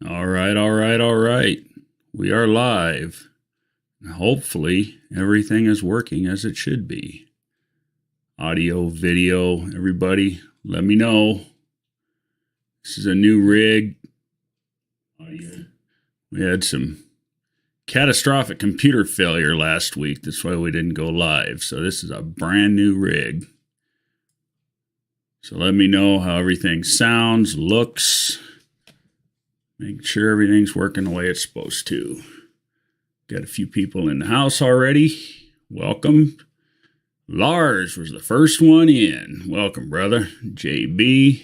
All right, all right, all right. We are live. Hopefully, everything is working as it should be. Audio, video, everybody, let me know. This is a new rig. We had some catastrophic computer failure last week. That's why we didn't go live. So this is a brand new rig. So let me know how everything sounds, looks. Make sure everything's working the way it's supposed to. Got a few people in the house already. Welcome. Lars was the first one in. Welcome, brother. JB.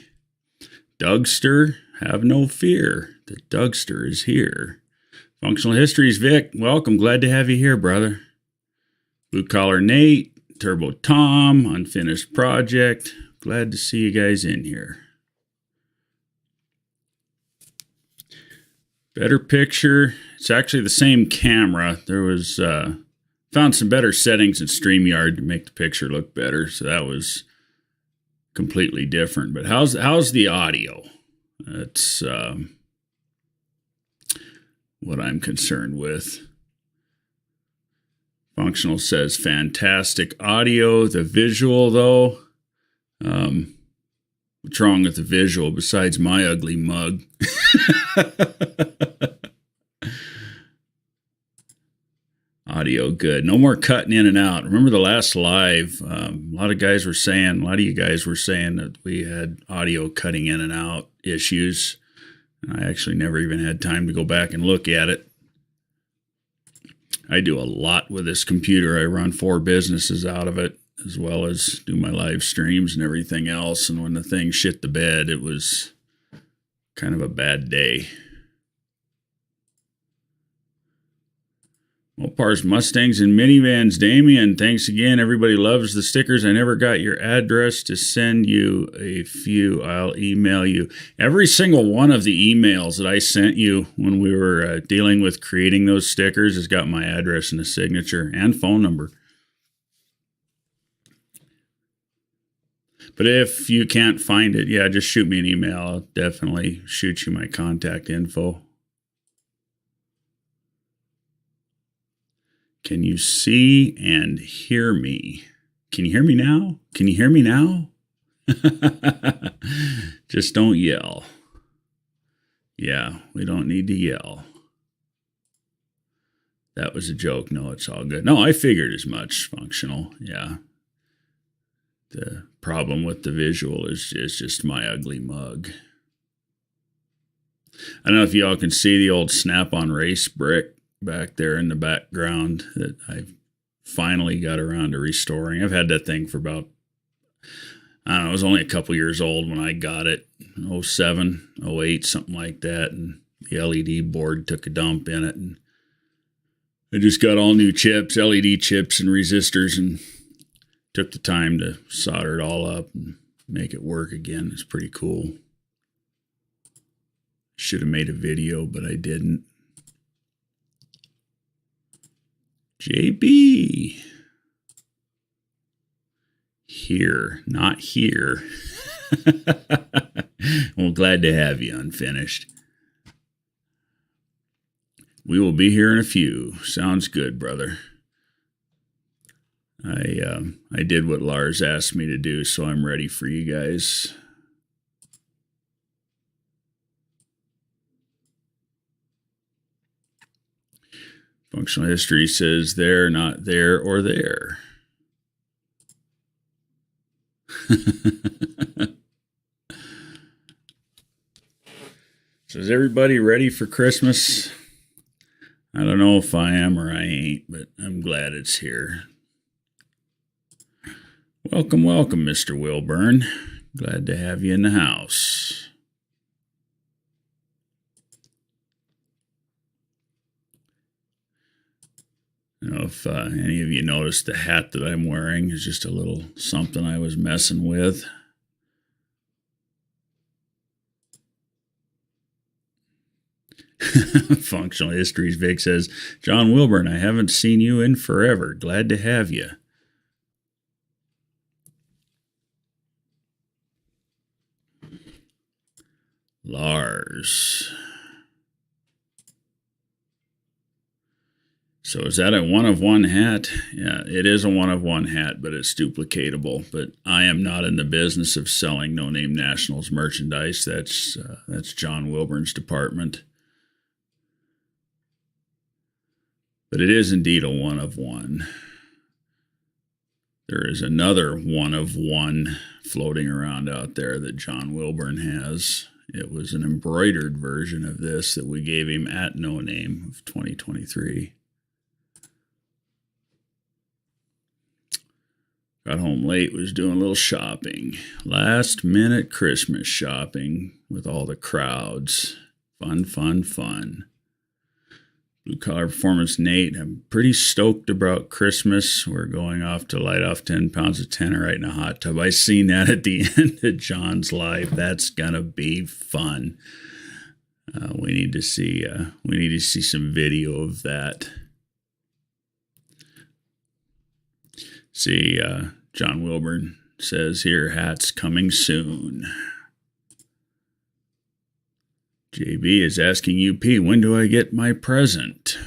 Dougster. Have no fear. The Dougster is here. Functional Histories, Vic. Welcome. Glad to have you here, brother. Blue Collar Nate. Turbo Tom. Unfinished Project. Glad to see you guys in here. Better picture. It's actually the same camera. There was found some better settings in StreamYard to make the picture look better, so that was completely different. But how's the audio? That's what I'm concerned with. Functional says fantastic audio. The visual, though, what's wrong with the visual besides my ugly mug? Audio good. No more cutting in and out. Remember the last live, a lot of you guys were saying that we had audio cutting in and out issues. I actually never even had time to go back and look at it. I do a lot with this computer. I run 4 businesses out of it, as well as do my live streams and everything else. And when the thing shit the bed, it was kind of a bad day. Mopars, Mustangs, and minivans. Damien, thanks again. Everybody loves the stickers. I never got your address to send you a few. I'll email you. Every single one of the emails that I sent you when we were dealing with creating those stickers has got my address and a signature and phone number. But if you can't find it, yeah, just shoot me an email. I'll definitely shoot you my contact info. Can you see and hear me? Can you hear me now? Can you hear me now? Just don't yell. Yeah, we don't need to yell. That was a joke. No, it's all good. No, I figured as much. Functional. Yeah. The problem with the visual is just my ugly mug. I don't know if y'all can see the old Snap-on race brick back there in the background that I've finally got around to restoring. I've had that thing for about, I don't know, it was only a couple years old when I got it, 07, 08, something like that, and the LED board took a dump in it, and I just got all new chips, LED chips and resistors, and took the time to solder it all up and make it work again. It's pretty cool. Should have made a video, but I didn't. JB. Here, not here. Well, glad to have you, Unfinished. We will be here in a few. Sounds good, brother. I did what Lars asked me to do, so I'm ready for you guys. Functional history says there, not there, or there. So is everybody ready for Christmas? I don't know if I am or I ain't, but I'm glad it's here. Welcome, welcome, Mr. Wilburn. Glad to have you in the house. I don't know if any of you noticed the hat that I'm wearing is just a little something I was messing with. Functional Histories, Vic says, John Wilburn, I haven't seen you in forever. Glad to have you. Lars. So is that a one-of-one hat? Yeah, it is a one-of-one hat, but it's duplicatable. But I am not in the business of selling No Name Nationals merchandise. That's John Wilburn's department. But it is indeed a one-of-one. There is another one-of-one floating around out there that John Wilburn has. It was an embroidered version of this that we gave him at No Name of 2023. Got home late, was doing a little shopping. Last minute Christmas shopping with all the crowds. Fun, fun, fun. Blue Collar Performance Nate, I'm pretty stoked about Christmas. We're going off to light off 10 pounds of tenor right in a hot tub. I seen that at the end of John's live. That's gonna be fun. We need to see some video of that. See, John Wilburn says here, hats coming soon. JB is asking UP, when do I get my present?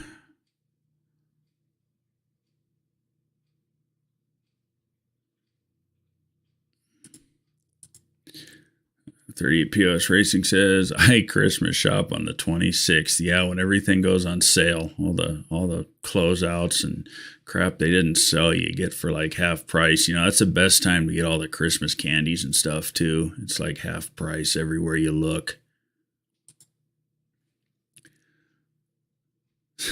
38 POS Racing says, I Christmas shop on the 26th. Yeah, when everything goes on sale, all the closeouts and crap they didn't sell you get for like half price. You know, that's the best time to get all the Christmas candies and stuff too. It's like half price everywhere you look.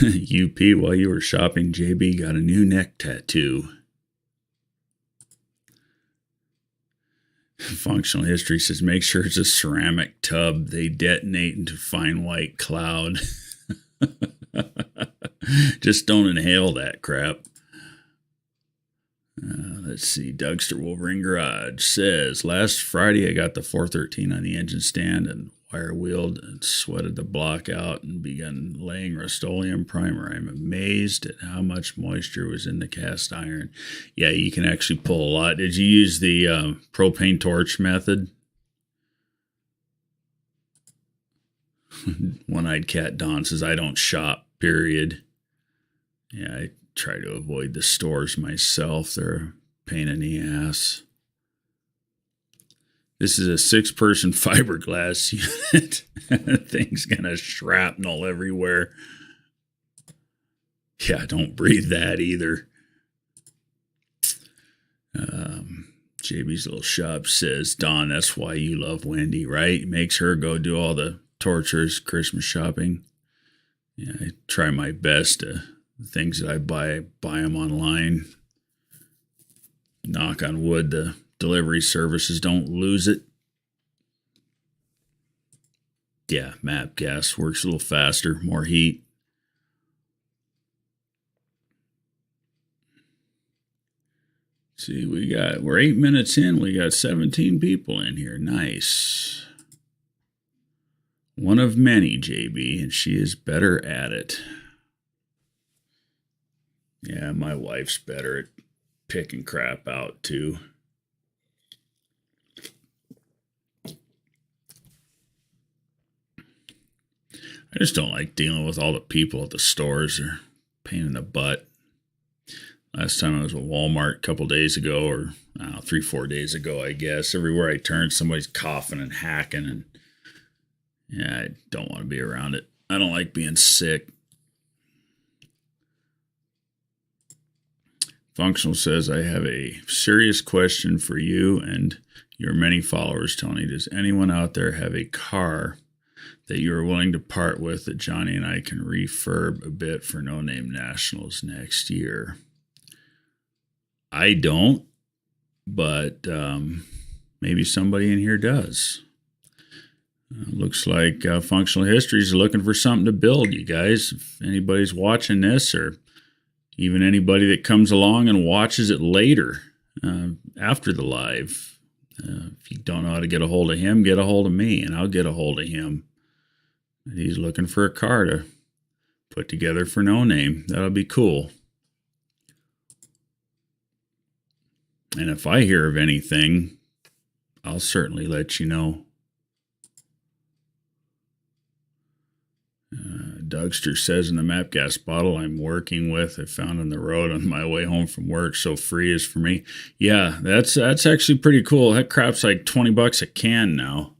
UP, while you were shopping, JB got a new neck tattoo. Functional History says, make sure it's a ceramic tub. They detonate into fine white cloud. Just don't inhale that crap. Let's see. Dougster Wolverine Garage says, last Friday I got the 413 on the engine stand and wire wheeled and sweated the block out and began laying Rust-Oleum primer. I'm amazed at how much moisture was in the cast iron. Yeah, you can actually pull a lot. Did you use the propane torch method? One-Eyed Cat Don says, I don't shop, period. Yeah, I try to avoid the stores myself. They're a pain in the ass. This is a 6-person fiberglass unit. Thing's gonna shrapnel everywhere. Yeah, don't breathe that either. JB's Little Shop says, Don, that's why you love Wendy, right? Makes her go do all the torturous Christmas shopping. Yeah, I try my best to, the things that I buy them online. Knock on wood, the delivery services don't lose it. Yeah, MAP gas works a little faster, more heat. See, we're 8 minutes in. We got 17 people in here. Nice. One of many, JB, and she is better at it. Yeah, my wife's better at picking crap out, too. I just don't like dealing with all the people at the stores. They're a pain in the butt. Last time I was at Walmart a couple days ago, or 3-4 days ago, I guess. Everywhere I turned, somebody's coughing and hacking, and yeah, I don't want to be around it. I don't like being sick. Functional says, I have a serious question for you and your many followers, Tony. Does anyone out there have a car that you are willing to part with that Johnny and I can refurb a bit for No Name Nationals next year? I don't, but maybe somebody in here does. Looks like Functional Histories is looking for something to build, you guys. If anybody's watching this, or even anybody that comes along and watches it later after the live, if you don't know how to get a hold of him, get a hold of me, and I'll get a hold of him. He's looking for a car to put together for No Name. That'll be cool. And if I hear of anything, I'll certainly let you know. Dougster says in the map gas bottle I'm working with, I found on the road on my way home from work, so free is for me. Yeah, that's actually pretty cool. That crap's like $20 a can now.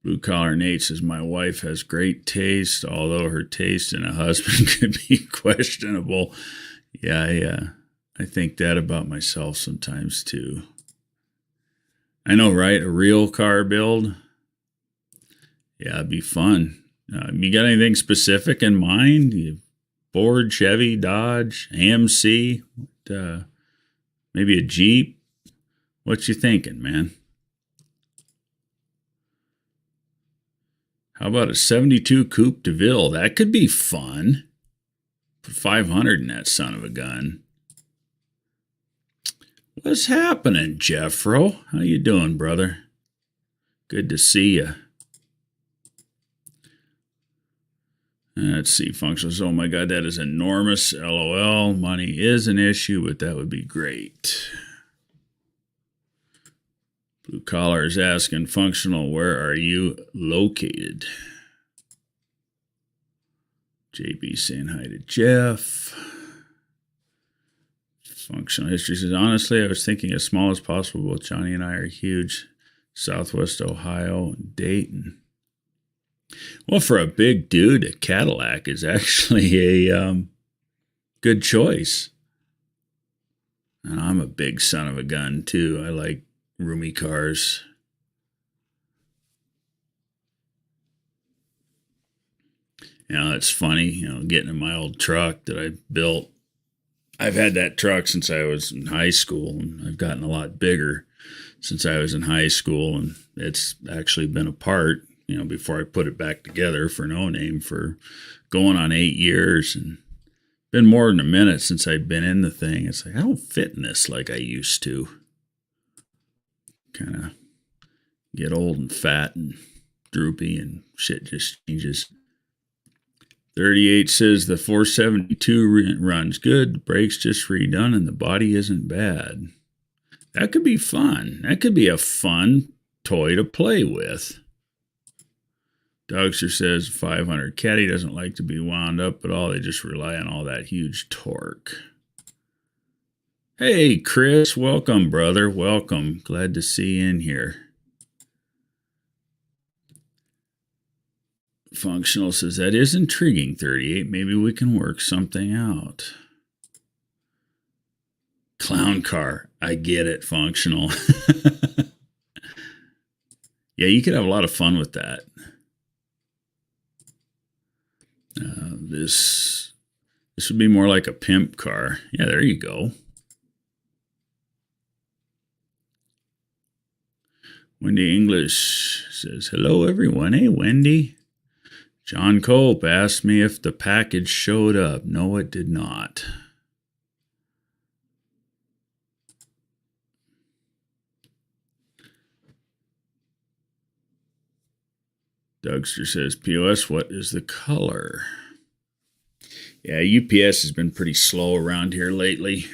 Blue Collar Nate says, my wife has great taste, although her taste in a husband could be questionable. Yeah, I think that about myself sometimes too. I know, right? A real car build? Yeah, it'd be fun. You got anything specific in mind? You Ford, Chevy, Dodge, AMC, maybe a Jeep? What you thinking, man? How about a 72 Coupe de Ville? That could be fun. Put 500 in that son of a gun. What's happening, Jeffro? How you doing, brother? Good to see you. Let's see, functions. Oh my God, that is enormous. LOL. Money is an issue, but that would be great. Blue Collar is asking, functional, where are you located? JB saying hi to Jeff. Functional history says, honestly, I was thinking as small as possible. Both Johnny and I are huge. Southwest Ohio and Dayton. Well, for a big dude, a Cadillac is actually a good choice. And I'm a big son of a gun, too. I like roomy cars. It's funny, getting in my old truck that I built. I've had that truck since I was in high school, and I've gotten a lot bigger since I was in high school, and it's actually been apart, before I put it back together for No Name for going on 8 years, and been more than a minute since I've been in the thing. It's like, I don't fit in this like I used to. Kind of get old and fat and droopy, and shit just changes. 38 says the 472 runs good, the brakes just redone, and the body isn't bad. That could be fun. That could be a fun toy to play with. Dogster says 500. Caddy doesn't like to be wound up at all. They just rely on all that huge torque. Hey, Chris. Welcome, brother. Welcome. Glad to see you in here. Functional says, that is intriguing, 38. Maybe we can work something out. Clown car. I get it, Functional. Yeah, you could have a lot of fun with that. This would be more like a pimp car. Yeah, there you go. Wendy English says, hello, everyone. Hey, Wendy. John Cope asked me if the package showed up. No, it did not. Dougster says, POS, what is the color? Yeah, UPS has been pretty slow around here lately.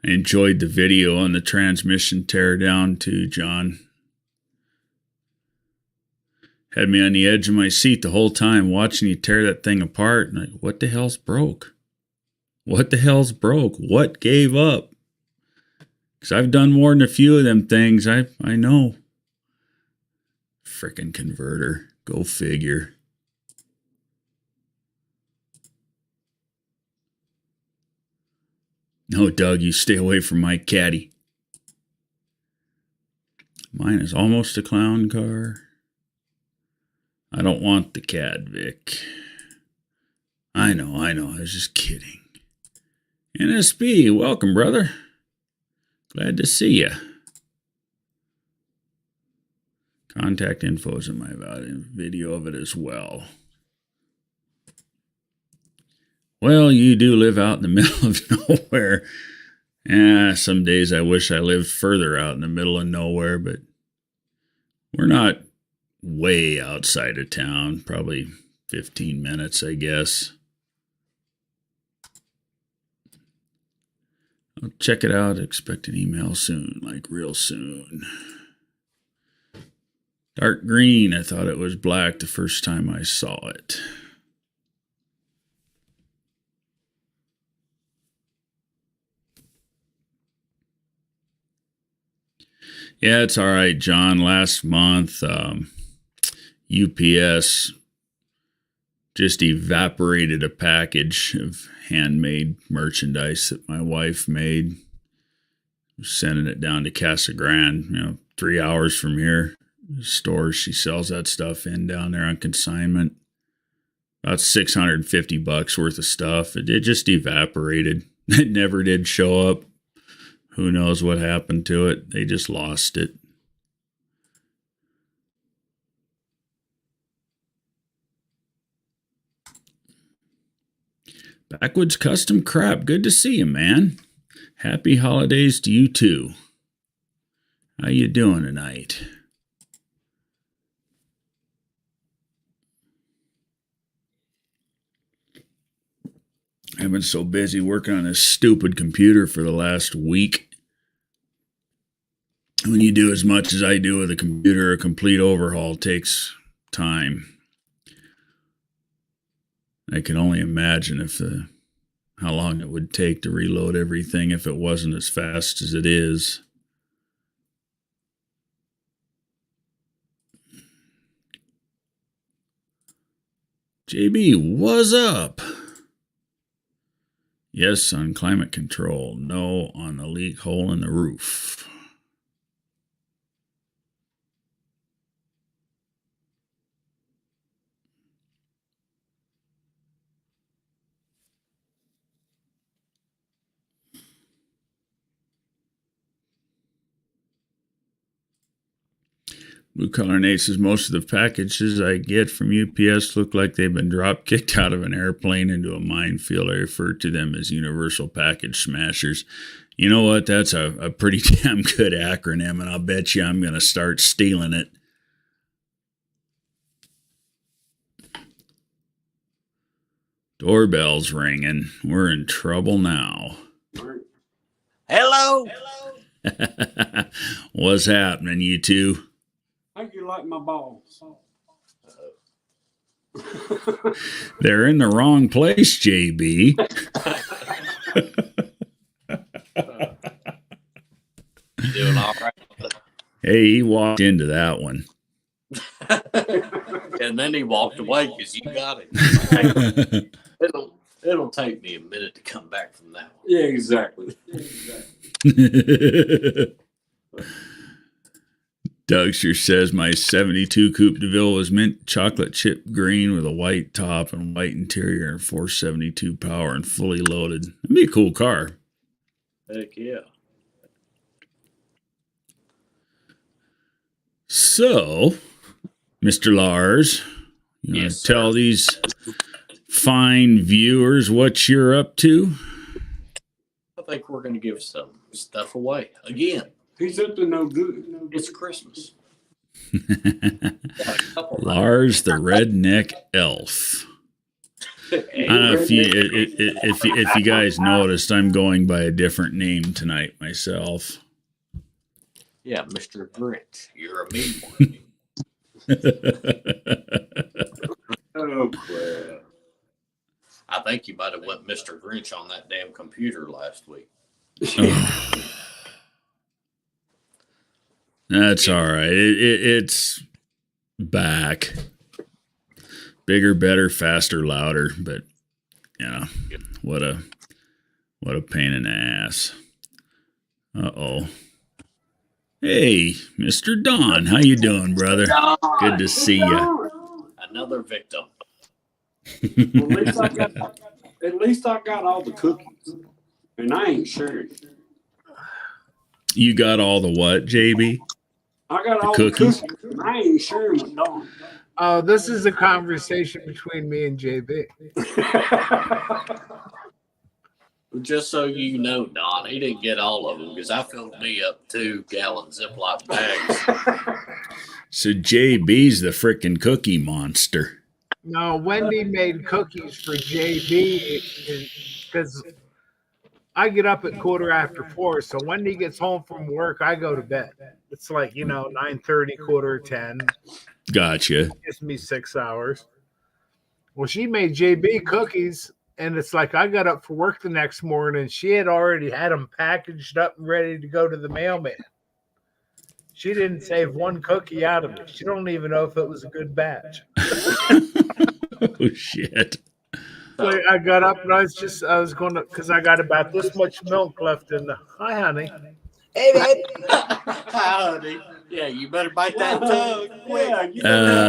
I enjoyed the video on the transmission teardown too, John. Had me on the edge of my seat the whole time watching you tear that thing apart. And like, what the hell's broke? What the hell's broke? What gave up? Because I've done more than a few of them things. I know. Frickin' converter. Go figure. No, Doug, you stay away from my caddy. Mine is almost a clown car. I don't want the cad, Vic. I know. I was just kidding. NSB, welcome, brother. Glad to see you. Contact info is in my video of it as well. Well, you do live out in the middle of nowhere. Some days I wish I lived further out in the middle of nowhere, but we're not way outside of town. Probably 15 minutes, I guess. I'll check it out. Expect an email soon, like real soon. Dark green. I thought it was black the first time I saw it. Yeah, it's all right, John. Last month, UPS just evaporated a package of handmade merchandise that my wife made. Sending it down to Casa Grande, 3 hours from here. The store she sells that stuff in down there on consignment. About $650 worth of stuff. It just evaporated. It never did show up. Who knows what happened to it? They just lost it. Backwoods Custom Crap. Good to see you, man. Happy holidays to you too. How you doing tonight? I've been so busy working on this stupid computer for the last week. When you do as much as I do with a computer, a complete overhaul takes time. I can only imagine how long it would take to reload everything if it wasn't as fast as it is. JB, what's up? Yes on climate control. No on the leak hole in the roof. Blue Collar Nate says most of the packages I get from UPS look like they've been drop kicked out of an airplane into a minefield. I refer to them as universal package smashers. You know what? That's a pretty damn good acronym, and I'll bet you I'm going to start stealing it. Doorbell's ringing. We're in trouble now. Hello. What's happening, you two? How you like my balls? They're in the wrong place, JB. Doing all right. Hey, he walked into that one. And then he walked away because you got it. It'll take me a minute to come back from that one. Yeah, exactly. Dougster says my 72 Coupe de Ville was mint chocolate chip green with a white top and white interior and 472 power and fully loaded. That'd be a cool car. Heck yeah. So, Mr. Lars, you want to tell these fine viewers what you're up to? I think we're going to give some stuff away again. He's up to no good. It's Christmas. Lars the Redneck Elf. I don't know if you guys noticed, I'm going by a different name tonight myself. Yeah, Mr. Grinch. You're a mean one. Oh, crap. I think you might have went Mr. Grinch on that damn computer last week. That's all right. It's back. Bigger, better, faster, louder. But yeah, what a pain in the ass. Uh-oh. Hey, Mr. Don, how you doing, brother? Good to see you. Another victim. Well, at least I got all the cookies, and I ain't sure. You got all the what, JB? I got all the cookies. And I ain't sure with Don. Oh, this is a conversation between me and JB. Just so you know, Don, he didn't get all of them because I filled me up 2-gallon Ziploc bags. So JB's the frickin' cookie monster. No, Wendy made cookies for JB because I get up at 4:15. So when he gets home from work, I go to bed. It's like, 9:30, 10:45. Gotcha. Gives me 6 hours. Well, she made JB cookies, and it's like I got up for work the next morning. She had already had them packaged up and ready to go to the mailman. She didn't save one cookie out of it. She don't even know if it was a good batch. Oh, shit. So I got up and I was going to, because I got about this much milk left in the, hi, honey. Hey, babe. Howdy. Yeah, you better bite that tongue.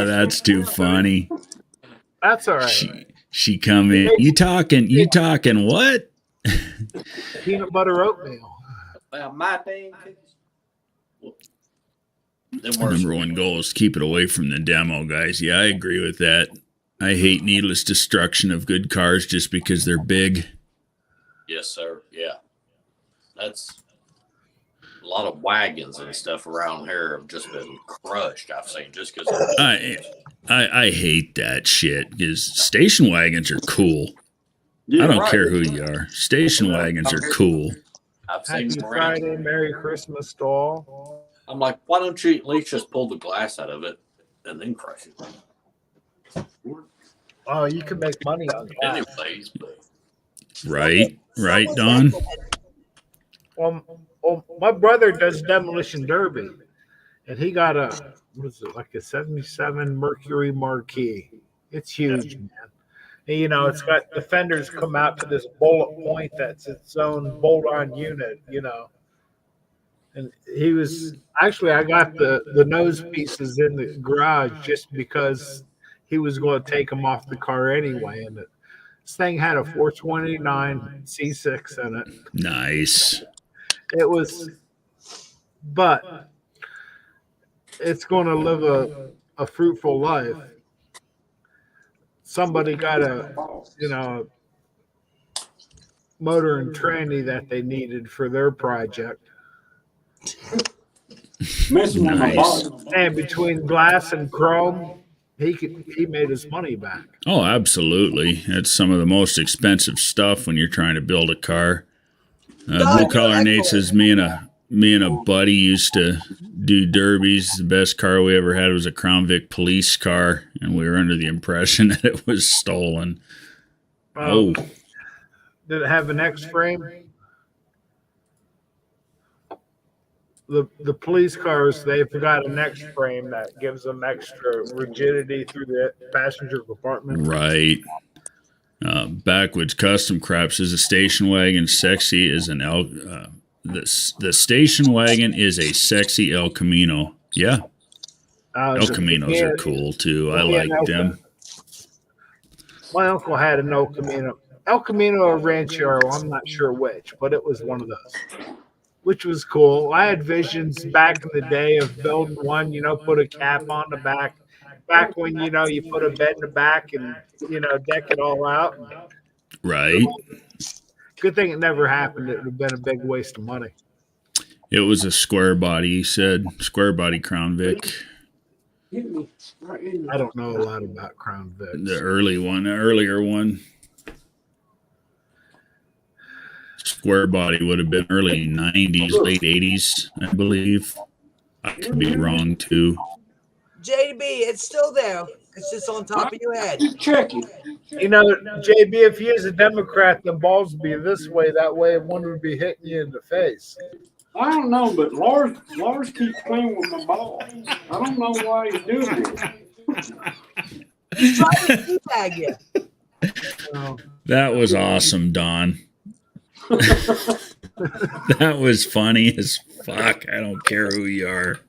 That's too funny. That's all right. She come in. You talking what? Peanut butter oatmeal. About my thing. Number one goal is keep it away from the demo, guys. Yeah, I agree with that. I hate needless destruction of good cars just because they're big. Yes, sir. Yeah. That's a lot of wagons and stuff around here have just been crushed, I've seen, just because I hate that shit because station wagons are cool. Yeah, I don't care who you are. Station wagons are cool. I've seen Happy them around. Friday, Merry Christmas to all. I'm like, why don't you at least just pull the glass out of it and then crush it? Oh, you can make money on that. Anyways, but Right, Don? Well, my brother does demolition derby, and he got like a 77 Mercury Marquis. It's huge, man. And, it's got the fenders come out to this bullet point that's its own bolt-on unit, And he was actually, I got the nose pieces in the garage just because he was going to take them off the car anyway. And this thing had a 429 C6 in it. Nice. It was, but it's going to live a fruitful life. Somebody got a, motor and tranny that they needed for their project. Nice. And between glass and chrome, he made his money back. Oh, absolutely. That's some of the most expensive stuff when you're trying to build a car. Blue Collar Nate says me and a buddy used to do derbies. The best car we ever had was a Crown Vic police car, and we were under the impression that it was stolen. Did it have an X frame? The police cars, they've got an X frame that gives them extra rigidity through the passenger compartment. Right. Backwoods Custom Crap says a station wagon sexy is an the station wagon is a sexy El Camino. Yeah. El Caminos are cool too. I like them. My uncle had an El Camino. El Camino or Ranchero, I'm not sure which, but it was one of those, which was cool. I had visions back in the day of building one, put a cap on the back. Back when, you put a bed in the back and, deck it all out. Right. Good thing it never happened. It would have been a big waste of money. It was a square body, he said. Square body Crown Vic. I don't know a lot about Crown Vic. The earlier one. Square body would have been early 90s, late 80s, I believe. I could be wrong, too. JB, it's still there. It's just on top of your head. check it. JB, if you was a Democrat, the balls would be this way. That way, one would be hitting you in the face. I don't know, but Lars keeps playing with my ball. I don't know why he's doing this. He's trying to teabag you. That was awesome, Don. That was funny as fuck. I don't care who you are.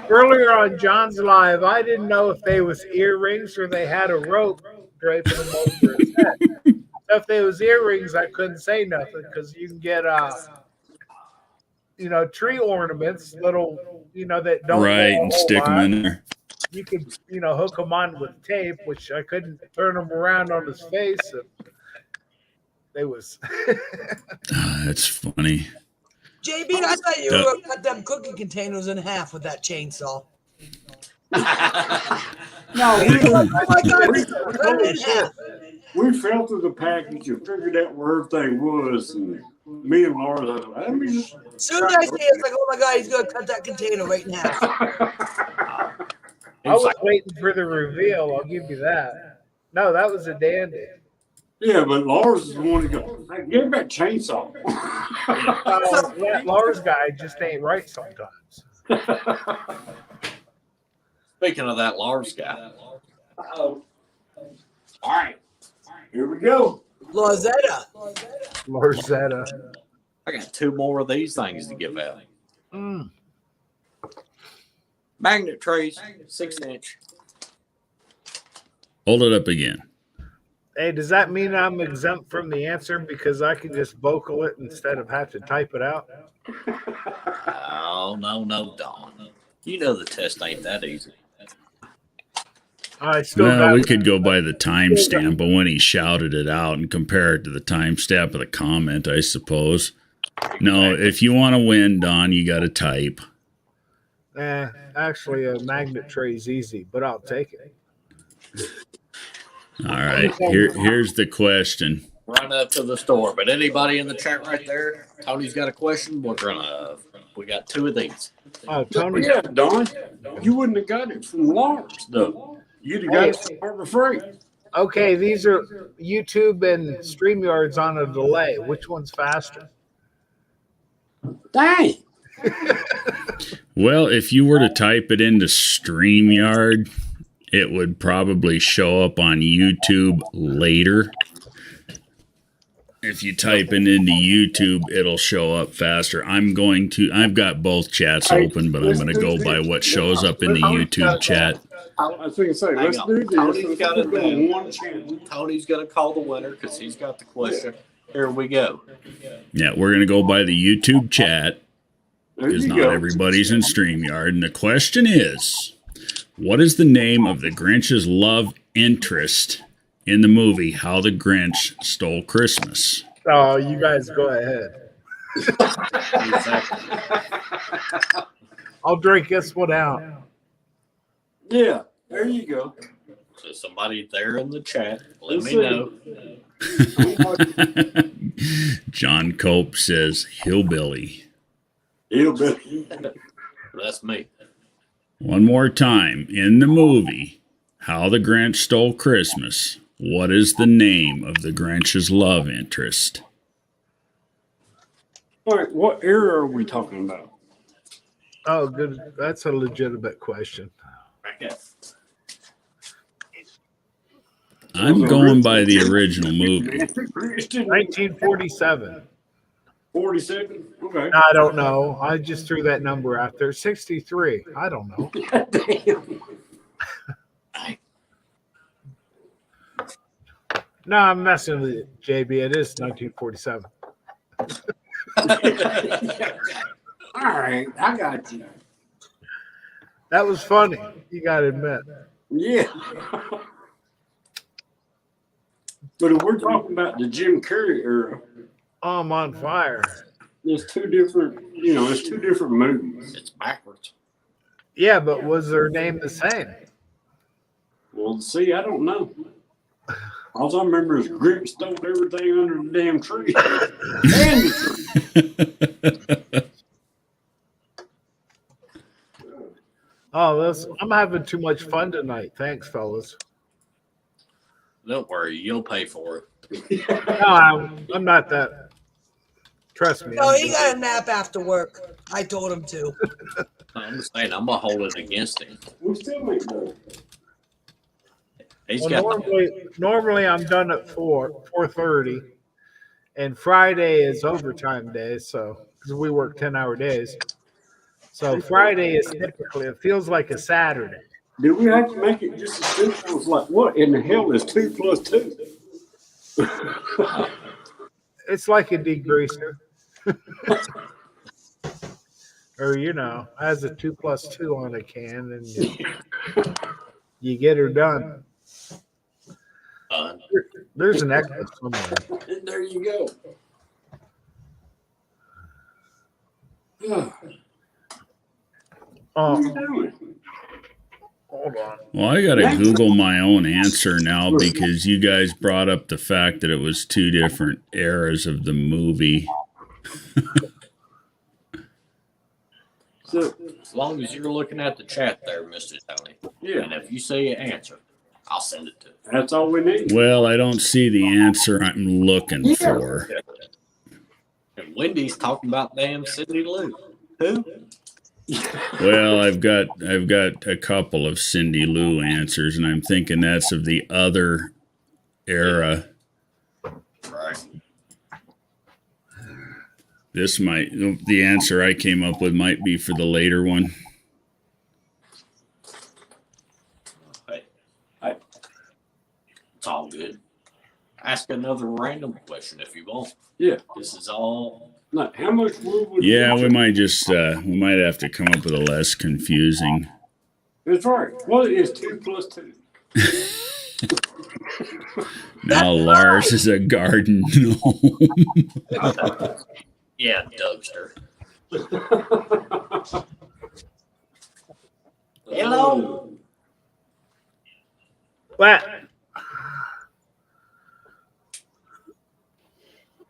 Earlier on John's Live, I didn't know if they was earrings or they had a rope draping them over his head. If they was earrings, I couldn't say nothing because you can get, tree ornaments, little, that don't right, and stick them in there. You could, hook them on with tape, which I couldn't turn them around on his face. And they was. That's funny. JB, I thought you were cut them cookie containers in half with that chainsaw. No, Oh my God, cut it in half. we fell through the package and figured out where everything was, and me and Laura, let me just. As soon as I see it, it's like, oh my God, he's going to cut that container right in half. I was waiting for the reveal. I'll give you that. No, that was a dandy. Yeah, but Laura's is the one to go, hey, give that chainsaw. That Lars guy just ain't right sometimes. Speaking of that Lars guy. Uh-oh. All right, here we go. Lozetta. Larzetta. I got 2 more of these things to give out. Mm. Magnet trays, 6-inch. Hold it up again. Hey, does that mean I'm exempt from the answer because I can just vocal it instead of have to type it out? Oh, no, Don. You know the test ain't that easy. I still Well, got we could go by the timestamp, but when he shouted it out and compare it to the timestamp of the comment, I suppose. No, if you want to win, Don, you got to type. Actually, a magnet tray is easy, but I'll take it. All right, here's the question. Run up to the store. But anybody in the chat right there, Tony's got a question. We got 2 of these. Oh, Tony. Yeah, Don, you wouldn't have got it from Lars, though. You'd have got it from Harbor Freight. Okay, these are YouTube and StreamYards on a delay. Which one's faster? Dang. Well, if you were to type it into StreamYard, it would probably show up on YouTube later. If you type it into YouTube, it'll show up faster. I've got both chats open, but I'm going to go by what shows up in the YouTube chat. I was going to say, let's do this. Tony's got it then. One channel. Tony's going to call the winner because he's got the question. Here we go. Yeah, we're going to go by the YouTube chat There because you not go. everybody's in StreamYard. And the question is, what is the name of the Grinch's love interest in the movie How the Grinch Stole Christmas? Oh, you guys go ahead. I'll drink this one out. Yeah, there you go. So somebody there in the chat, let Let's me see. know. John Cope says hillbilly. Hillbilly. That's me. One more time. In the movie How the Grinch Stole Christmas, what is the name of the Grinch's love interest? All right, what era are we talking about? Oh, good. That's a legitimate question. I'm going by the original movie. 1947. 47? Okay. I don't know. I just threw that number out there. 63. I don't know. Damn. No, I'm messing with it, JB. It is 1947. All right, I got you. That was funny. You got to admit. Yeah. But if we're talking about the Jim Carrey era, I'm on fire. there's 2 different, it's 2 different movies. It's backwards. Yeah, but was their name the same? Well, see, I don't know. All I remember is Grinch stole everything under the damn tree. And the tree. Oh, I'm having too much fun tonight. Thanks, fellas. Don't worry, you'll pay for it. No, I'm not that. Trust me. No, he got a nap after work. I told him to. I'm saying I'm gonna hold it against him. We still ain't done. He's Well, got normally I'm done at 4:30, and Friday is overtime day, so because we work 10-hour days. So Friday is typically, it feels like a Saturday. Did we have to make it just as simple as like, what in the hell is 2 plus 2? It's like a degreaser. Or, has a 2 plus 2 on a can, and you get her done. There's an extra somewhere. And there you go. What are you doing? Hold on. Well, I got to Google my own answer now because you guys brought up the fact that it was two different eras of the movie. So, As long as you're looking at the chat there, Mr. Tony. yeah, And if you see an answer, I'll send it to you. that's all we need. Well, I don't see the answer I'm looking for. And Wendy's talking about damn Cindy Lou. Who? Well, I've got a couple of Cindy Lou answers, and I'm thinking that's of the other era. Right. The answer I came up with might be for the later one. Hey, it's all good. Ask another random question if you want. Yeah. This is all. Like, how much wood would Yeah, you we might just we might have to come up with a less confusing. That's right. What is 2 plus 2? Now Lars is a garden gnome. Yeah, Dougster. Hello. What?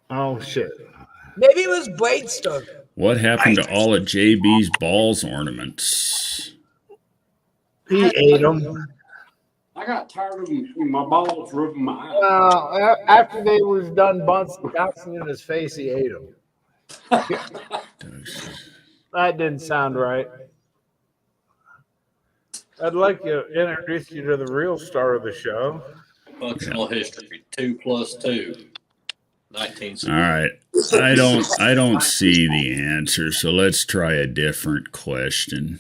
Oh shit. Maybe it was Braidstorm. What happened to all of JB's balls ornaments? He ate them. I got tired of my balls rubbing my eyes. After they was done bouncing in his face, he ate them. That didn't sound right. I'd like to introduce you to the real star of the show. Functional history. 2 plus 2. 1960. All right. I don't see the answer, so let's try a different question.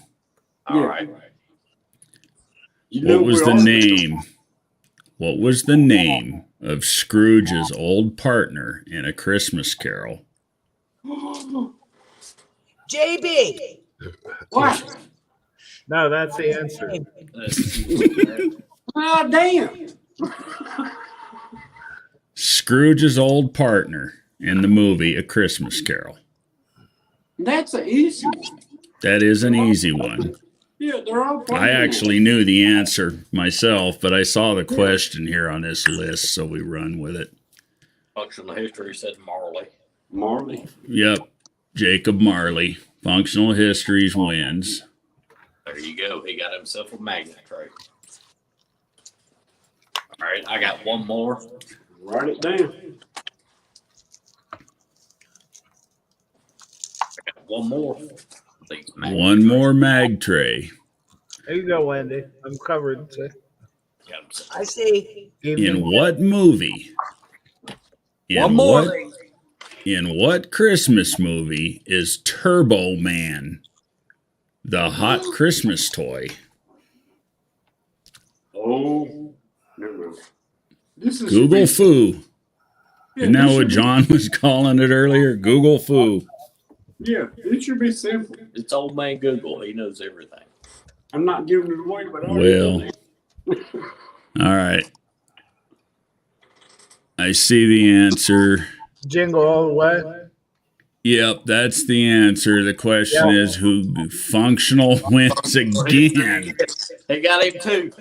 All right. What was the name? What was the name of Scrooge's old partner in A Christmas Carol? JB. What? No, that's the answer. Ah, damn. Scrooge's old partner in the movie A Christmas Carol. That's an easy one. That is an easy one. Yeah, they're all I actually knew the answer myself, but I saw the question here on this list, so we run with it. Functional history said Marley. Marley. Yep. Jacob Marley. Functional Histories wins. There you go. He got himself a magnet tray. All right, I got one more. Write it down. I got one more. One more mag tray. There you go, Wendy. I'm covered. I see. In what movie? One more. In what Christmas movie is Turbo Man the hot Christmas toy? Oh, never mind. This is Google Foo. Yeah, Isn't that this what should John was calling it earlier? Google Foo. Yeah, it should be simple. It's old man Google. He knows everything. I'm not giving it away, but Well, all right. I see the answer. Jingle all the way. Yep, that's the answer. The question is who functional wins again. He got him too.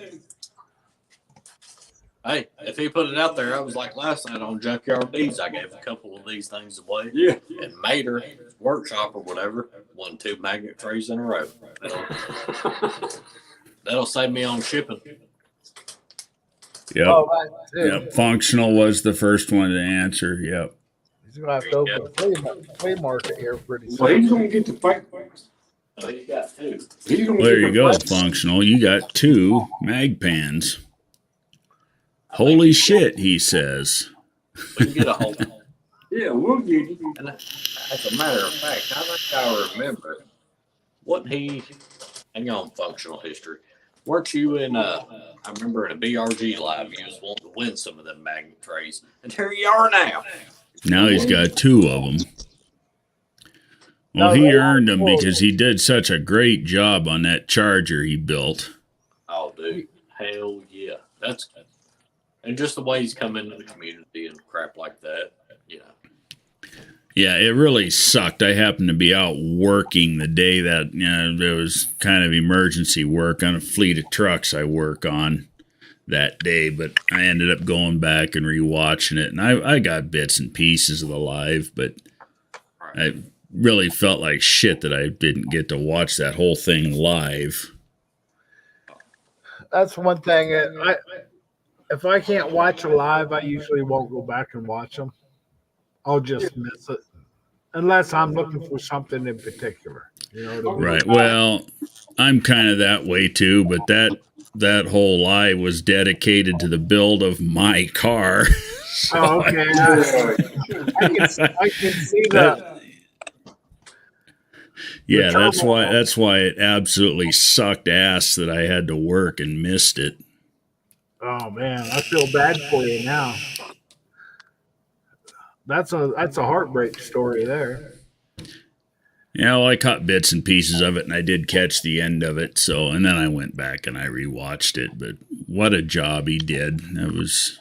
Hey, if he put it out there, I was like last night on Junkyard D's, I gave a couple of these things away. Yeah. And Mater, workshop or whatever, won 2 magnet trays in a row. That'll save me on shipping. Yep. Oh, that too. Yep. Functional was the first one to answer. Yep. He's gonna have to open a flea market here pretty soon. Well, he's gonna get the fake ones. Oh, he got 2. He's gonna There get you the go, fake- functional. You got 2 mag pans. Holy shit, he says. We can get a whole. Yeah, we'll get it. And as a matter of fact, I think I remember. Wasn't he? Hang on, functional history. Weren't you in? I remember in a BRG live, you was wanting to win some of them magnet trays, and here you are now. Now he's got 2 of them. Well, he earned them because he did such a great job on that charger he built. Oh, dude, hell yeah, that's. And just the way he's come into the community and crap like that, you know. Yeah, it really sucked. I happened to be out working the day that there was kind of emergency work on a fleet of trucks I work on that day, but I ended up going back and rewatching it, and I got bits and pieces of the live, but I really felt like shit that I didn't get to watch that whole thing live. That's one thing. If I can't watch it live, I usually won't go back and watch them. I'll just miss it. Unless I'm looking for something in particular. You know what I mean? Right. Well, I'm kind of that way too, but that whole live was dedicated to the build of my car. So Oh, okay. I can see that. Yeah, that's why it absolutely sucked ass that I had to work and missed it. Oh man, I feel bad for you now. That's a heartbreak story there. Yeah, well, I caught bits and pieces of it, and I did catch the end of it. So, and then I went back and I rewatched it. But what a job he did! That was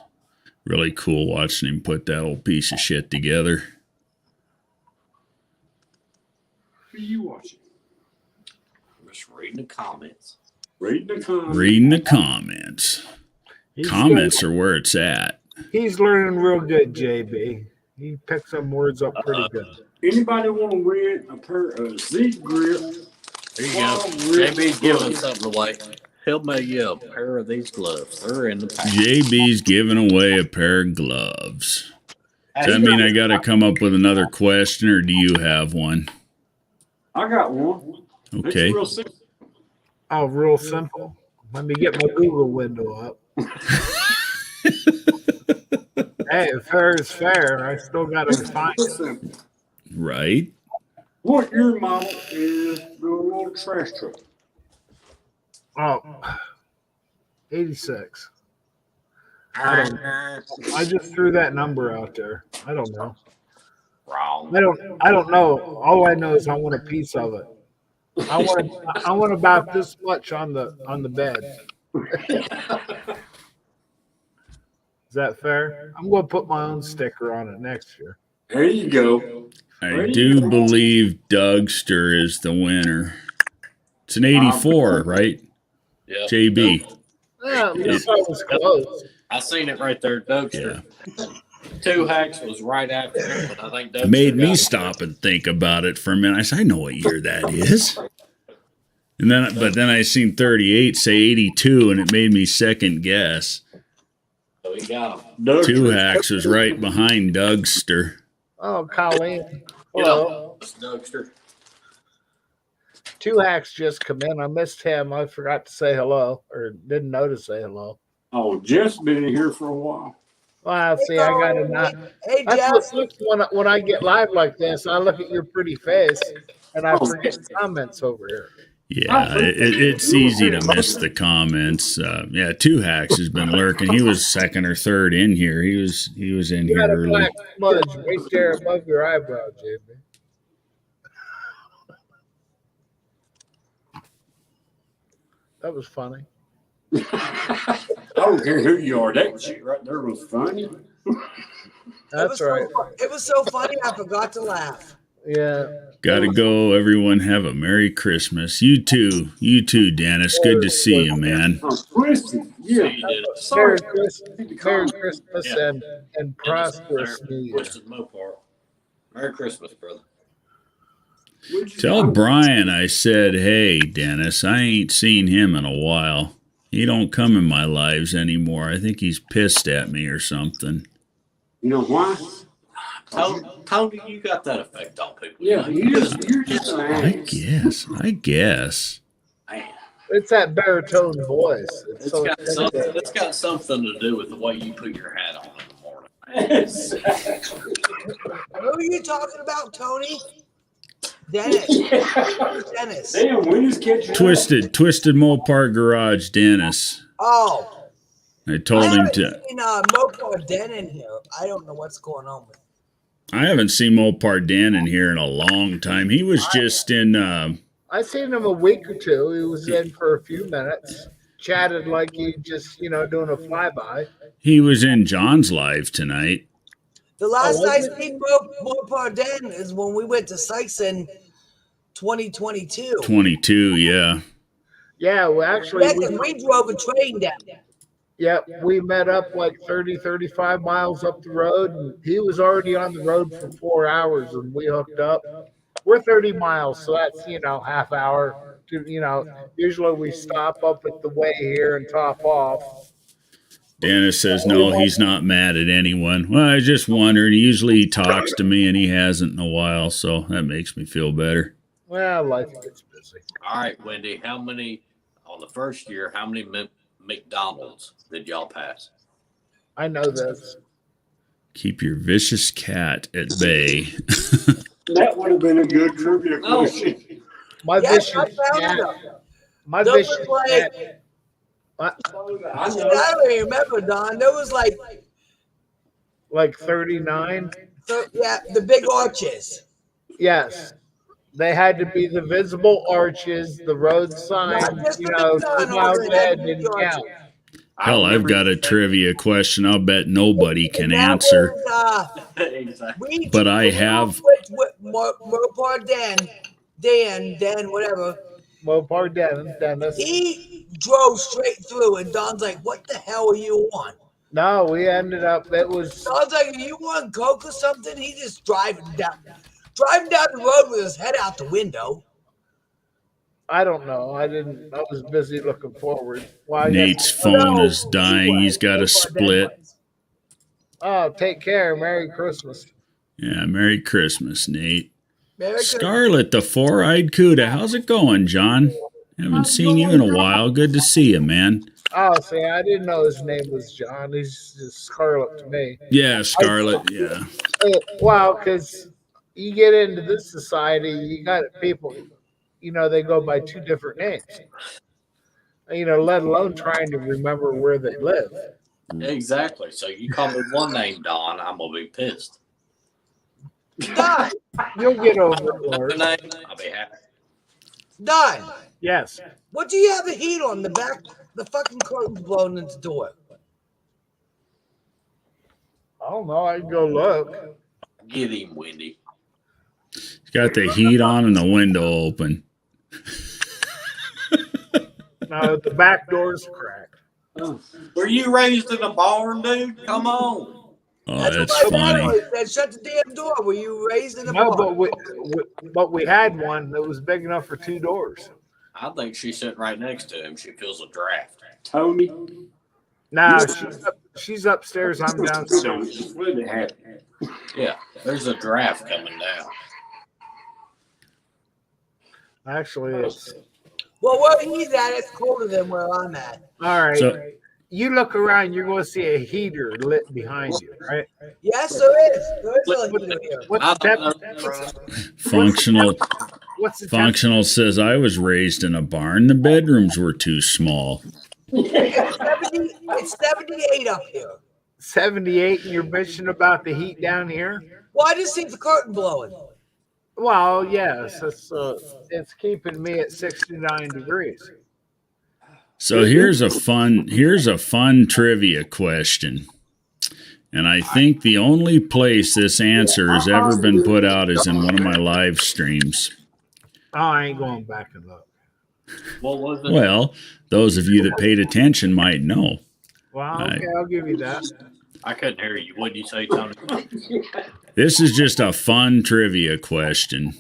really cool watching him put that old piece of shit together. Who are you watching? I'm just reading the comments. Reading the comments. Reading the comments. Comments are where it's at. He's learning real good, JB. He picks some words up pretty good. Anybody want to win a pair of Z grip? There you go. JB's giving something away. He'll make you a pair of these gloves. They're in the pack. JB's giving away a pair of gloves. Does that mean I got to come up with another question, or do you have one? I got one. Okay. It's real simple. Oh, real simple. Let me get my Google window up. Hey, fair is fair. I still got to find Real it. simple. Right. What year model is the little trash truck? Oh, 86. I just threw that number out there. I don't know. Wrong. I don't know. All I know is I want a piece of it. I want about this much on the bed. Is that fair? I'm going to put my own sticker on it next year. There you go. I do believe Dougster is the winner. It's an 84, right? Yeah. JB. Yeah, at least I was close. I seen it right there, Dougster. Yeah. Two Hacks was right after him, but I think Dougster Made me got- stop and think about it for a minute. I said, I know what year that is. And then I seen 38 say 82, and it made me second guess. So he got him. Two Hacks was right behind Dougster. Oh, Colleen. Yeah, Hello. it's Dougster. Two Hacks just come in. I missed him. I forgot to say hello, or didn't know to say hello. Oh, Jeff's been in here for a while. Well, see, I got to not. Hey, That's Jeff. what when I get live like this, I look at your pretty face and I forget comments over here. Yeah, it's easy to miss the comments. Yeah, Two Hacks has been lurking. He was second or third in here. He was in You here got a early. black smudge right there above your eyebrow, JB. That was funny. I don't care who you are. That shit right there was funny. That's right. It was so funny, I forgot to laugh. Yeah. Gotta go. Everyone have a Merry Christmas. You too, Dennis. Good to see you, man. I'm twisted. Yeah. See, you did it. Sorry. Merry Christmas Yeah. and prosperous New Year. Twisted Mopar. Merry Christmas, brother. Tell Brian I said, hey, Dennis, I ain't seen him in a while. He don't come in my lives anymore. I think he's pissed at me or something. You know why? Tony, you got that effect on people. Yeah, You know, you're just an ass. I guess. man, It's that baritone voice. it's got something to do with the way you put your hat on in the morning. Who are you talking about, Tony? Dennis. Dennis. Damn, when is catching Twisted Mopar Garage, Dennis. Oh. I told him to. Seen, Mopar Den in here. I don't know what's going on with him. I haven't seen Mopar Dan in here in a long time. He was just in. I seen him a week or two. He was in for a few minutes. Chatted like he just, doing a flyby. He was in John's live tonight. The last was I it? seen Pardon is when we went to Sykes in 2022. 22, yeah. Yeah, well, actually, Yeah, because we drove a train down. we met up like 30, 35 miles up the road, and he was already on the road for 4 hours, and we hooked up. We're 30 miles, so that's, half hour. Usually we stop up at the way here and top off. Dennis says, no, he's not mad at anyone. Well, I just wondered. Usually he talks to me, and he hasn't in a while, so that makes me feel better. Well, life gets busy. All right, Wendy, how many, on the first year, how many McDonald's did y'all pass? I know this. Keep your vicious cat at bay. That would have been a good trivia question. My Yes, vicious I found cat. it. My There vicious was like, cat. What? I I know. don't even remember, Don. There was Like 39? the big arches. Yes. They had to be the visible arches, the road Not signs, just the 2 McDonald's, miles it had ahead to be didn't arches. count. Hell, I've got a trivia question I'll bet nobody can And that answer. was, Exactly. But I have- with Mopar Dan, whatever. Mopar Dennis. He drove straight through, and Don's like, "What the hell are you on?" No, we ended up, it was, Don's like, "Are you on coke or something?" He just driving down the road with his head out the window. I don't know. I was busy looking forward. Well, I Nate's guess, phone No, is dying. He's got a Mopar Dan split. was. oh, take care. Merry Christmas. Yeah, Merry Christmas, Nate. Merry Christmas. Scarlet, the four-eyed Cuda. How's it going, John? Haven't seen you in a while. Good to see you, man. Oh, see, I didn't know his name was John. He's just Scarlet to me. Yeah, Scarlet. Yeah. Well, because you get into this society, you got people, they go by two different names. Let alone trying to remember where they live. Exactly. So you call me one name, Don, I'm gonna be pissed. Don, You'll get over it, Another Lord. name, I'll be happy. Don, Yes. what do you have the heat on the back? The fucking curtain's blowing into the door. I don't know. I can go look. Get him, Wendy. He's got the heat on and the window open. No, the back door's cracked. Were you raised in a barn, dude? Come on. Oh, That's that's what my dad funny. always said. Shut the damn door. Were you raised in a No, barn? but we had one that was big enough for two doors. I think she's sitting right next to him. She feels a draft. Tony. No, she's upstairs. I'm downstairs. Just let it happen. Yeah, there's a draft coming down. Actually, it's Well, where he's at, it's colder than where I'm at. all right. So- You look around, you're going to see a heater lit behind you, right? Yes, there is. There is a heater here. What's I the don't temp- know. Functional What's the temp- Functional says I was raised in a barn. The bedrooms were too small. It's 78 up here. 78, and you're bitching about the heat down here? Well, I just see the curtain blowing. Well, yes, it's keeping me at 69 degrees. So here's a fun trivia question. And I think the only place this answer has ever been put out is in one of my live streams. Oh, I ain't going back and look. What was it? Well, those of you that paid attention might know. Well, okay, I'll give you that. I couldn't hear you. What did you say, Tony? This is just a fun trivia question.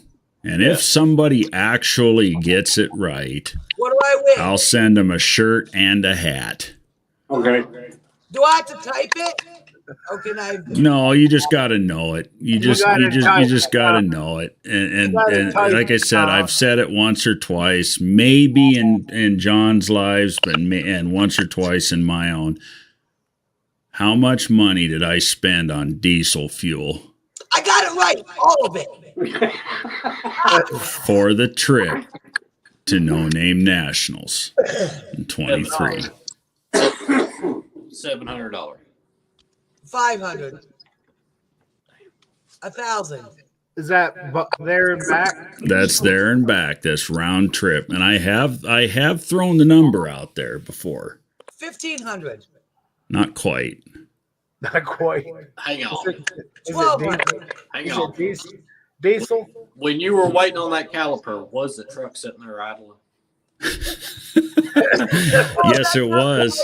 And if somebody actually gets it right, What do I win? I'll send them a shirt and a hat. Okay. Do I have to type it? Or can I? No, you just got to know it. You just got to know it. And like I said, I've said it once or twice, maybe in John's lives, and once or twice in my own. How much money did I spend on diesel fuel I got it right. All of it. for the trip to No Name Nationals in 23? $700. 500. 1,000. Is that there and back? That's there and back. That's round trip, and I have thrown the number out there before. 1,500. Not quite. Not quite. Hang on. Is it 1,200. Hang Is on. it diesel? When you were waiting on that caliper, was the truck sitting there idling? Yes, it was.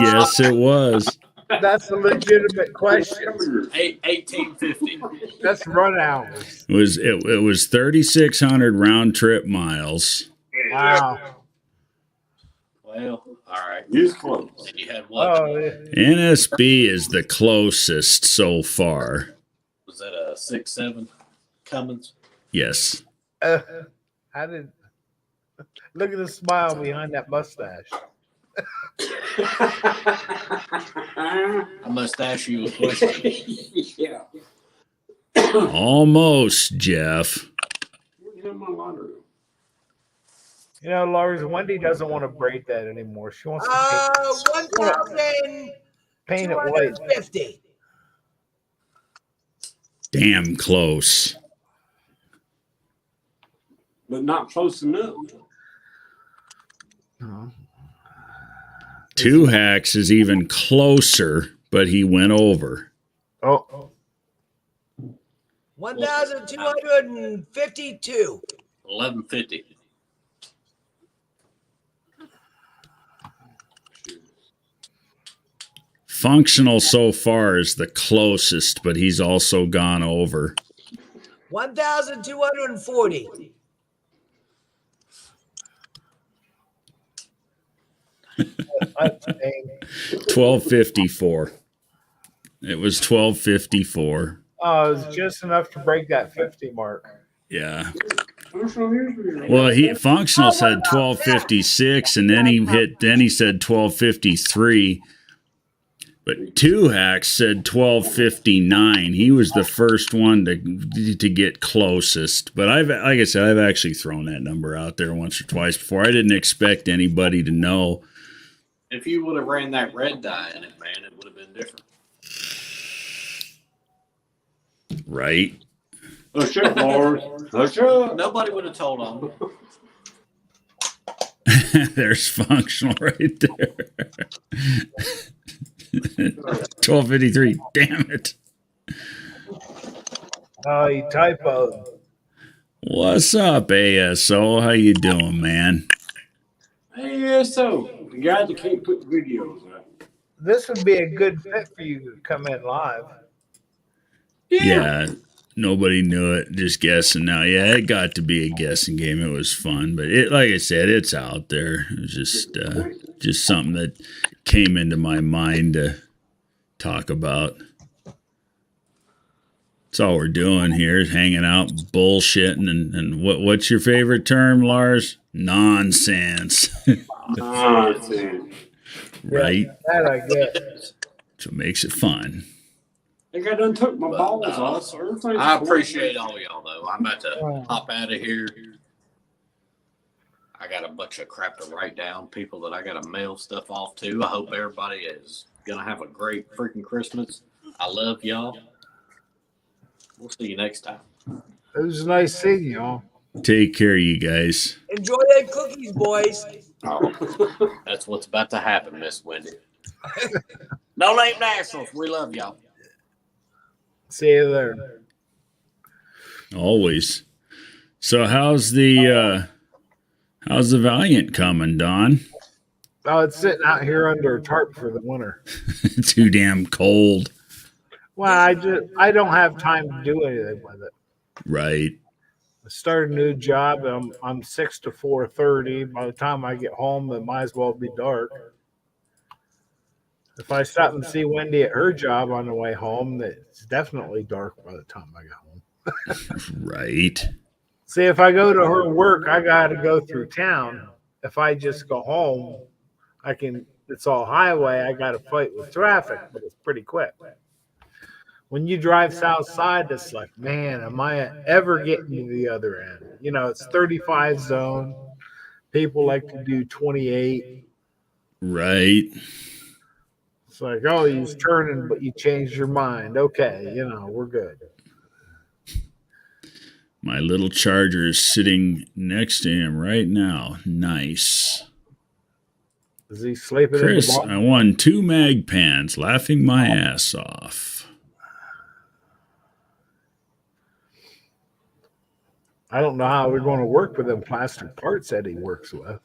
Yes, it was. That's a legitimate question. 1850. That's run hours. It was 3,600 round trip miles. Wow. Well, all right. He's close. And you had what? Oh, yeah. NSB is the closest so far. Was that a 6.7 Cummins? Yes. I didn't. Look at the smile behind that mustache. I must ask you a question. Yeah. Almost, Jeff. Where's my lottery? You know, Lars, Wendy doesn't want to braid that anymore. She wants to paint it white. 1,250. Damn close. But not close enough. Two Hacks is even closer, but he went over. Oh, 1,252. 1150. Functional so far is the closest, but he's also gone over. 1,240. that's dang. 1254. It was 1254. Oh, it was just enough to break that 50 mark. Yeah. Functional history. Well, functional said 1256, and then he said 1253. But Two Hacks said 1259. He was the first one to get closest. But like I said, I've actually thrown that number out there once or twice before. I didn't expect anybody to know. If you would have ran that red dye in it, man, it would have been different. Right? Hush up, Lars. Hush up. Nobody would have told on them. There's functional right there. 1253. Damn it. Oh, he typoed. What's up, ASO? How you doing, man? Hey, yeah, so the guy that can't put videos up. This would be a good fit for you to come in live. Yeah. Nobody knew it. Just guessing now. Yeah, it got to be a guessing game. It was fun, but like I said, it's out there. It was just something that came into my mind to talk about. That's all we're doing here is hanging out, bullshitting, and what's your favorite term, Lars? Nonsense. Nonsense. Right? That I get. So it makes it fun. I think I done took my balls off. So everything's I appreciate all y'all, though. I'm about to hop out of here. I got a bunch of crap to write down, people that I got to mail stuff off to. I hope everybody is going to have a great freaking Christmas. I love y'all. We'll see you next time. It was nice seeing y'all. Take care, you guys. Enjoy them cookies, boys. Oh, that's what's about to happen, Miss Wendy. No late nationals. We love y'all. See you there. Always. So how's the Valiant coming, Don? Oh, it's sitting out here under a tarp for the winter. Too damn cold. Well, I don't have time to do anything with it. Right. I started a new job. I'm 6 to 4:30. By the time I get home, it might as well be dark. If I stop and see Wendy at her job on the way home, it's definitely dark by the time I get home. Right. See, if I go to her work, I got to go through town. If I just go home, it's all highway. I got to fight with traffic, but it's pretty quick. When you drive south side, it's like, man, am I ever getting to the other end? You know, it's 35 zone. People like to do 28. Right. It's like, oh, he's turning, but you changed your mind. Okay, we're good. My little Charger is sitting next to him right now. Nice. Is he sleeping Chris, in the I bar? won 2 mag pans, laughing my ass off. I don't know how we're going to work with them plastic parts that he works with.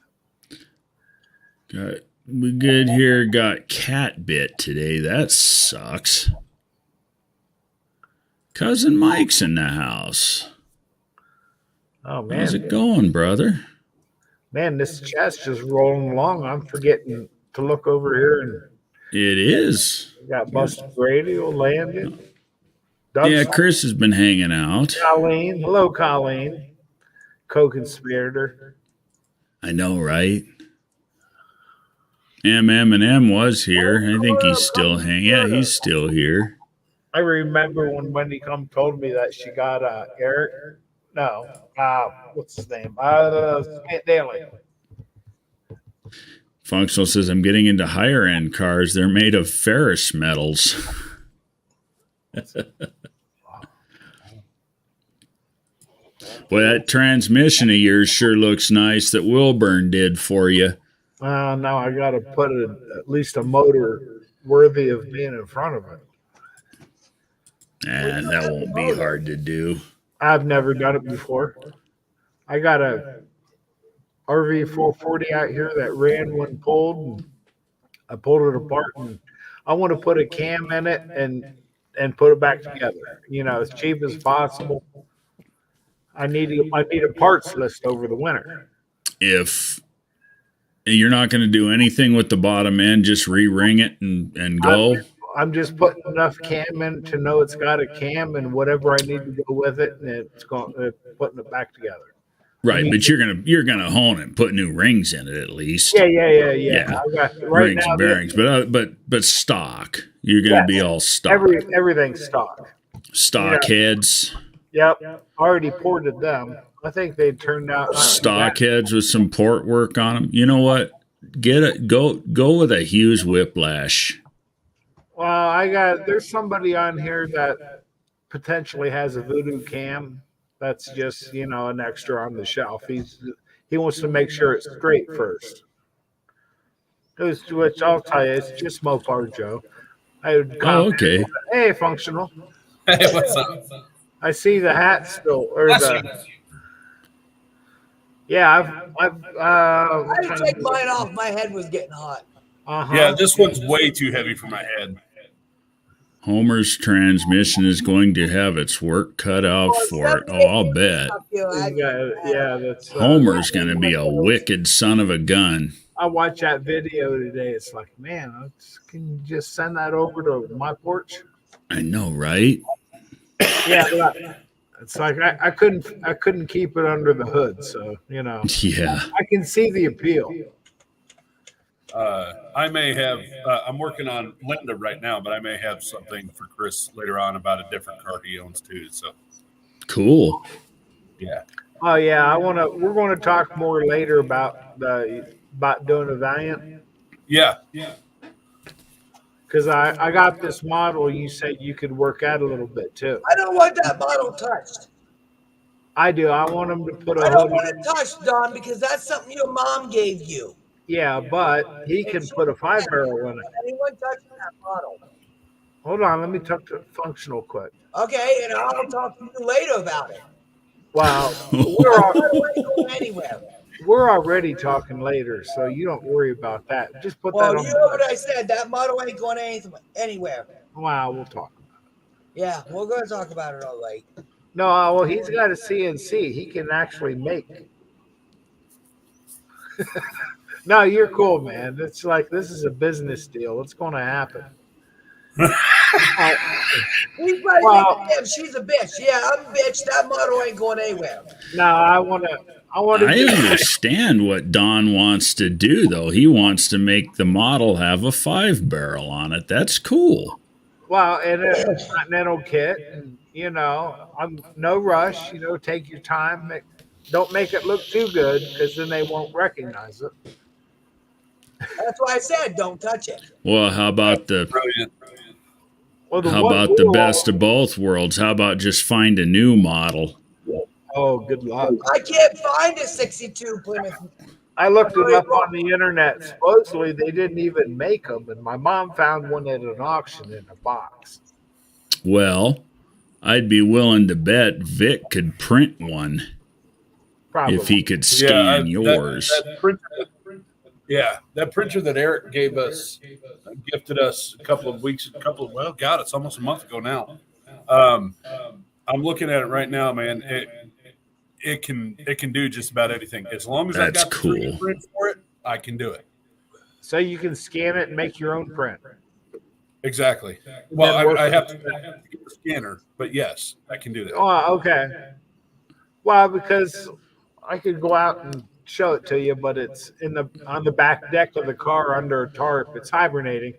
We good here. Got cat bit today. That sucks. Cousin Mike's in the house. Oh man, How's it going, brother? man, this chat's just rolling along. I'm forgetting to look over here, and It is. we got Buster Radio, Landon, Yeah, Doug, Chris has been hanging out. Colleen. Hello, Colleen. Co-conspirator. I know, right? M was here. I think he's still hanging. Yeah, he's still here. I remember when Wendy come told me that she got Eric. No, what's his name? Smith Daly. Functional says, I'm getting into higher end cars. They're made of ferrous metals. Boy, that transmission of yours sure looks nice that Wilburn did for you. Now I got to put at least a motor worthy of being in front of it. And that won't be hard to do. I've never done it before. I got a RV 440 out here that ran when pulled. And I pulled it apart, and I want to put a cam in it and put it back together. You know, as cheap as possible. I need a parts list over the winter. If you're not going to do anything with the bottom end, just re-ring it and go. I'm just putting enough cam in to know it's got a cam and whatever I need to go with it, and it's putting it back together. Right, but you're gonna hone it, and put new rings in it at least. Yeah. Yeah. I got, Rings and bearings, but stock. You're gonna be all stock. Everything's stock. Stock heads. Yep. Already ported them. I think they turned out Stock heads with some port work on them. You know what? Go with a Hughes Whiplash. Well, there's somebody on here that potentially has a voodoo cam. That's just, an extra on the shelf. He wants to make sure it's straight first. Which I'll tell you, it's just Mopar Joe. Okay. Hey, functional. Hey, what's up? I see the hat still, yeah. I had to take mine off. My head was getting hot. Yeah, this one's way too heavy for my head. Homer's transmission is going to have its work cut out for it. Oh, I'll bet. That's Homer's going to be a wicked son of a gun. I watched that video today. It's like, man, can you just send that over to my porch? I know, right? Yeah, it's like I couldn't keep it under the hood, so Yeah. I can see the appeal. I may have. I'm working on Linda right now, but I may have something for Chris later on about a different car he owns too. So Cool. Yeah. Oh yeah, we're going to talk more later about doing a Valiant. Yeah. Because I got this model you said you could work out a little bit too. I don't want that model touched. I do. I want them to put a I don't hood want it touched, Don, because that's something your mom gave you. Yeah, but he can put a 5-barrel in it. Anyone touching that model? Hold on, let me talk to Functional quick. Okay, and I'll talk to you later about it. Wow, we're already talking later, so you don't worry about that. Just put that on. You know what I said. That model ain't going anywhere. Wow, we'll talk about it. Yeah, we're going to talk about it all right. No, well, he's got a CNC. He can actually make. No, you're cool, man. It's like this is a business deal. It's going to happen. He's right. She's a bitch. Yeah, I'm a bitch. That model ain't going anywhere. No, I want to. I understand what Don wants to do, though. He wants to make the model have a 5-barrel on it. That's cool. Well, and it's Continental kit, and I'm no rush. Take your time. Don't make it look too good, because then they won't recognize it. That's why I said don't touch it. Well, how about the best of both worlds? How about just find a new model? Oh, good luck. I can't find a 62 Plymouth I looked them up on the internet. Supposedly they didn't even make them, and my mom found one at an auction in a box. Well, I'd be willing to bet Vic could print one Probably. if he could scan yours. That printer that Eric gave us, gifted us it's almost a month ago now. I'm looking at it right now, man. It can do just about anything. As long as I That's got the cool. 3D print for it, I can do it. So you can scan it and make your own print. Exactly. Well, I have to get the scanner, but yes, I can do that. Oh, okay. Well, because I could go out and show it to you, but it's on the back deck of the car under a tarp. It's hibernating,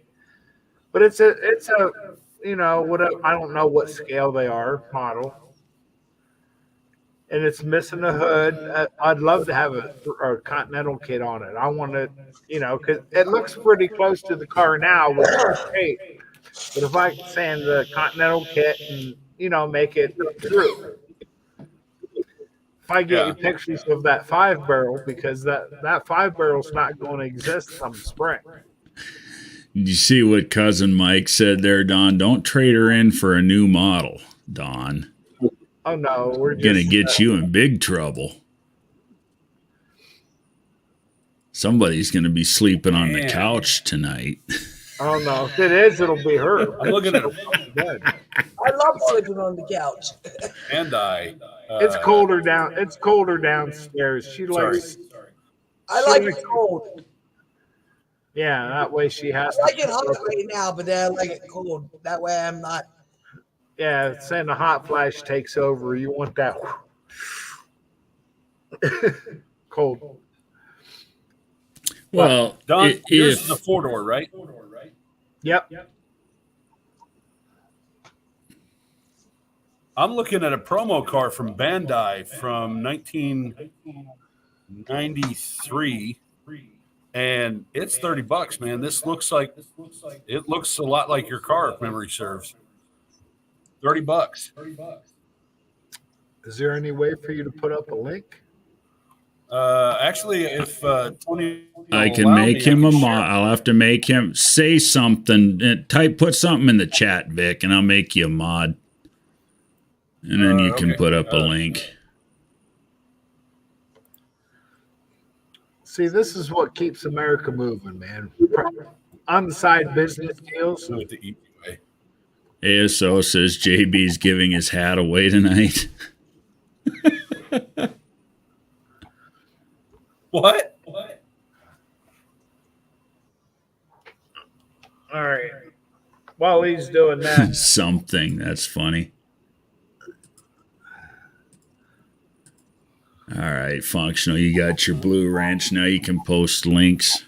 but it's a whatever. I don't know what scale they are, model, and it's missing a hood. I'd love to have a Continental kit on it. I want to, because it looks pretty close to the car now, which is great. But if I can sand the Continental kit and make it true. If I get you pictures of that 5-barrel, because that 5-barrel's not going to exist come spring. Did you see what cousin Mike said there, Don? Don't trade her in for a new model, Don. Oh no, we're Gonna get you in big trouble. Somebody's gonna be sleeping on the couch tonight. Oh no, if it is, it'll be her. I'm looking at it. I love sleeping on the couch. And it's colder down. It's colder downstairs. She likes. I like it cold. Yeah, that way she has. I like it hot right now, but then I like it cold. That way I'm not. Yeah, saying the hot flash takes over. You want that cold. Well, Don, yours is a 4-door, right? Yep. I'm looking at a promo car from Bandai from 1993, and it's $30, man. This looks like it looks a lot like your car, if memory serves. $30. Is there any way for you to put up a link? Actually, if Tony, I can make him a mod. I'll have to make him say something. Put something in the chat, Vic, and I'll make you a mod. And then you can put up a link. See, this is what keeps America moving, man. On the side business deals. ASO says JB's giving his hat away tonight. What? All right. While he's doing that. Something. That's funny. All right, Functional. You got your Blue Ranch. Now you can post links.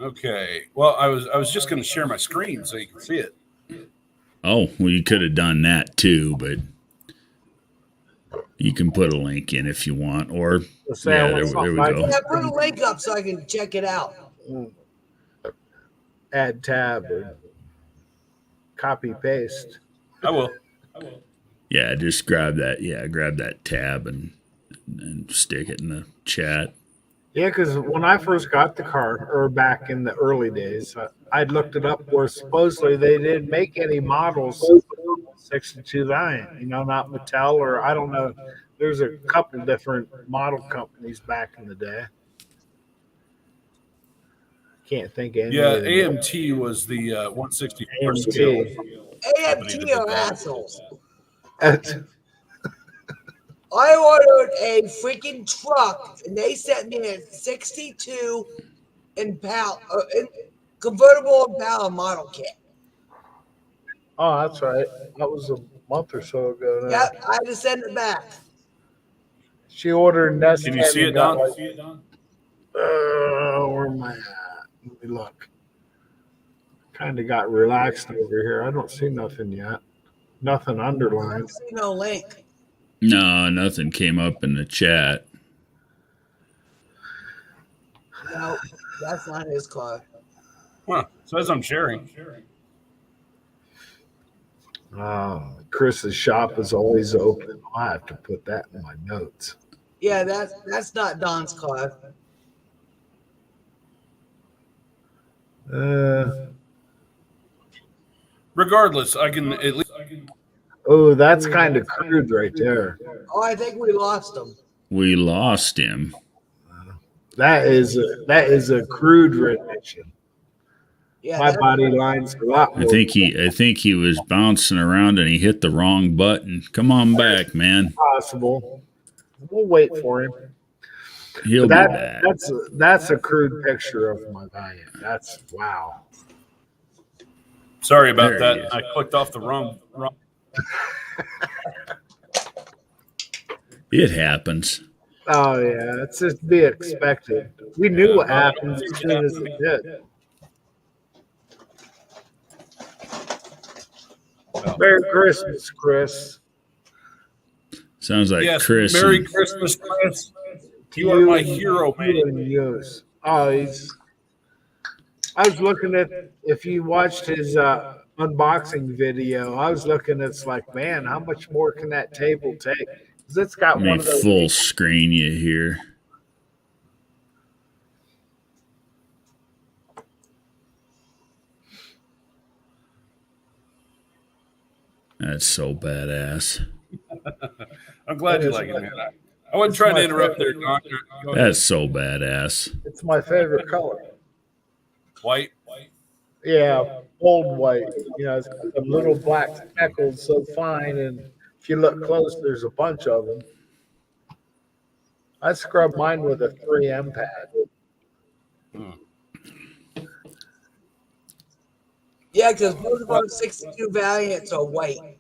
Okay. Well, I was just going to share my screen so you can see it. Oh, well, you could have done that too, but you can put a link in if you want. Or, there we go. Yeah, put a link up so I can check it out. Add tab or copy paste. I will. Yeah, just grab that. Yeah, grab that tab and stick it in the chat. Yeah, because when I first got the car, or back in the early days, I'd looked it up where supposedly they didn't make any models 62.9, not Mattel, or I don't know. There's a couple different model companies back in the day. Can't think of any. Yeah, AMT was the 164 scale. AMT are assholes. I ordered a freaking truck, and they sent me a 62 convertible Impala model kit. Oh, that's right. That was a month or so ago now. Yep, I had to send it back. She ordered Nest. Can you see it, Don? Where am I at? Let me look. Kind of got relaxed over here. I don't see nothing yet. Nothing I underlined. don't see no link. No, nothing came up in the chat. No, that's not his car. Huh. Says I'm sharing. Oh, Chris's shop is always open. I'll have to put that in my notes. Yeah, that's not Don's car. Regardless, I can at least. Oh, that's kind of crude right there. Oh, I think we lost him. We lost him. That is a crude rendition. Yeah, My body line's a lot I more think he was bouncing around and he hit the wrong button. Come on back, man. possible. We'll wait for him. He'll But be back. that's a crude picture of my Valiant. That's wow. Sorry about There he that. is. I clicked off the wrong. It happens. Oh yeah, it's just be expected. We knew what happened as soon as it did. Merry Christmas, Chris. Sounds like Yes, Chris. Merry Christmas, Chris. You are my hero, man. Yes. Oh, I was looking at if you watched his unboxing video. I was looking. It's like, man, how much more can that table take? 'Cause it's got Let me one of those. full screen you here. That's so badass. I'm glad you like it, man. I wasn't trying to interrupt there, Don. Go ahead. That's so badass. It's my favorite color. White. Yeah, old white. You know, it's got the little black speckles so fine, and if you look close, there's a bunch of them. I scrub mine with a 3M pad. Yeah, because both of our 62 Valiants are white.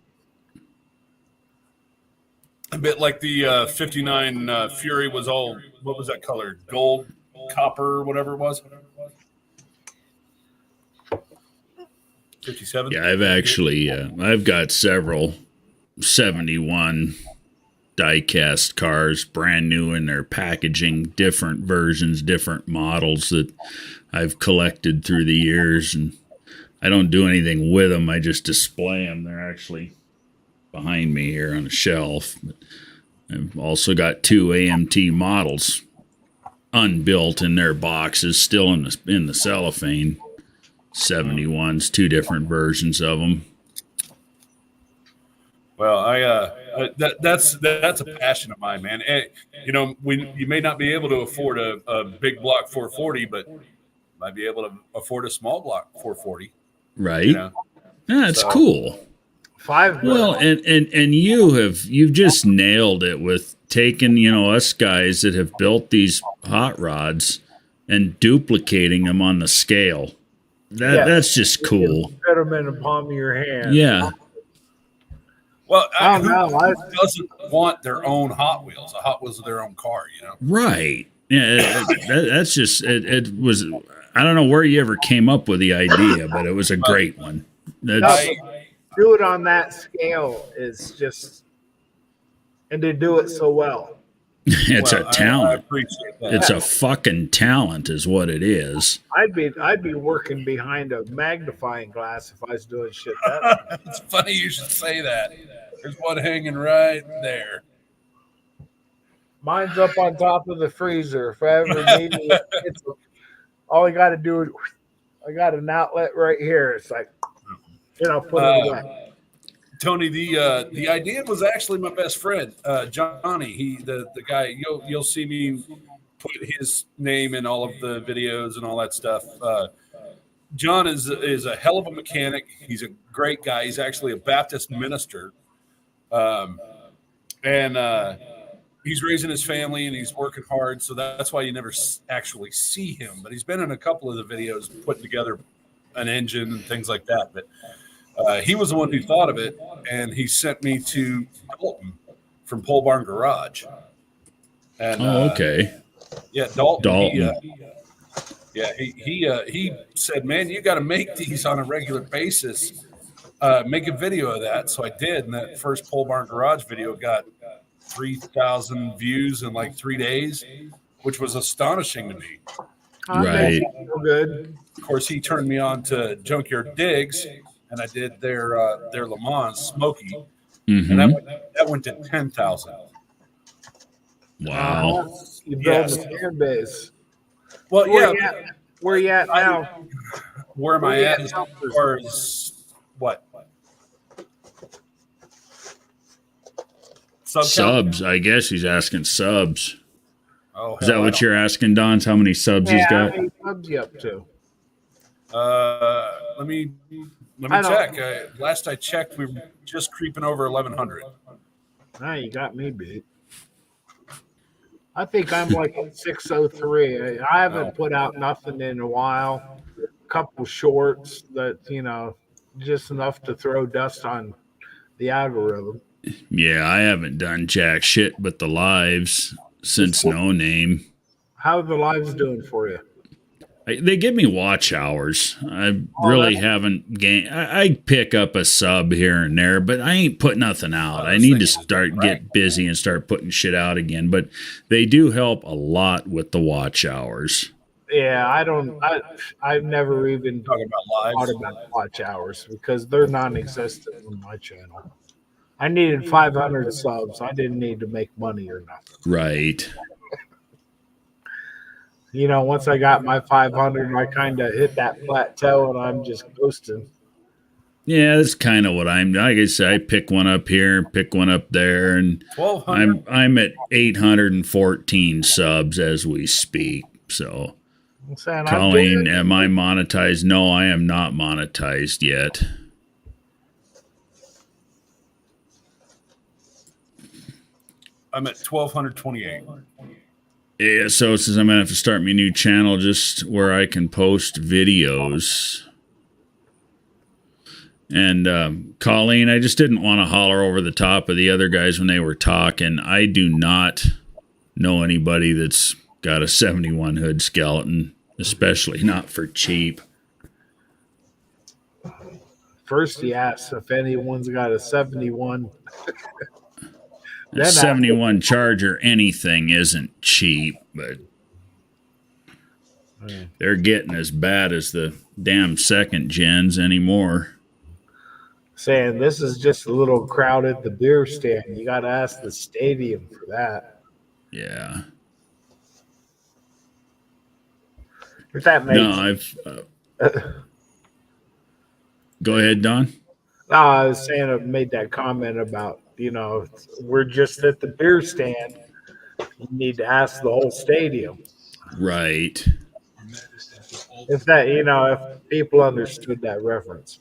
A bit like the 59 Fury was all, what was that color? Gold, copper, whatever it was. 57? Yeah, I've got several 71 die-cast cars, brand new in their packaging, different versions, different models that I've collected through the years, and I don't do anything with them. I just display them. They're actually behind me here on a shelf. But I've also got 2 AMT models unbuilt in their boxes, still in the cellophane. 71s, 2 different versions of them. Well, that's a passion of mine, man. And, you know, you may not be able to afford a big block 440, but you might be able to afford a small block 440. Right? You know? Yeah, it's So- cool. 5 Well, and you've just nailed it with taking, us guys that have built these hot rods and duplicating them on the scale. That's just cool. Put them in the palm of your hand. Yeah. Well, I who don't know. doesn't want their own Hot Wheels? A Hot Wheels of their own car, you know? Right. Yeah, that's just it was I don't know where you ever came up with the idea, but it was a great one. That's Do it on that scale is just, and to do it so well. it's Well, a talent. I appreciate that. It's a fucking talent is what it is. I'd be working behind a magnifying glass if I was doing shit that way. It's funny you should say that. There's one hanging right there. Mine's up on top of the freezer. If I ever need it, all I got to do is I got an outlet right here. It's like, put it away. Tony, the idea was actually my best friend, Johnny. He the guy you'll see me put his name in all of the videos and all that stuff. John is a hell of a mechanic. He's a great guy. He's actually a Baptist minister, and he's raising his family and he's working hard. So that's why you never actually see him. But he's been in a couple of the videos putting together an engine and things like that. But he was the one who thought of it, and he sent me to Dalton from Pole Barn Garage. And, Okay. Yeah, Dalton. Dalton. He said, "Man, you got to make these on a regular basis. Make a video of that." So I did, and that first Pole Barn Garage video got 3,000 views in like 3 days, which was astonishing to me. Right. Good. Of course, he turned me on to Junkyard Digs, and I did their Le Mans Smoky, and that went to 10,000. Wow. You build Yes. the fan base. Well, Where yeah. Where you at now? Where am I you at at as now? far as what? Sub count? Subs. I guess he's asking subs. Oh, Is that hell, what you're asking, Don? How many subs he's How got? many subs you up to? Let me I don't- check. Last I checked, we were just creeping over 1,100. Ah, you got me beat. I think I'm like at 603. I haven't put out nothing in a while. A couple shorts that, just enough to throw dust on the algorithm. Yeah, I haven't done jack shit but the lives since No Name. How are the lives doing for you? They give me watch hours. I really haven't gained. I pick up a sub here and there, but I ain't put nothing out. I need to get busy and start putting shit out again. But they do help a lot with the watch hours. Yeah, I've never even Talking about thought lives. about watch hours because they're non-existent on my channel. I needed 500 subs. I didn't need to make money or nothing. Right. Once I got my 500, I kind of hit that plateau and I'm just coasting. Yeah, that's kind of what I'm. Like I said, I pick one up here, pick one up there, and 1,200. I'm at 814 subs as we speak. So, I'm saying, Colleen, am I monetized? No, I am not monetized yet. I'm at 1,228. Yeah, so it says I'm gonna have to start my new channel just where I can post videos. And Colleen, I just didn't want to holler over the top of the other guys when they were talking. I do not know anybody that's got a 71 hood skeleton, especially not for cheap. First, he asks if anyone's got a 71. A 71 Charger, anything isn't cheap, but they're getting as bad as the damn second gens anymore. Saying this is just a little crowded, the beer stand. You got to ask the stadium for that. Yeah. If that makes No, I've. Go ahead, Don. No, I was saying I made that comment about, we're just at the beer stand. You need to ask the whole stadium. Right. If that, if people understood that reference.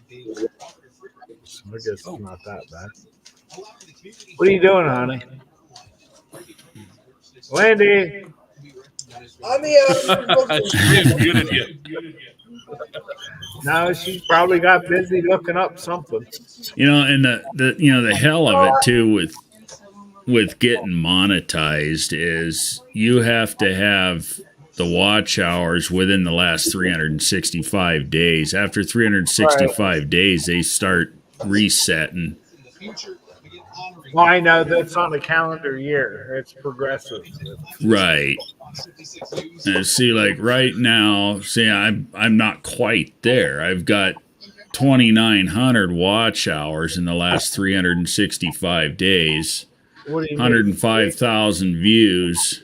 I guess it's not that bad. What are you doing, honey? Wendy. I'm here. No, she probably got busy looking up something. And the hell of it too with getting monetized is you have to have the watch hours within the last 365 days. After 365 days, they start resetting. Well, I know that's on a calendar year. It's progressive. Right. And see, like right now, I'm not quite there. I've got 2,900 watch hours in the last 365 days, 105,000 views,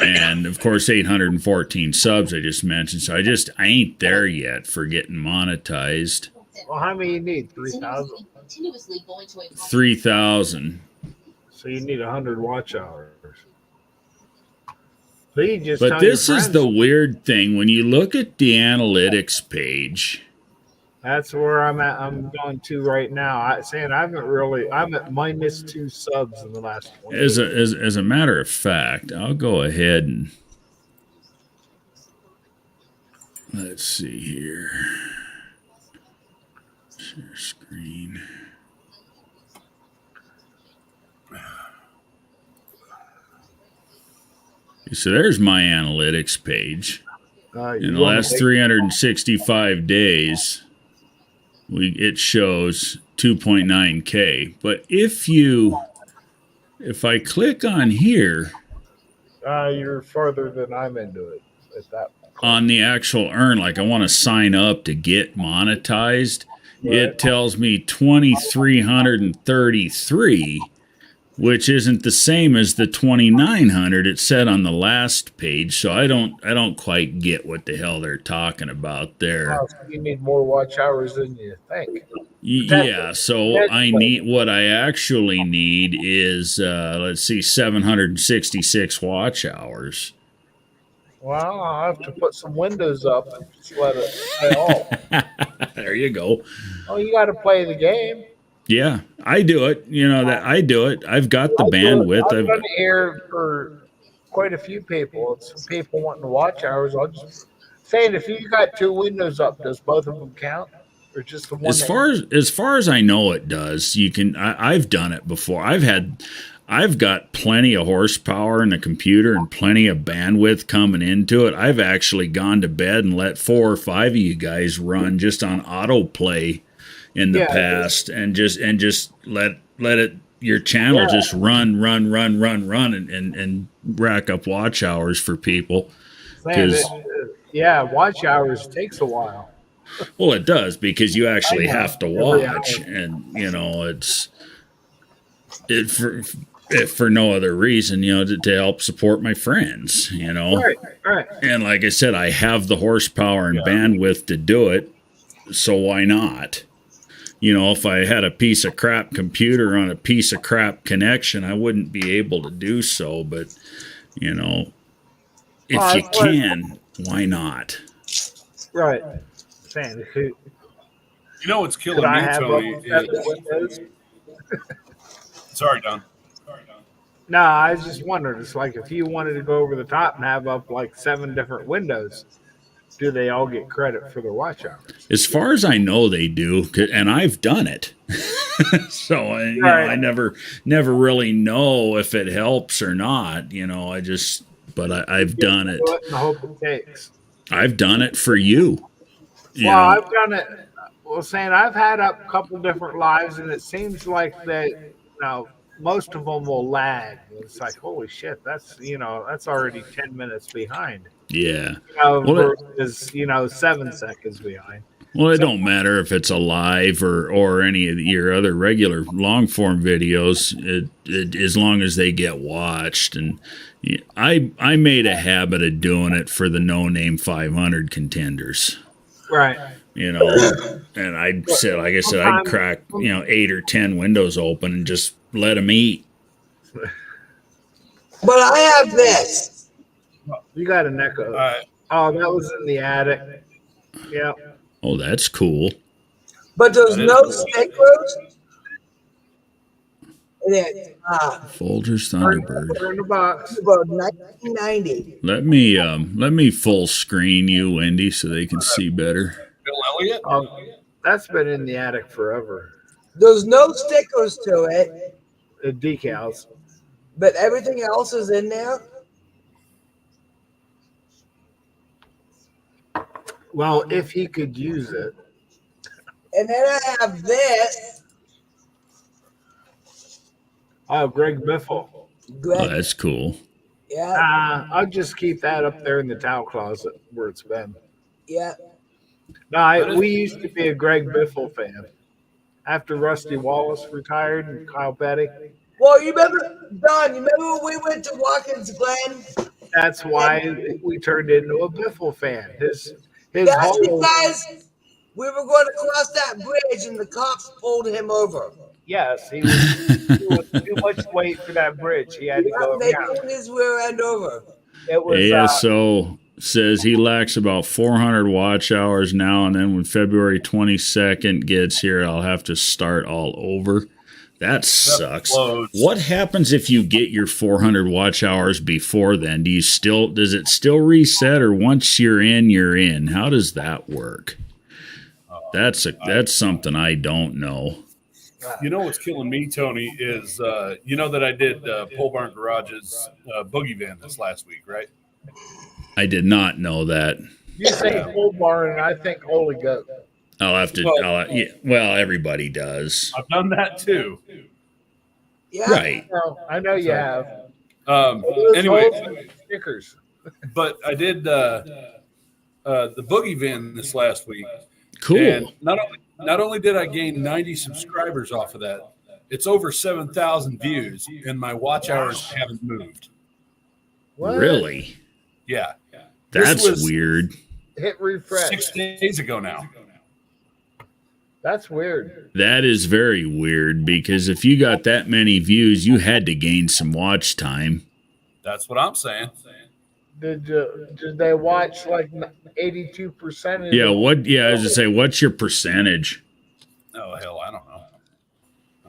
and of course 814 subs I just mentioned. So I ain't there yet for getting monetized. Well, how many you need? 3,000? 3,000. So you need 100 watch hours. But this is the weird thing. When you look at the analytics page, that's where I'm at. I'm going to right now. I'm at -2 subs in the last 20 as a matter of fact, I'll go ahead and let's see here. Share screen. So there's my analytics page. In the last 365 days, it shows 2.9K. But if I click on here, you're farther than I'm into it at that point. On the actual earn, like I want to sign up to get monetized, it tells me 2,333, which isn't the same as the 2,900 it said on the last page. So I don't quite get what the hell they're talking about there. Oh, so you need more watch hours than you think. Yeah, so what I actually need is, let's see, 766 watch hours. Well, I'll have to put some windows up and just let it play off. There you go. Oh, you got to play the game. Yeah, I do it. You know that I do it. I've got the bandwidth. I've done it here for quite a few people. It's some people wanting to watch hours. I'll just say if you got two windows up, does both of them count, or just the one? As far as I know, it does. You can. I've done it before. I've got plenty of horsepower in the computer and plenty of bandwidth coming into it. I've actually gone to bed and let 4 or 5 of you guys run just on autoplay in the past, and just let it your channel just run and rack up watch hours for people. Watch hours takes a while. Well, it does, because you actually have to watch, and it's for no other reason, to help support my friends, Right. And like I said, I have the horsepower and bandwidth to do it, so why not? If I had a piece of crap computer on a piece of crap connection, I wouldn't be able to do so. But, if you can, why not? Right. Saying, You know what's killing me, Tony? Sorry, Don. No, I was just wondering. It's like if you wanted to go over the top and have up like 7 different windows, do they all get credit for their watch hours? As far as I know, they do, and I've done it. So I never really know if it helps or not. I've done it. I hope it takes. I've done it for you. I've done it. Well, saying I've had up a couple different lives, and it seems like most of them will lag. It's like, holy shit, that's already 10 minutes behind. Yeah. Versus 7 seconds behind. Well, it don't matter if it's a live or any of your other regular long form videos, as long as they get watched. And I made a habit of doing it for the no name 500 contenders. Right. And I'd crack 8 or 10 windows open and just let them eat. But I have this. You got an echo. Oh, that was in the attic. Yep. Oh, that's cool. But there's no stickers in it. Folgers Thunderbird. In the box. About 1990. Let me full screen you, Wendy, so they can see better. Bill Elliott? That's been in the attic forever. There's no stickers to it. The decals. But everything else is in there. Well, if he could use it. And then I have this. Oh, Greg Biffle. Oh, that's cool. Yeah. I'll just keep that up there in the towel closet where it's been. Yeah. No, we used to be a Greg Biffle fan. After Rusty Wallace retired and Kyle Petty. Well, you remember, Don, when we went to Watkins Glen? That's why we turned into a Biffle fan. His That's whole, because we were going to cross that bridge and the cops pulled him over. Yes, he was doing too much weight for that bridge. He had to go They around. pulled his rear end over. It was ASO says he lacks about 400 watch hours now, and then when February 22nd gets here, I'll have to start all over. That sucks. What happens if you get your 400 watch hours before then? Does it still reset, or once you're in? How does that work? That's something I don't know. You know what's killing me, Tony, is that I did Pole Barn Garage's Boogie Van this last week, right? I did not know that. You say Pole Barn, and I think Holy Goat. I'll have to. Everybody does. I've done that too. Yeah. Right. I know you have. Anyway, stickers. But I did the Boogie Van this last week. Cool. And not not only did I gain 90 subscribers off of that, it's over 7,000 views, and my watch hours haven't moved. What? Really? Yeah. That's This was weird. Hit refresh. 6 days ago now. That's weird. That is very weird because if you got that many views, you had to gain some watch time. That's what I'm saying. Did they watch like 82%? Yeah, what? Yeah, I was to say, what's your percentage? Oh hell, I don't know.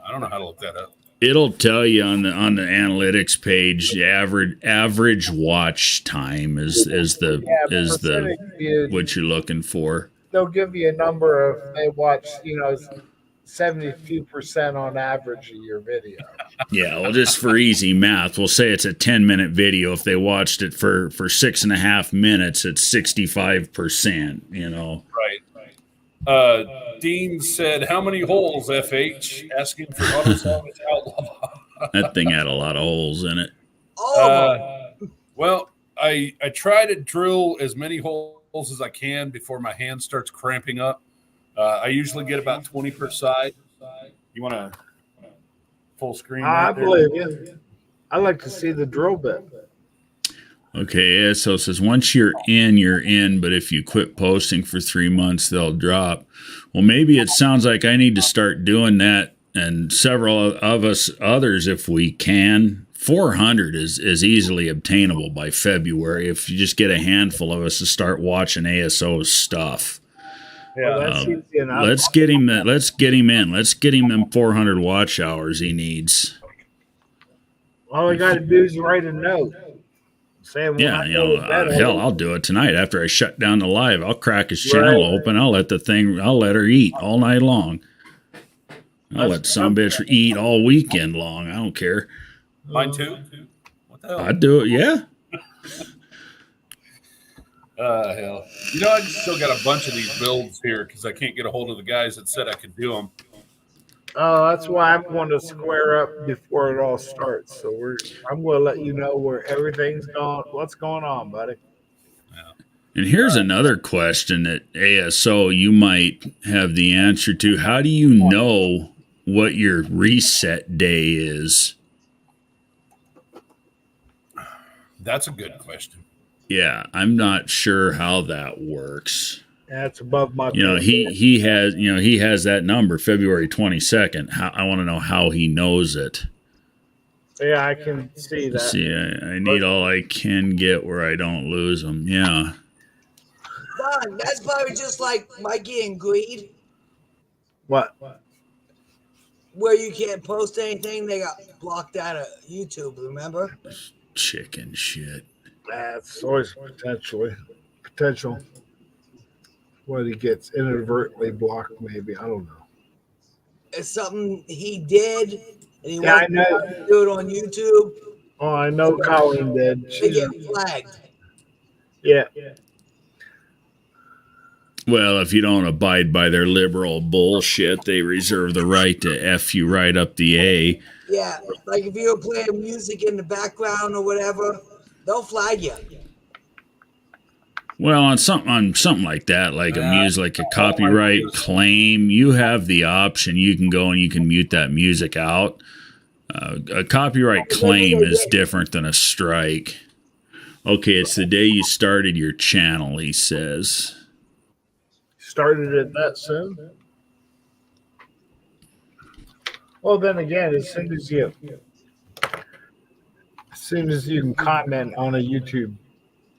I don't know how to look that up. It'll tell you on the analytics page. The average watch time is the percentage views. what you're looking for. They'll give you a number of they watch, 72% on average of your video. Yeah, well, just for easy math, we'll say it's a 10-minute video. If they watched it for 6.5 minutes, it's 65%. Right. Dean said, "How many holes, FH?" Asking for auto salvage outlaw. That thing had a lot of holes in it. Well, I try to drill as many holes as I can before my hand starts cramping up. I usually get about 20 per side. You want to full screen? I believe you. I like to see the drill bit. Okay, ASO says once you're in, but if you quit posting for 3 months, they'll drop. Well, maybe it sounds like I need to start doing that, and several of us others, if we can. 400 is easily obtainable by February if you just get a handful of us to start watching ASO's stuff. Yeah, that's easy enough. Let's get him in. Let's get him them 400 watch hours he needs. All I got to do is write a note. Saying, Yeah, hell, I'll do it tonight after I shut down the live. I'll crack his channel open. I'll let her eat all night long. I'll let some bitch eat all weekend long. I don't care. Mine too. What the hell? I'd do it. Yeah. Hell. I still got a bunch of these builds here because I can't get a hold of the guys that said I could do them. Oh, that's why I'm going to square up before it all starts. So I'm going to let you know where everything's going. What's going on, buddy? Yeah. And here's another question that ASO you might have the answer to. How do you know what your reset day is? That's a good question. Yeah, I'm not sure how that works. That's above my. He has that number, February 22nd. I want to know how he knows it. Yeah, I can see that. See, I need all I can get where I don't lose them. Yeah. Don, that's probably just like Mikey and Greed, What? where you can't post anything. They got blocked out of YouTube, remember? Chicken shit. That's always potential. What he gets inadvertently blocked, maybe. I don't know. It's something he did, and he Yeah, wanted I know. to do it on YouTube. Oh, I know Colin did. They get flagged. Yeah. Well, if you don't abide by their liberal bullshit, they reserve the right to F you right up the A. Yeah, like if you're playing music in the background or whatever, they'll flag you. Well, on something like that, like a copyright claim, you have the option. You can go and you can mute that music out. A copyright claim is different than a strike. Okay, it's the day you started your channel, he says. Started it that soon? Well, then again, as soon as you can comment on a YouTube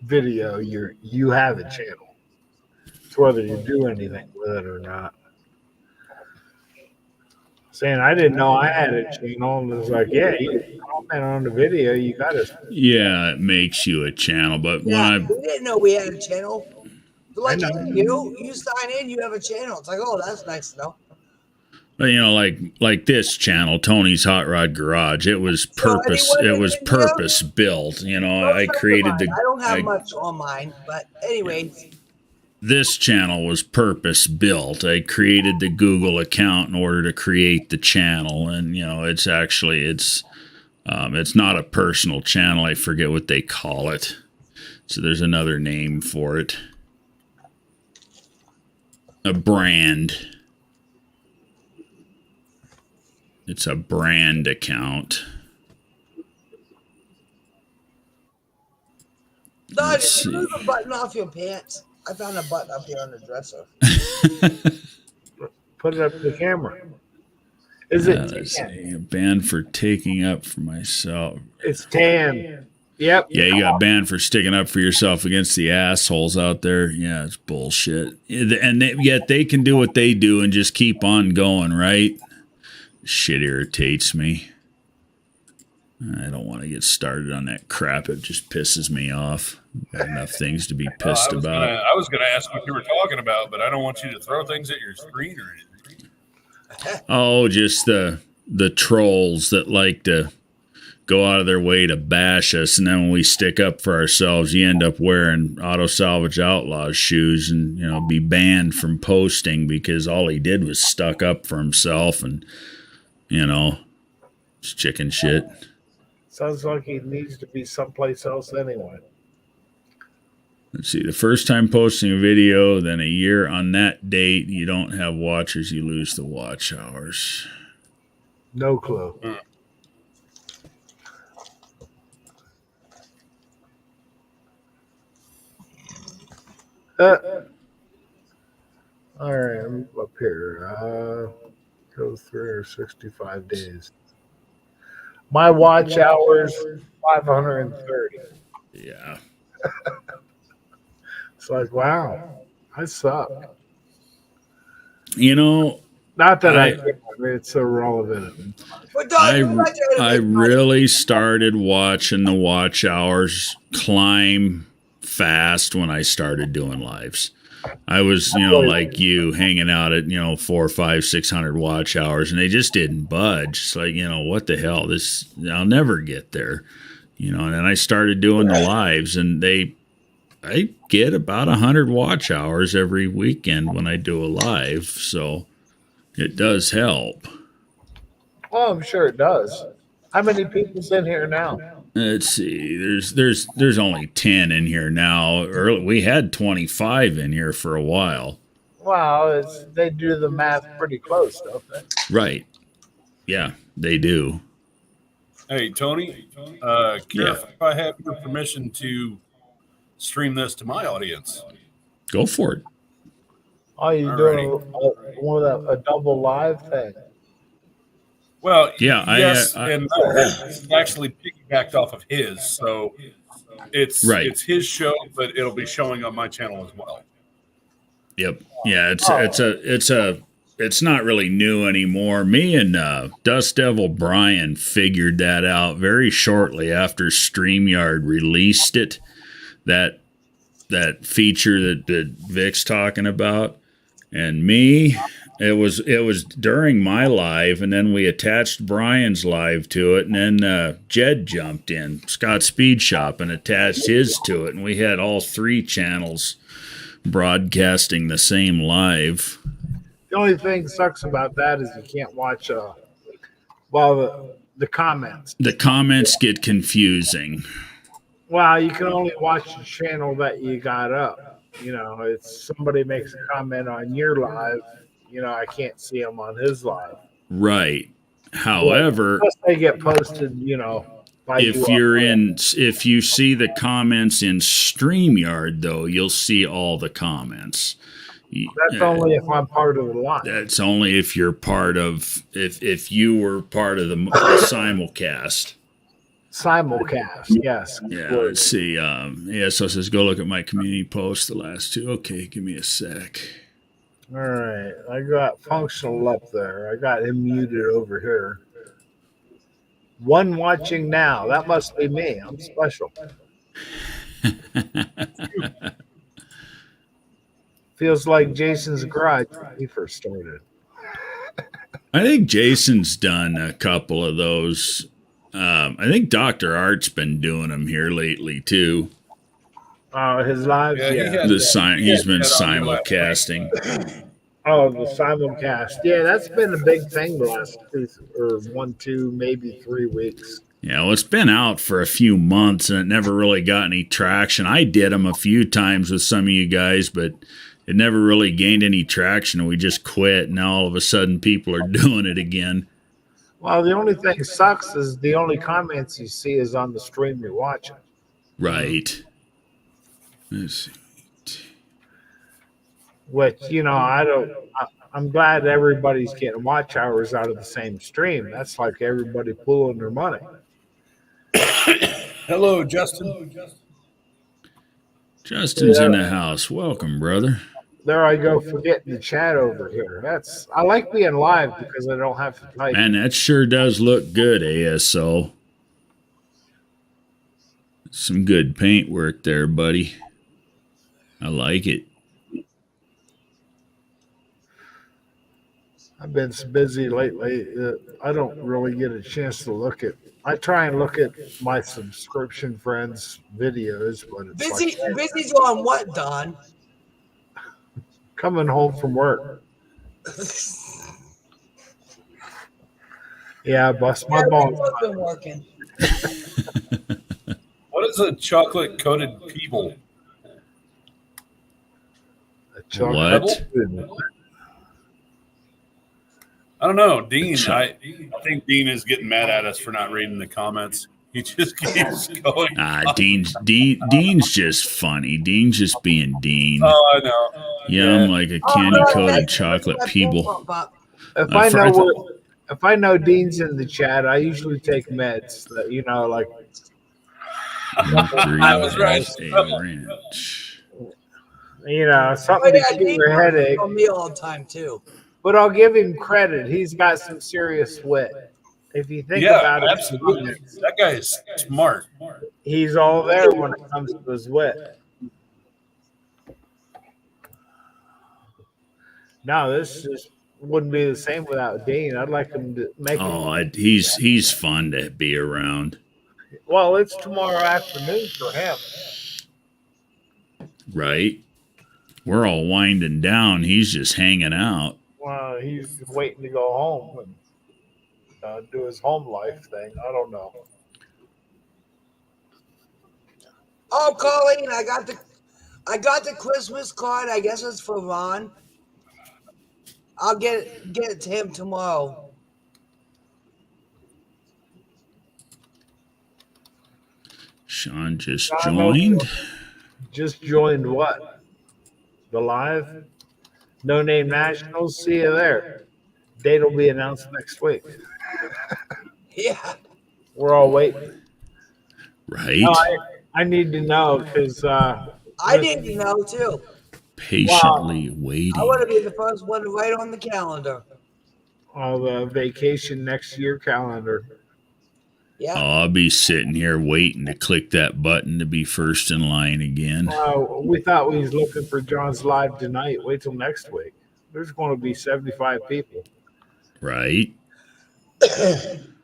video, you have a channel. It's whether you do anything with it or not. Saying I didn't know I had a channel, and it was like, yeah, you comment on the video, you got it. Yeah, it makes you a channel, but Yeah, when we didn't know we had a channel. They're like, I know. you sign in, you have a channel. It's like, oh, that's nice to know. like this channel, Tony's Hot Rod Garage, it was purpose built. I created I don't have much on mine, but anyways. This channel was purpose built. I created the Google account in order to create the channel, and it's not a personal channel. I forget what they call it. So there's another name for it. A brand. It's a brand account. Dog, Let's did you move see. a button off your pants? I found a button up here on the dresser. Put it up to the camera. Is it Let's tan? see. Banned for taking up for myself. It's tan. Yep. Yeah, you got banned for sticking up for yourself against the assholes out there. Yeah, it's bullshit. And yet they can do what they do and just keep on going, right? Shit irritates me. I don't want to get started on that crap. It just pisses me off. Got enough things to be pissed about. I was gonna ask what you were talking about, but I don't want you to throw things at your screen or anything. Oh, just the trolls that like to go out of their way to bash us, and then when we stick up for ourselves, you end up wearing Auto Salvage Outlaws shoes and, you know, be banned from posting because all he did was stuck up for himself, and, you know, it's chicken shit. Sounds like he needs to be someplace else anyway. Let's see, the first time posting a video, then a year on that date, you don't have watchers, you lose the watch hours. No clue. All right, I'm up here. Go 365 days. My watch hours, 530. Yeah. It's like, wow, I suck. You know, Not that I mean, it's irrelevant. But dog, I really started watching the watch hours climb fast when I started doing lives. I was, you know, like you, hanging out at, you know, 400, 500, 600 watch hours, and they just didn't budge. It's like, you know, what the hell? I'll never get there, you know. And then I started doing the lives, and I get about 100 watch hours every weekend when I do a live, so it does help. Oh, I'm sure it does. How many people's in here now? Let's see. There's only 10 in here now. We had 25 in here for a while. Well, they do the math pretty close, don't they? Right. Yeah, they do. Hey, Tony, Yeah. if I have your permission to stream this to my audience. Go for it. Oh, you're doing a double live thing. Well, Yeah, yes, I and no, it's actually piggybacked off of his, so it's Right. It's his show, but it'll be showing on my channel as well. Yep. Yeah, it's not really new anymore. Me and Dust Devil Brian figured that out very shortly after StreamYard released it. That feature that Vic's talking about. And me, it was during my live, and then we attached Brian's live to it, and then Jed jumped in, Scott Speed Shop, and attached his to it, and we had all three channels broadcasting the same live. The only thing sucks about that is you can't watch the comments. The comments get confusing. Well, you can only watch the channel that you got up. You know, it's somebody makes a comment on your live. You know, I can't see them on his live. Right. However, unless they get posted, you know. If you see the comments in StreamYard, though, you'll see all the comments. That's only if I'm part of the live. That's only if you're part of if you were part of the simulcast. Simulcast, yes. Yeah, let's see. So it says, go look at my community posts, the last two. Okay, give me a sec. All right. I got functional up there. I got him muted over here. One watching now. That must be me. I'm special. Feels like Jason's garage when he first started. I think Jason's done a couple of those. I think Dr. Art's been doing them here lately too. His lives, yeah. He's been simulcasting. Oh, the simulcast. Yeah, that's been a big thing the last 2, maybe 3 weeks. Yeah, well, it's been out for a few months and it never really got any traction. I did them a few times with some of you guys, but it never really gained any traction and we just quit. Now all of a sudden people are doing it again. Well, the only thing sucks is the only comments you see is on the stream you're watching. Right. Let's see. Which I don't. I'm glad everybody's getting watch hours out of the same stream. That's like everybody pooling their money. Hello, Justin. Justin's in the house. Welcome, brother. There I go, forgetting the chat over here. I like being live because I don't have to type. Man, that sure does look good, ASO. Some good paint work there, buddy. I like it. I've been so busy lately. I don't really get a chance to look at. I try and look at my subscription friends' videos, but it's Busy's on what, Don? coming home from work. Yeah, bust my balls. I've been working. What is a chocolate coated people? What? I don't know, Dean. I think Dean is getting mad at us for not reading the comments. He just keeps going. Dean's just funny. Dean's just being Dean. Oh, I know. Yum, like a candy coated chocolate people. If I know Dean's in the chat, I usually take meds. That like. I was right. Something to keep your headache. On me all the time too. But I'll give him credit. He's got some serious wit. If you think about it, absolutely. That guy is smart. He's all there when it comes to his wit. No, this just wouldn't be the same without Dean. I'd like him to make. He's fun to be around. Well, it's tomorrow afternoon for him. Right. We're all winding down. He's just hanging out. Well, he's waiting to go home and do his home life thing. I don't know. Oh, Colleen, I got the Christmas card. I guess it's for Ron. I'll get it to him tomorrow. Sean just joined. Just joined what? The live? No Name Nationals. See you there. Date will be announced next week. Yeah. We're all waiting. Right. No, I need to know because I need to know too. Patiently waiting. I want to be the first one to write on the calendar. The vacation next year calendar. Yeah. I'll be sitting here waiting to click that button to be first in line again. We thought we was looking for John's live tonight. Wait till next week. There's going to be 75 people. Right.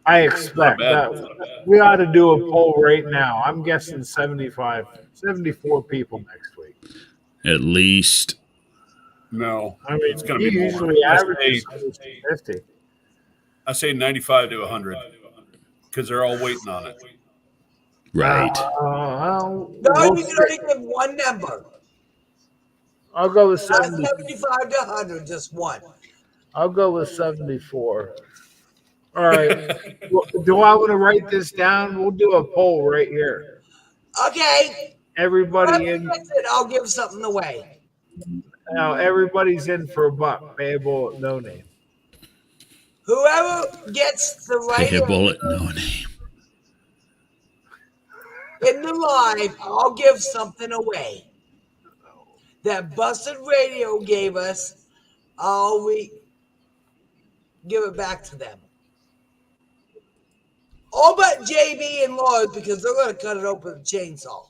I expect that we ought to do a poll right now. I'm guessing 74 people next week. At least. No. I mean, it's going to be usually more. averages 50. I say 95 to 100 because they're all waiting on it. Right. No, you can only give one number. I'll go with Not 70. 75 to 100, just one. I'll go with 74. All right. Do I want to write this down? We'll do a poll right here. Okay. Everybody in. I'll give something away. Now everybody's in for $1. Payable at no name. Whoever gets the right Payable at no name. In the live, I'll give something away. That Busted Radio gave us, I'll give it back to them. All but JB and Lloyd because they're going to cut it open with a chainsaw.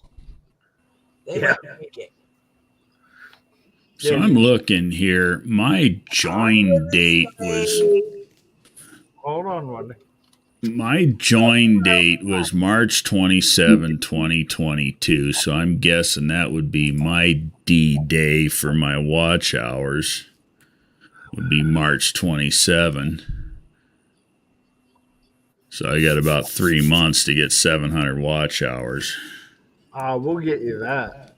They might make it. So I'm looking here. My join date was. Hold on one. My join date was March 27, 2022. So I'm guessing that would be my D day for my watch hours. Would be March 27. So I got about 3 months to get 700 watch hours. We'll get you that.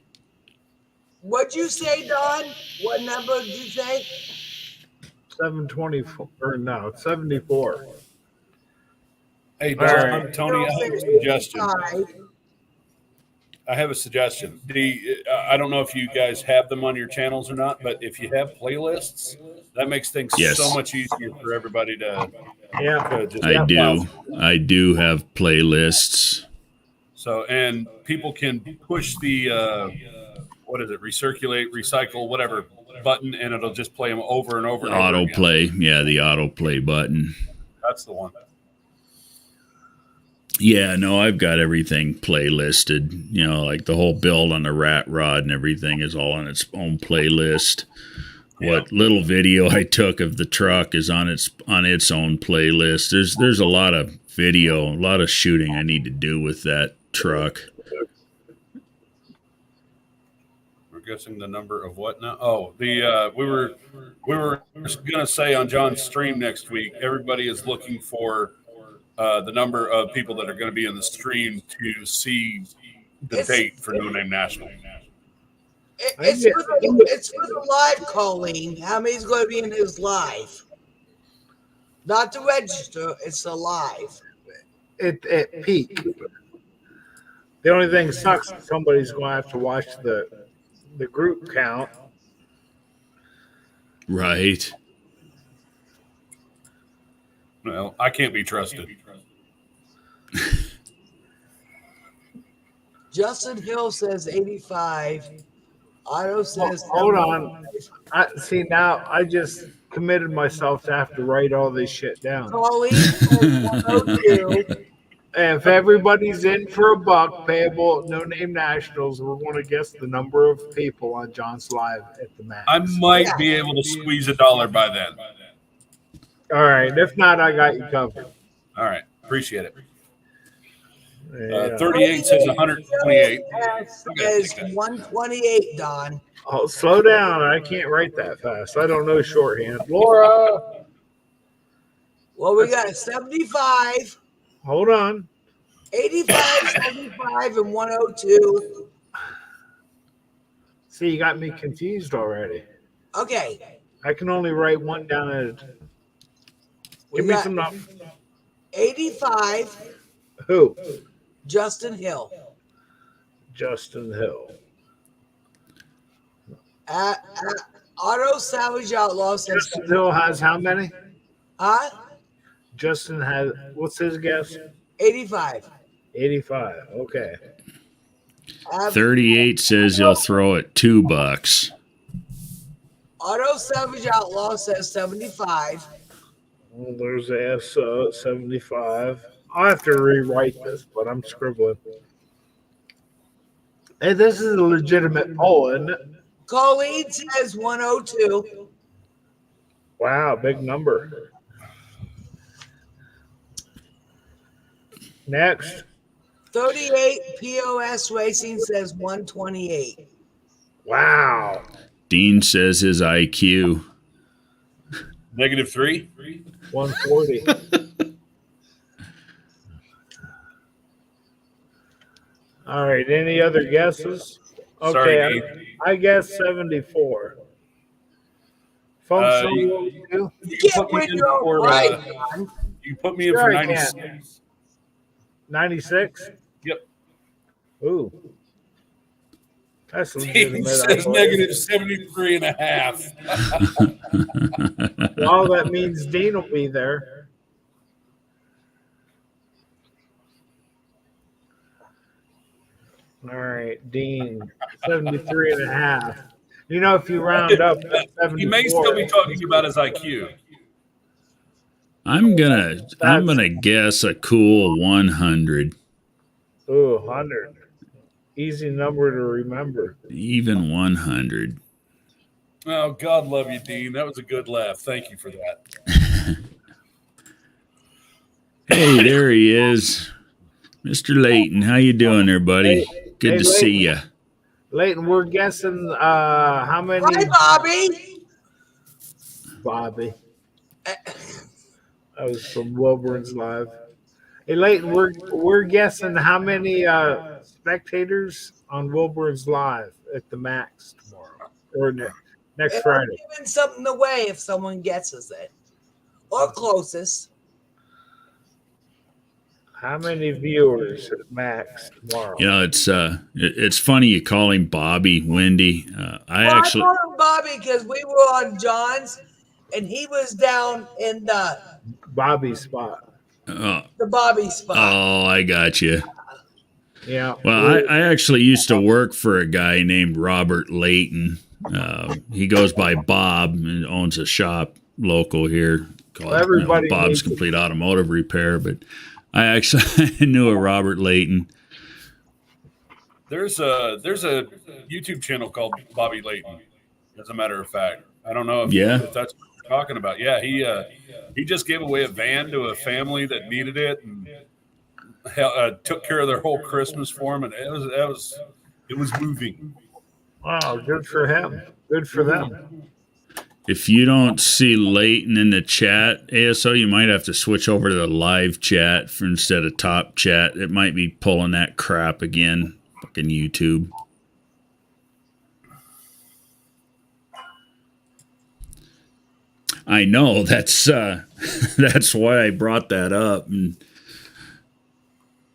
What'd you say, Don? What number did you say? 724 or no, 74. Hey, All John, right. Tony, I have a suggestion. I have a suggestion. I don't know if you guys have them on your channels or not, but if you have playlists, that makes things Yes. so much easier for everybody to just I plow do. through. I do have playlists. So, and people can push the what is it? Recirculate, recycle, whatever button, and it'll just play them over and over and over again. Autoplay. Yeah, the autoplay button. That's the one. Yeah, no, I've got everything playlisted. You know, like the whole build on the rat rod and everything is all on its own playlist. What little video I took of the truck is on its own playlist. There's a lot of video, a lot of shooting I need to do with that truck. We're guessing the number of what now? Oh, the we were gonna say on John's stream next week. Everybody is looking for the number of people that are going to be in the stream to see the date for No Name National. It's for the live calling. How many's going to be in his live? Not to register. It's a live. At peak. The only thing sucks is somebody's going to have to watch the group count. Right. Well, I can't be trusted. Justin Hill says 85. Otto says Hold on. Now I just committed myself to have to write all this shit down. Colleen says 102. And if everybody's in for a buck, payable at No Name Nationals, we're going to guess the number of people on John's Live at the max. I might be able to squeeze $1 by then. All right. If not, I got you covered. All right. Appreciate it. Yeah. 38 says 128. Says 128, Don. Oh, slow down. I can't write that fast. I don't know shorthand. Laura. Well, we got 75, Hold on. 85, 75, and 102. See, you got me confused already. Okay. I can only write one down at a time. Give me some numbers. 85. Who? Justin Hill. Justin Hill. Auto Savage Outlaw says. Justin Hill has how many? Huh? Justin has, what's his guess? 85. 85. Okay. 38 says he'll throw it $2. Auto Savage Outlaw says 75. Well, there's S 75. I'll have to rewrite this, but I'm scribbling. Hey, this is a legitimate poll, isn't it? Colleen says 102. Wow, big number. Next. 38 POS Racing says 128. Wow. Dean says his IQ. -3. 140. All right. Any other guesses? Okay. Sorry, I guess 74. Functional. you Get with your right, Don. You put me in for Sure I 96. 96? Yep. Ooh. That's He legitimate. says -73 and a half. Well, that means Dean will be there. All right, Dean, 73 and a half. You know, if you round up, that's 74. He may still be talking about his IQ. I'm gonna guess a cool 100. Ooh, 100. Easy number to remember. Even 100. Oh, God love you, Dean. That was a good laugh. Thank you for that. Hey, there he is. Mr. Layton, how you doing there, buddy? Good Hey, to see you. Leighton, we're guessing how many? Hi, Bobby. Bobby. That was from Wilburn's Live. Hey, Leighton, we're guessing how many spectators on Wilburn's Live at the max tomorrow or next Friday. Giving something away if someone guesses it or closest. How many viewers at max tomorrow? You know, it's funny you call him Bobby, Wendy. I Well, I actually, call him Bobby because we were on John's, and he was down in Bobby spot. the Bobby spot. oh, I got you. Yeah. Well, I actually used to work for a guy named Robert Layton. He goes by Bob and owns a shop local here called Everybody Bob's needs- Complete Automotive Repair. But I actually knew a Robert Layton. There's a YouTube channel called Bobby Layton. As a matter of fact, I don't know if that's what you're talking about. Yeah, he just gave away a van to a family that needed it and took care of their whole Christmas for them, and it was moving. Wow, good for him. Good for them. If you don't see Layton in the chat, ASO, you might have to switch over to the live chat instead of top chat. It might be pulling that crap again. Fucking YouTube. I know that's why I brought that up. And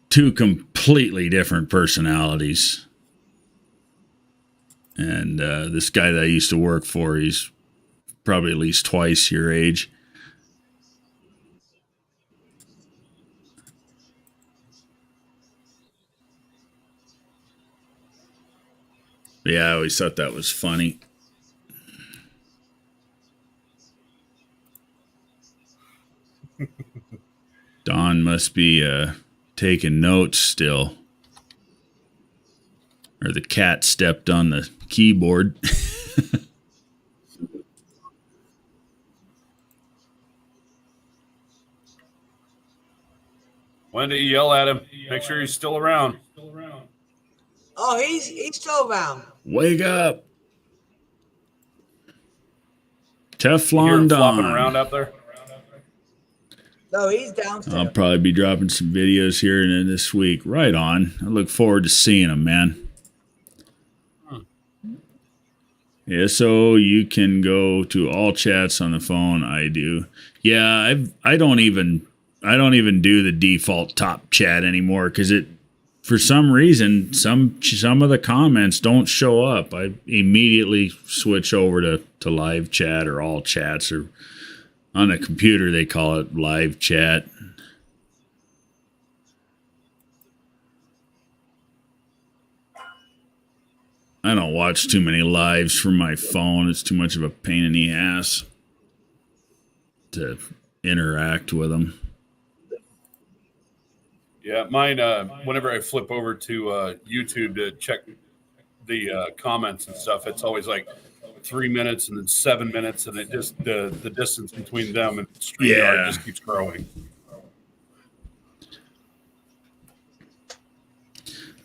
two completely different personalities. And this guy that I used to work for, he's probably at least twice your age. But yeah, I always thought that was funny. Don must be taking notes still. Or the cat stepped on the keyboard. When do you yell at him? Make sure he's still around. Oh, he's still around. Wake up. You hear Teflon him flopping Don. around out there. No, he's downstairs. I'll probably be dropping some videos here this week. Right on. I look forward to seeing them, man. Yeah, so you can go to all chats on the phone. I do. Yeah, I don't even do the default top chat anymore because for some reason some of the comments don't show up. I immediately switch over to live chat or all chats, or on a computer they call it live chat. I don't watch too many lives from my phone. It's too much of a pain in the ass to interact with them. Yeah, mine. Whenever I flip over to YouTube to check the comments and stuff, it's always like 3 minutes and then 7 minutes, and it just the distance between them and StreamYard just keeps growing.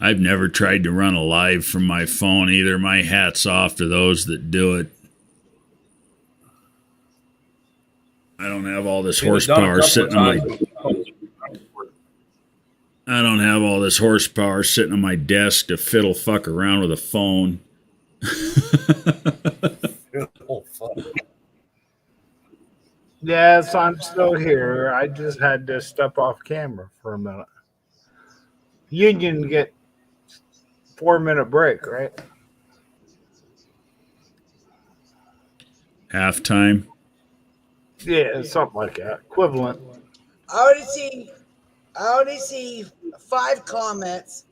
I've never tried to run a live from my phone either. My hat's off to those that do it. I don't have all this horsepower sitting on my I don't have all this horsepower sitting on my desk to fiddle fuck around with a phone. Yes, I'm still here. I just had to step off camera for a minute. Union get 4-minute break, right? Halftime. Yeah, something like that. Equivalent. I already see 5 comments.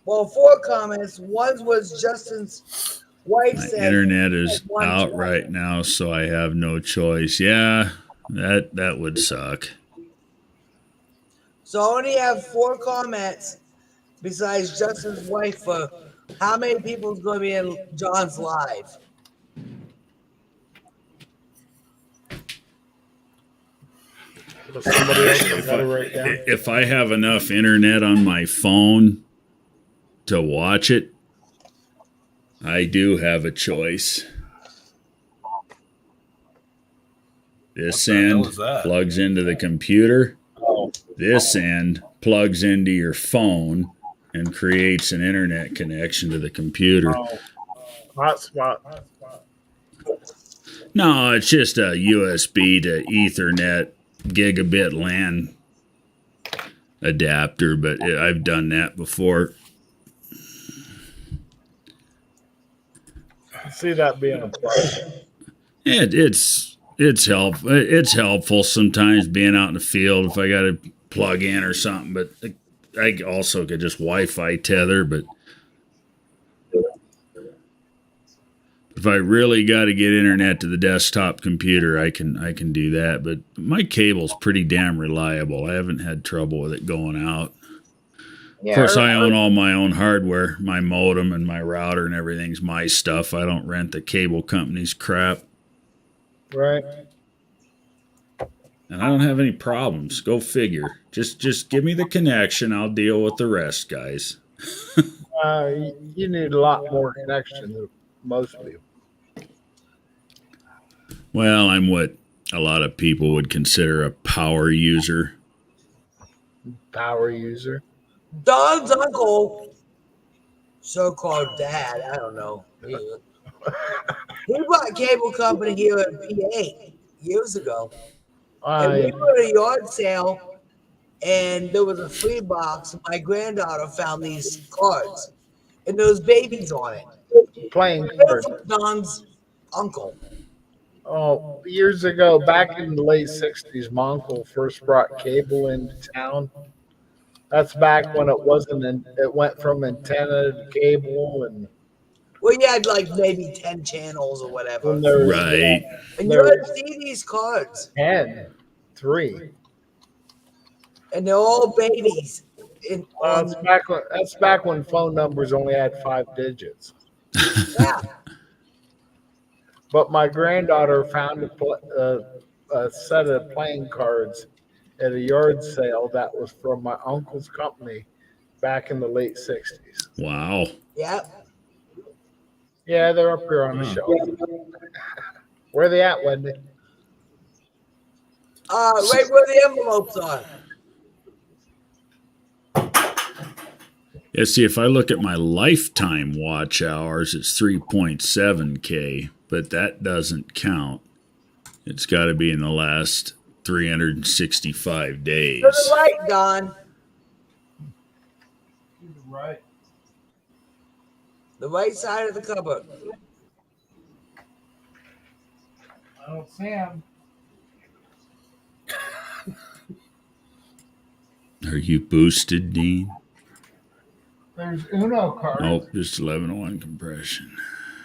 Well, 4 comments. One was Justin's wife My said internet is at 1:20. out right now, so I have no choice. Yeah, that would suck. So I only have 4 comments besides Justin's wife for how many people is going to be in John's live. Somebody else got it right down. If I have enough internet on my phone to watch it, I do have a choice. This end plugs into the computer. This end plugs into your phone and creates an internet connection to the computer. Hotspot. No, it's just a USB to Ethernet gigabit LAN. adapter, but I've done that before. I see that being a plus. It's helpful. It's helpful sometimes being out in the field if I got to plug in or something. But I also could just Wi-Fi tether. But if I really got to get internet to the desktop computer, I can do that. But my cable's pretty damn reliable. I haven't had trouble with it going out. Yeah, Of course, I own all my own hardware. My modem and my router and everything's my stuff. I don't rent the cable company's crap. Right. And I don't have any problems. Go figure. Just give me the connection. I'll deal with the rest, guys. You need a lot more connection than most people. Well, I'm what a lot of people would consider a power user. Power user. Don's uncle, so-called dad, I don't know. He bought a cable company here in PA years ago. And we were at a yard sale, and there was a free box. My granddaughter found these cards, and there was babies on it. Playing They were cards. from Don's uncle. Oh, years ago, back in the late 60s, my uncle first brought cable into town. That's back when it went from antenna to cable, and Well, you had like maybe 10 channels or whatever. when there was Right. And you had to see these cards, 10, 3. and they're all babies. That's back when phone numbers only had 5 digits. Yeah. But my granddaughter found a set of playing cards at a yard sale that was from my uncle's company back in the late 60s. Wow. Yep. Yeah, they're up here on the shelf. Where are they at, Wendy? Right where the envelopes are. Yeah, see, if I look at my lifetime watch hours, it's 3.7K, but that doesn't count. It's got to be in the last 365 days. To the right, Don. Right. The right side of the cupboard. I don't see him. Are you boosted, Dean? There's Uno cards. Oh, just 1101 compression.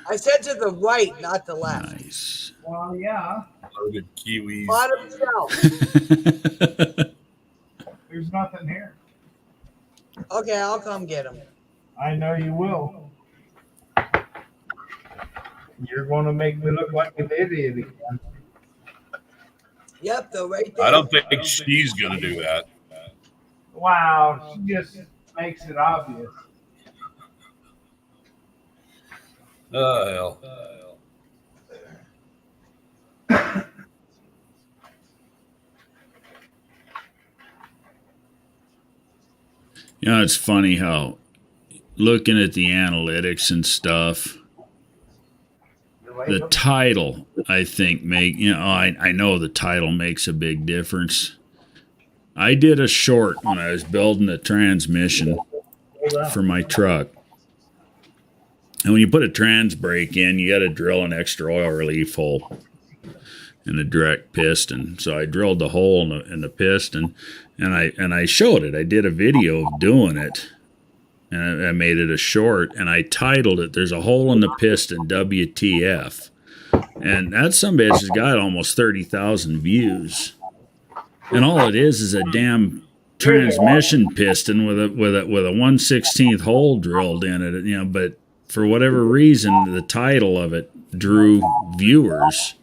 I said to the right, not the left. Nice. Well, yeah. Loaded kiwis. Bottom shelf. There's nothing here. Okay, I'll come get them. I know you will. You're going to make me look like an idiot again. Yep, they're right there. I don't think she's going to do that. Wow, she just makes it obvious. Hell. You know, it's funny how looking at the analytics and stuff, the title, I think, I know the title makes a big difference. I did a short when I was building the transmission for my truck. And when you put a trans brake in, you got to drill an extra oil relief hole in the direct piston. So I drilled the hole in the piston, and I showed it. I did a video of doing it, and I made it a short, and I titled it, "There's a hole in the piston, WTF." And that sumbitch has got almost 30,000 views. And all it is a damn transmission piston with a 1/16 hole drilled in it, but for whatever reason, the title of it drew viewers.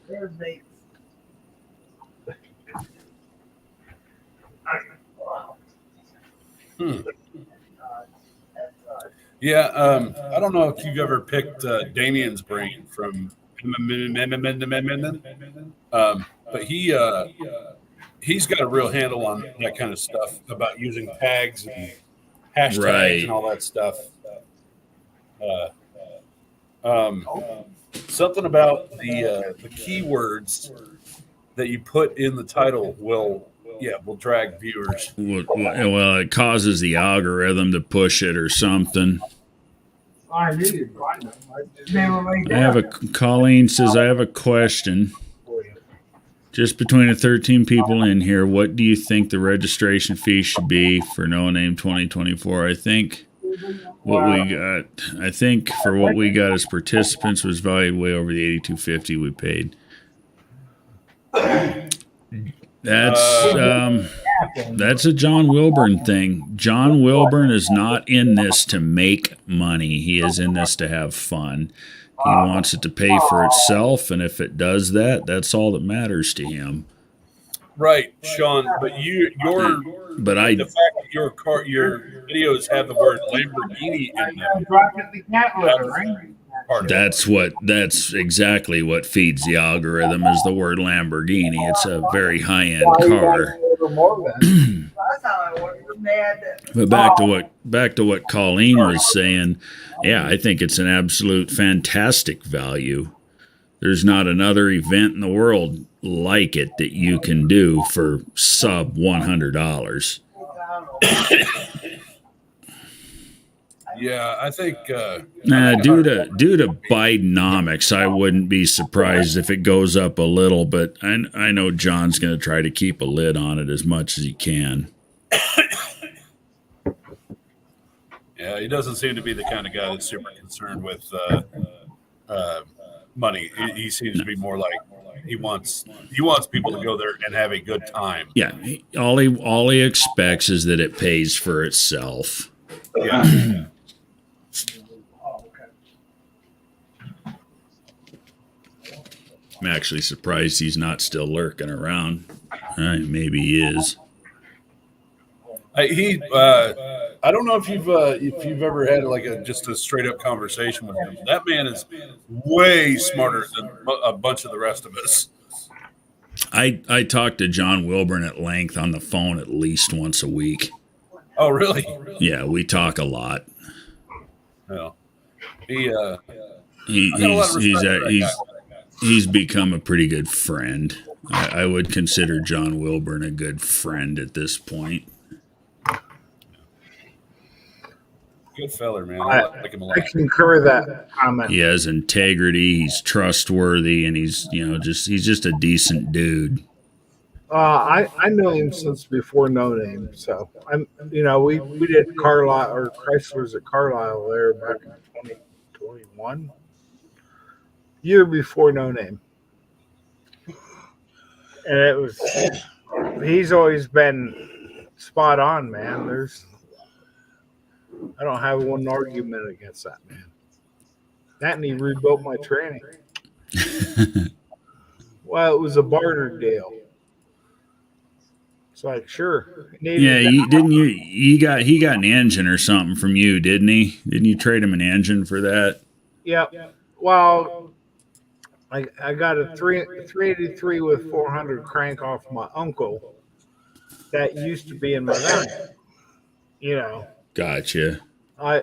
Yeah, I don't know if you've ever picked Damien's brain from, but he's got a real handle on that kind of stuff about using tags and hashtags Right. and all that stuff. Something about the keywords that you put in the title will will drag viewers. Well, it causes the algorithm to push it or something. I knew you'd find them. I just never made I have a Colleen says I have a question. Just between the 13 people in here, what do you think the registration fee should be for No Name 2024? I think for what we got as participants was valued way over the $82.50 we paid. That's a John Wilburn thing. John Wilburn is not in this to make money. He is in this to have fun. He wants it to pay for itself, and if it does that, that's all that matters to him. Right, Sean. But the fact that your videos have the word Lamborghini in them. That's exactly what feeds the algorithm is the word Lamborghini. It's a very high-end car. But back to what Colleen was saying, yeah, I think it's an absolute fantastic value. There's not another event in the world like it that you can do for sub $100. Yeah, I think due to Bidenomics, I wouldn't be surprised if it goes up a little, but I know John's going to try to keep a lid on it as much as he can. Yeah, he doesn't seem to be the kind of guy that's super concerned with money. He seems to be more like he wants people to go there and have a good time. Yeah, all he expects is that it pays for itself. Yeah. I'm actually surprised he's not still lurking around. Maybe he is. I don't know if you've ever had just a straight up conversation with him. That man is way smarter than a bunch of the rest of us. I talk to John Wilburn at length on the phone at least once a week. Oh, really? Yeah, we talk a lot. Yeah. He's become a pretty good friend. I would consider John Wilburn a good friend at this point. Good feller, man. I like him a lot. I concur that comment. He has integrity. He's trustworthy, and he's just a decent dude. I know him since before No Name, so we did Carlisle or Chrysler's at Carlisle there back in 2021, year before No Name, and he's always been spot on, man. I don't have one argument against that, man. That and he rebuilt my training. Well, it was a barter deal. It's like, sure. Yeah, he got an engine or something from you, didn't he? Didn't you trade him an engine for that? Yeah. Well, I got a 383 with 400 crank off my uncle that used to be in my van. Gotcha.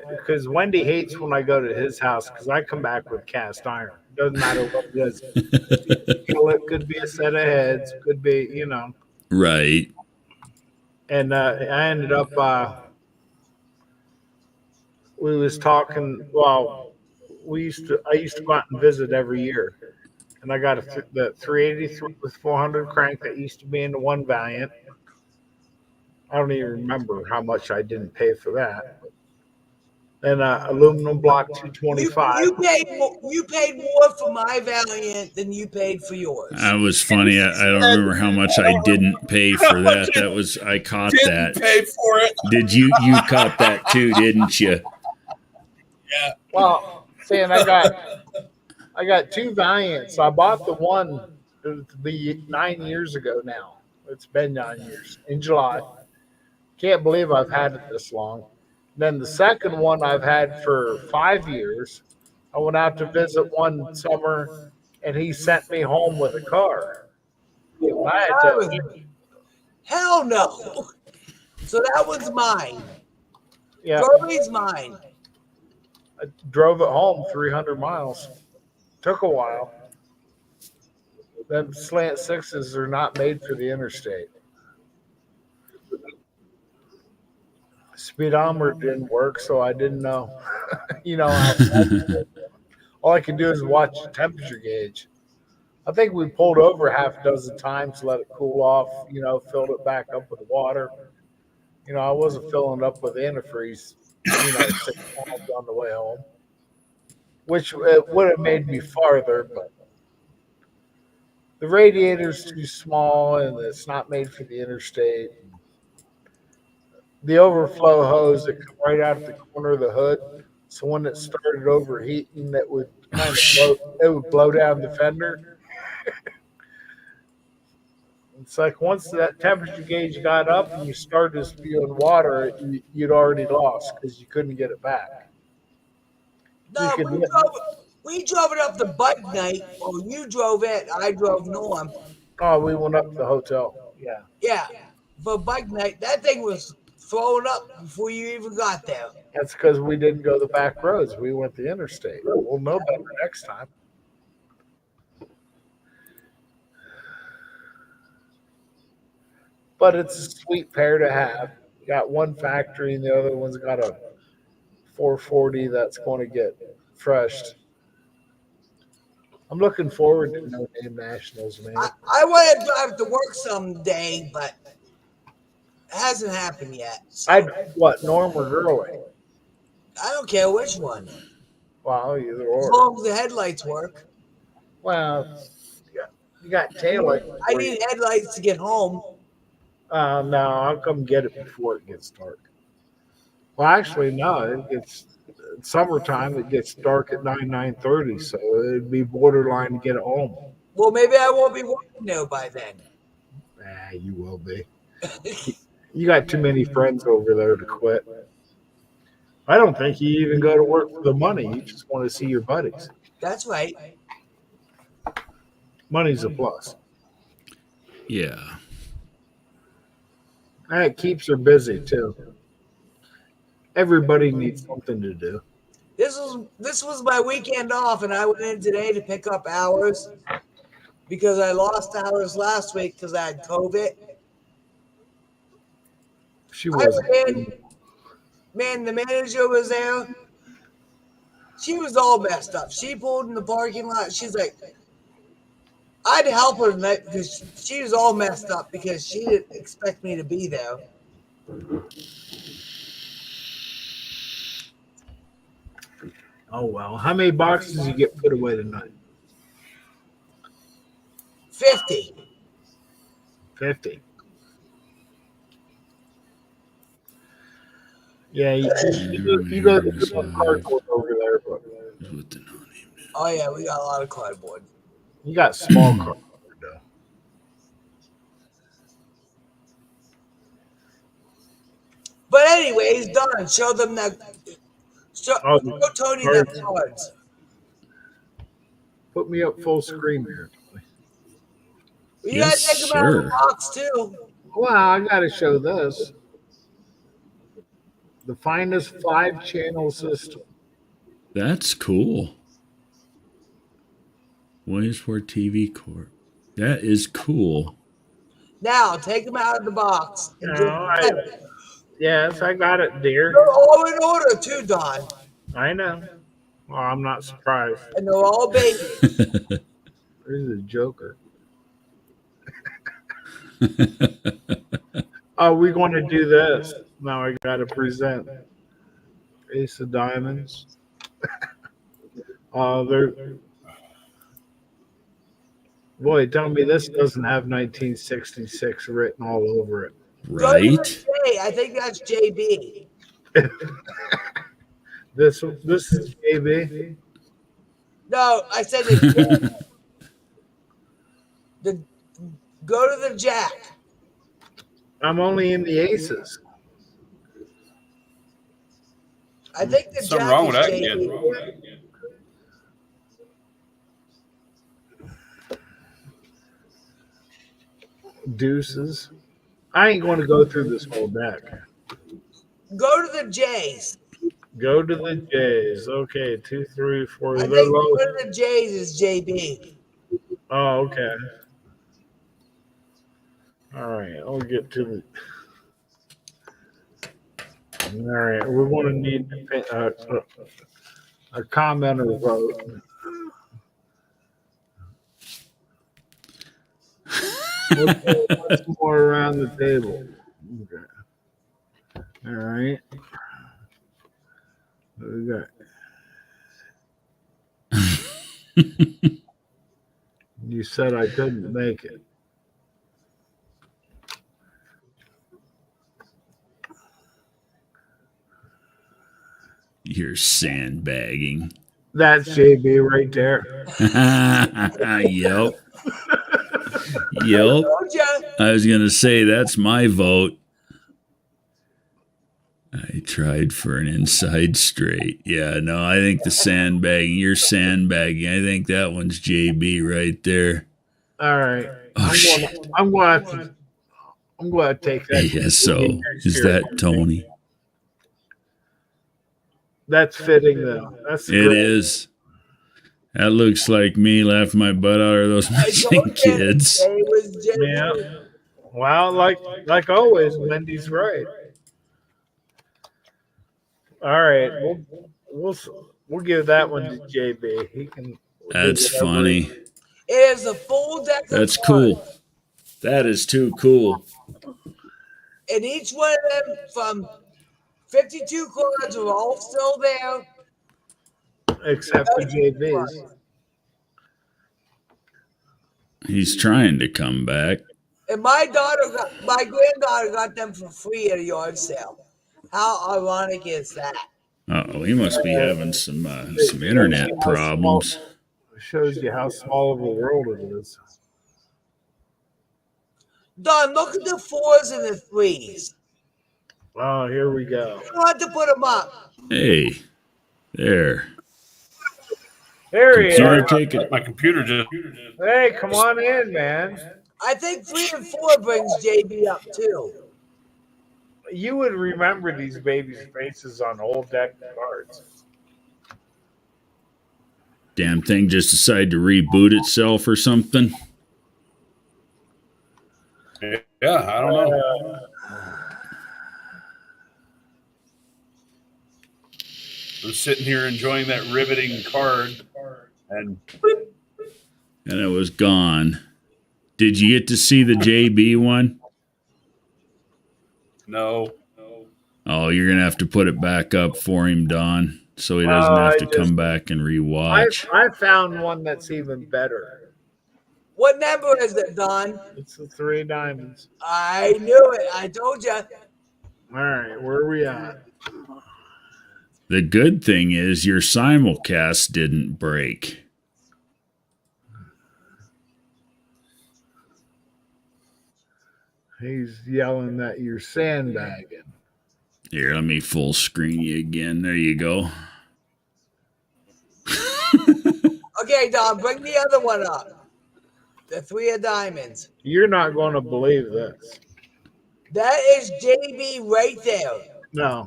Because Wendy hates when I go to his house because I come back with cast iron. Doesn't matter what it is. It could be a set of heads, could be, Right. And I ended up, we was talking, well, I used to go out and visit every year. And I got the 383 with 400 crank that used to be in the one Valiant. I don't even remember how much I didn't pay for that. And aluminum block 225. You paid more for my Valiant than you paid for yours. That was funny. I don't remember how much I didn't pay for that. I caught that. Pay for it. Did you caught that too, didn't you? Yeah. Well, saying I got two Valiants. I bought the one to be 9 years ago now. It's been 9 years in July. Can't believe I've had it this long. Then the second one I've had for 5 years. I went out to visit one summer, and he sent me home with a car. Hell no. So that one's mine. Yeah, Kirby's mine. I drove it home 300 miles. Took a while. Them slant sixes are not made for the interstate. Speedometer didn't work, so I didn't know. All I could do is watch the temperature gauge. I think we pulled over half a dozen times, let it cool off, filled it back up with water. I wasn't filling it up with antifreeze, 6 miles on the way home, which it would have made me farther, but the radiator's too small and it's not made for the interstate. The overflow hose that come right out of the corner of the hood. So when it started overheating, that would Oh, kind of it would blow down the fender. It's like once that temperature gauge got up and you started spewing water, you'd already lost because you couldn't get it back. You No, could, we drove it up the bike night. Or you drove it. I drove Norm. we went up to the hotel. Yeah, Yeah, for bike night, that thing was throwing up before you even got there. that's because we didn't go the back roads. We went the interstate. We'll know better next time. But it's a sweet pair to have. You got one factory and the other one's got a 440 that's going to get freshed. I'm looking forward to No Name Nationals, man. I want to drive to work someday, but it hasn't happened yet. So Norm or Gurley? I don't care which one, Well, either as or. long as the headlights work. Well, you got Taylor. I need headlights to get home. No, I'll come get it before it gets dark. Well, actually, no. It's summertime. It gets dark at 9:30, so it'd be borderline to get it home. Well, maybe I won't be working there by then. You will be. You got too many friends over there to quit. I don't think you even go to work for the money. You just want to see your buddies. That's right. Money's a plus. Yeah. And it keeps her busy too. Everybody needs something to do. This was my weekend off, and I went in today to pick up hours because I lost hours last week because I had COVID. She I wasn't. went in, man, the manager was there. She was all messed up. She pulled in the parking lot. She's like, I'd help her tonight because she was all messed up because she didn't expect me to be there. Oh well. How many boxes you get put away tonight? 50. 50. Yeah, you go to the cardboard over there, but With the no-name. Oh, yeah, we got a lot of cardboard. you got small cardboard though. But anyways, Don, show them that. Show Tony cards. them cards. Put me up full screen here. You Yes, gotta take them out of the sir. box too. Well, I got to show this. The finest 5-channel system. That's cool. Williamsport TV Corp. That is cool. Now take them out of the box. And All right. Yes, I got it, dear. they're all in order too, Don. I know. Well, I'm not surprised. And they're all babies. There's a joker. Are we going to do this? Now I got to present Ace of Diamonds. Boy, tell me this doesn't have 1966 written all over it. Right? Jay, I think that's JB. This is JB. No, I said go to the Jack. I'm only in the aces. I think the Something Jack wrong is with that JB. again. Deuces. I ain't going to go through this whole deck. Go to the Jays. Go to the Jays. Okay, 2, 3, 4. I They're think low. one of the Jays is JB. Oh, okay. All right, I'll get to the right, we're going to need a comment or vote. What's more around the table? Okay. All right. What do we got? You said I couldn't make it. You're sandbagging. That's JB right there. Yep. Yep. Told ya. I was going to say that's my vote. I tried for an inside straight. Yeah, no, I think the sandbagging, you're sandbagging. I think that one's JB right there. All right. Oh, shit. I'm going to take that. Yeah, so is that Tony? That's fitting, though. That's It is. That looks like me laughing my butt out of those I missing told ya. kids. It was JB. Yeah. Well, like always, Wendy's right. All right, we'll give that one to JB. He can. That's funny. It is a full deck of That's cards. cool. That is too cool. And each one of them from 52 cards are all still there. Except for JB's. He's trying to come back. And my granddaughter got them for free at a yard sale. How ironic is that? Uh-oh, he must be having some internet problems. It shows you how small of a world it is. Don, look at the 4s and the 3s. Oh, here we go. You don't have to put them up. Hey, there. There he Sorry, is. take it. My computer just. Hey, come on in, man. I think 3 and 4 brings JB up too. You would remember these babies' faces on old deck cards. Damn thing just decided to reboot itself or something. Yeah, I don't know. I'm sitting here enjoying that riveting card, and And it was gone. Did you get to see the JB one? no. Oh, you're going to have to put it back up for him, Don, so he doesn't have to come back and rewatch. I found one that's even better. What number is it, Don? It's the 3 diamonds. I knew it. I told you. All right, where are we at? The good thing is your simulcast didn't break. He's yelling that you're sandbagging. Here, let me full screen you again. There you go. Okay, Don, bring the other one up. The 3 of diamonds. You're not going to believe this. That is JB right there. No.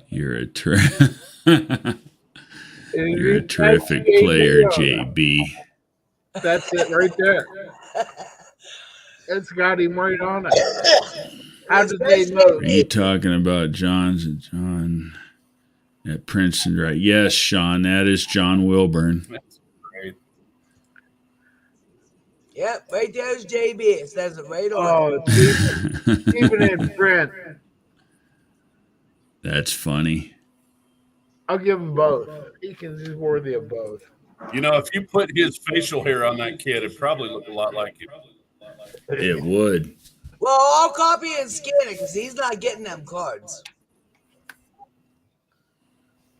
You're a You're a terrific player, JB. That's it right there. It's got him right on it. How did they know? Are you talking about John at Princeton, right? Yes, Sean, that is John Wilburn. That's great. Yep, right there's JB. It says it right on. Oh, it's even in print. That's funny. I'll give him both. He's worthy of both. You know, if you put his facial hair on that kid, it'd probably look a lot like him. It would. Well, I'll copy and scan it because he's not getting them cards.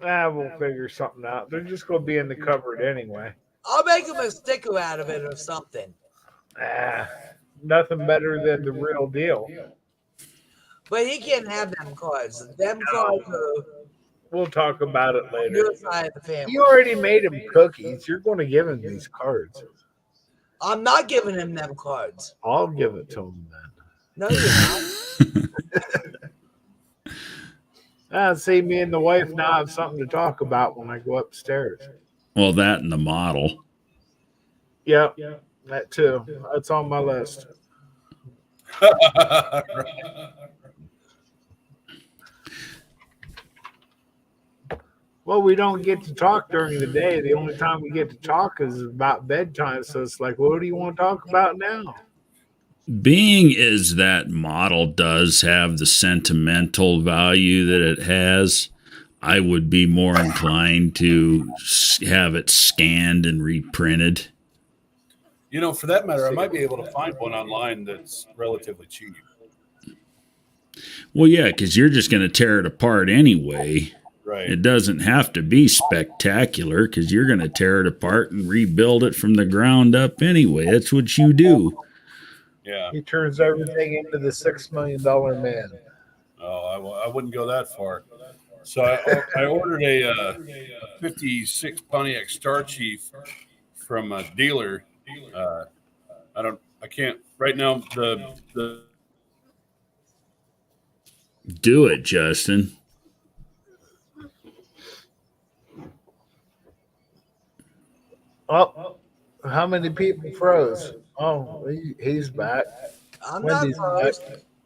We'll figure something out. They're just going to be in the cupboard anyway. I'll make him a sticker out of it or something. Nothing better than the real deal. But he can't have them cards. Them cards are We'll talk about it later. your side of the family. You already made him cookies. You're going to give him these cards. I'm not giving him them cards. I'll give it to him then. No, you're not. See, me and the wife now have something to talk about when I go upstairs. Well, that and the model. Yep, that too. That's on my list. Well, we don't get to talk during the day. The only time we get to talk is about bedtime. So it's like, what do you want to talk about now? Being as that model does have the sentimental value that it has, I would be more inclined to have it scanned and reprinted. For that matter, I might be able to find one online that's relatively cheap. Well, yeah, because you're just going to tear it apart anyway. Right. It doesn't have to be spectacular because you're going to tear it apart and rebuild it from the ground up anyway. That's what you do. Yeah. He turns everything into the $6 million man. Oh, I wouldn't go that far. So I ordered a 56 Pontiac Star Chief from a dealer. I can't right now. The Do it, Justin. Oh, how many people froze? Oh, he's back. I'm Wendy's not back. froze.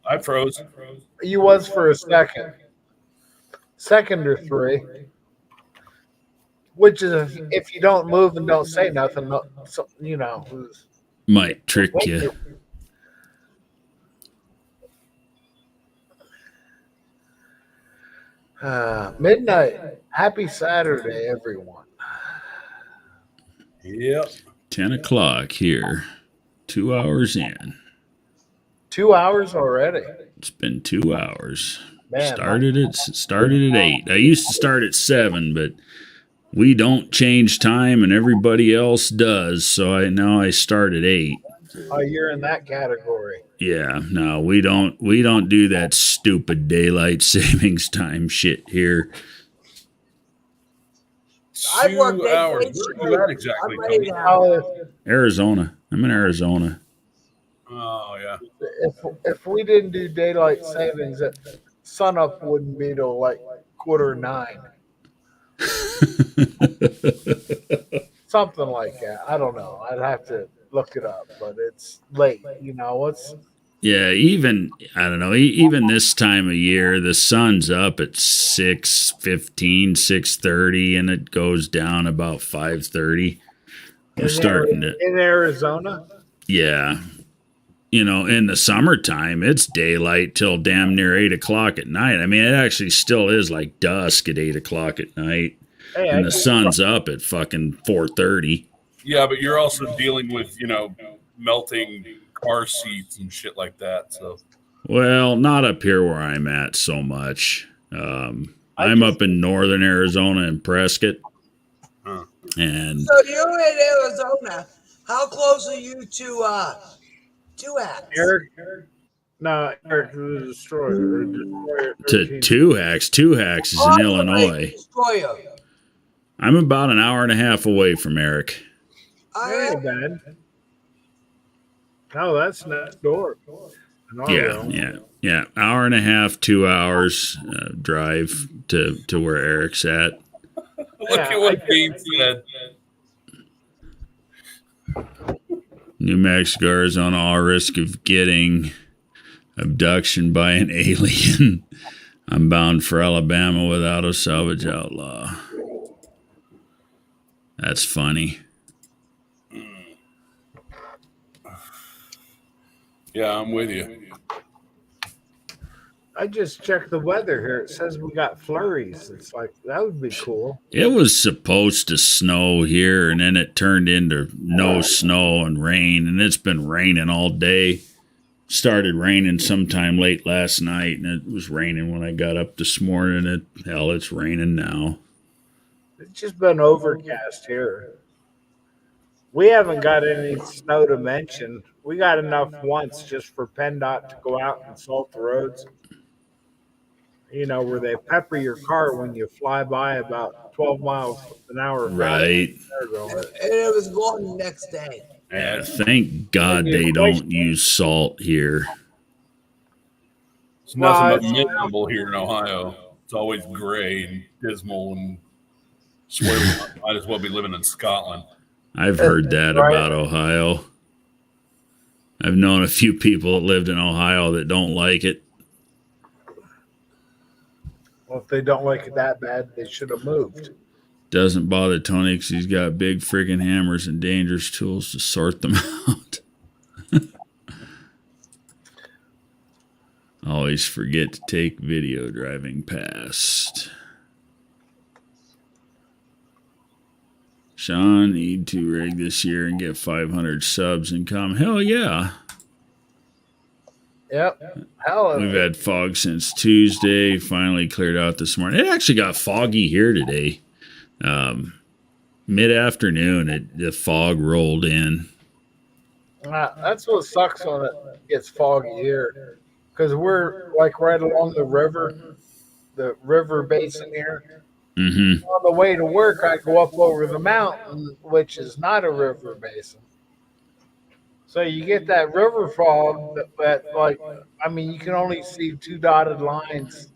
I froze. You was for a second or three. Which is if you don't move and don't say nothing, Might trick you. Midnight. Happy Saturday, everyone. Yep. 10 o'clock here. 2 hours in. 2 hours already. It's been 2 hours. Man, Started at 8. I used to start at 7, but we don't change time and everybody else does. So now I start at 8. Oh, you're in that category. Yeah, no, we don't do that stupid daylight savings time shit here. I've worked 2 hours. Where are you at exactly, Tony? Arizona. I'm in Arizona. Oh yeah. If we didn't do daylight savings, sunup wouldn't be till like 9:15. Something like that. I don't know. I'd have to look it up, but it's late. Yeah, even I don't know. Even this time of year, the sun's up at 6:15, 6:30, and it goes down about 5:30. We're starting to in Arizona. Yeah, in the summertime, it's daylight till damn near 8 o'clock at night. I mean, it actually still is like dusk at 8 o'clock at night, and the sun's up at fucking 4:30. Yeah, but you're also dealing with melting car seats and shit like that. So, well, not up here where I'm at so much. I'm up in northern Arizona in Prescott. And so you're in Arizona. How close are you to Two Hacks? Eric the Destroyer. to Two Hacks. Two Hacks is in Illinois. Destroyer. I'm about an hour and a half away from Eric. That ain't bad. No, that's next door. Yeah. Hour and a half, 2 hours drive to where Eric's at. Look at what Dean said. New Mexico, Arizona, all risk of getting abduction by an alien. I'm bound for Alabama without a salvage outlaw. That's funny. Yeah, I'm with you. I just checked the weather here. It says we got flurries. It's like, that would be cool. It was supposed to snow here, and then it turned into no snow and rain, and it's been raining all day. Started raining sometime late last night, and it was raining when I got up this morning. It's raining now. It's just been overcast here. We haven't got any snow to mention. We got enough once just for PennDOT to go out and salt the roads. Where they pepper your car when you fly by about 12 miles an hour. Right. And it was gone the next day. Yeah, thank God they don't use salt here. It's nothing but miserable here in Ohio. It's always gray and dismal, and swear we might as well be living in Scotland. I've heard that about Ohio. I've known a few people that lived in Ohio that don't like it. Well, if they don't like it that bad, they should have moved. Doesn't bother Tony because he's got big friggin' hammers and dangerous tools to sort them out. Always forget to take video driving past. Sean, need to rig this year and get 500 subs and come. Hell yeah. Yep. Hell, We've had fog since Tuesday. Finally cleared out this morning. It actually got foggy here today. Mid-afternoon, the fog rolled in. that's what sucks when it gets foggy here, because we're like right along the river basin here. Mm-hmm. On the way to work, I go up over the mountain, which is not a river basin. So you get that river fog that like, I mean, you can only see two dotted lines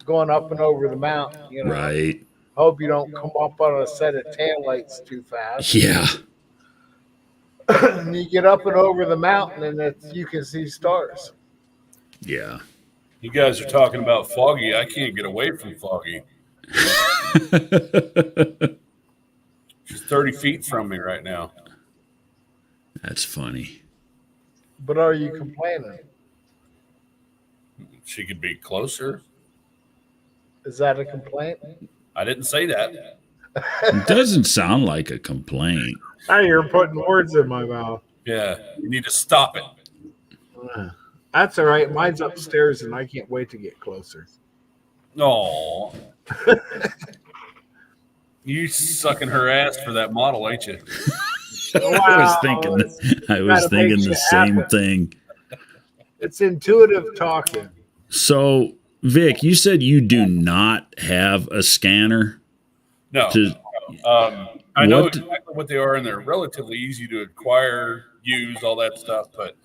going up and over the mountain. You know, Right. hope you don't come up on a set of taillights too fast. Yeah. And you get up and over the mountain, and you can see stars. Yeah. You guys are talking about foggy. I can't get away from foggy. She's 30 feet from me right now. That's funny. But are you complaining? She could be closer. Is that a complaint? I didn't say that. It doesn't sound like a complaint. Now you're putting words in my mouth. Yeah, you need to stop it. That's all right. Mine's upstairs, and I can't wait to get closer. No. You sucking her ass for that model, ain't you? I was thinking the same happen. thing. It's intuitive talking. So, Vic, you said you do not have a scanner. No. To, I know what- exactly what they are, and they're relatively easy to acquire, use, all that stuff, but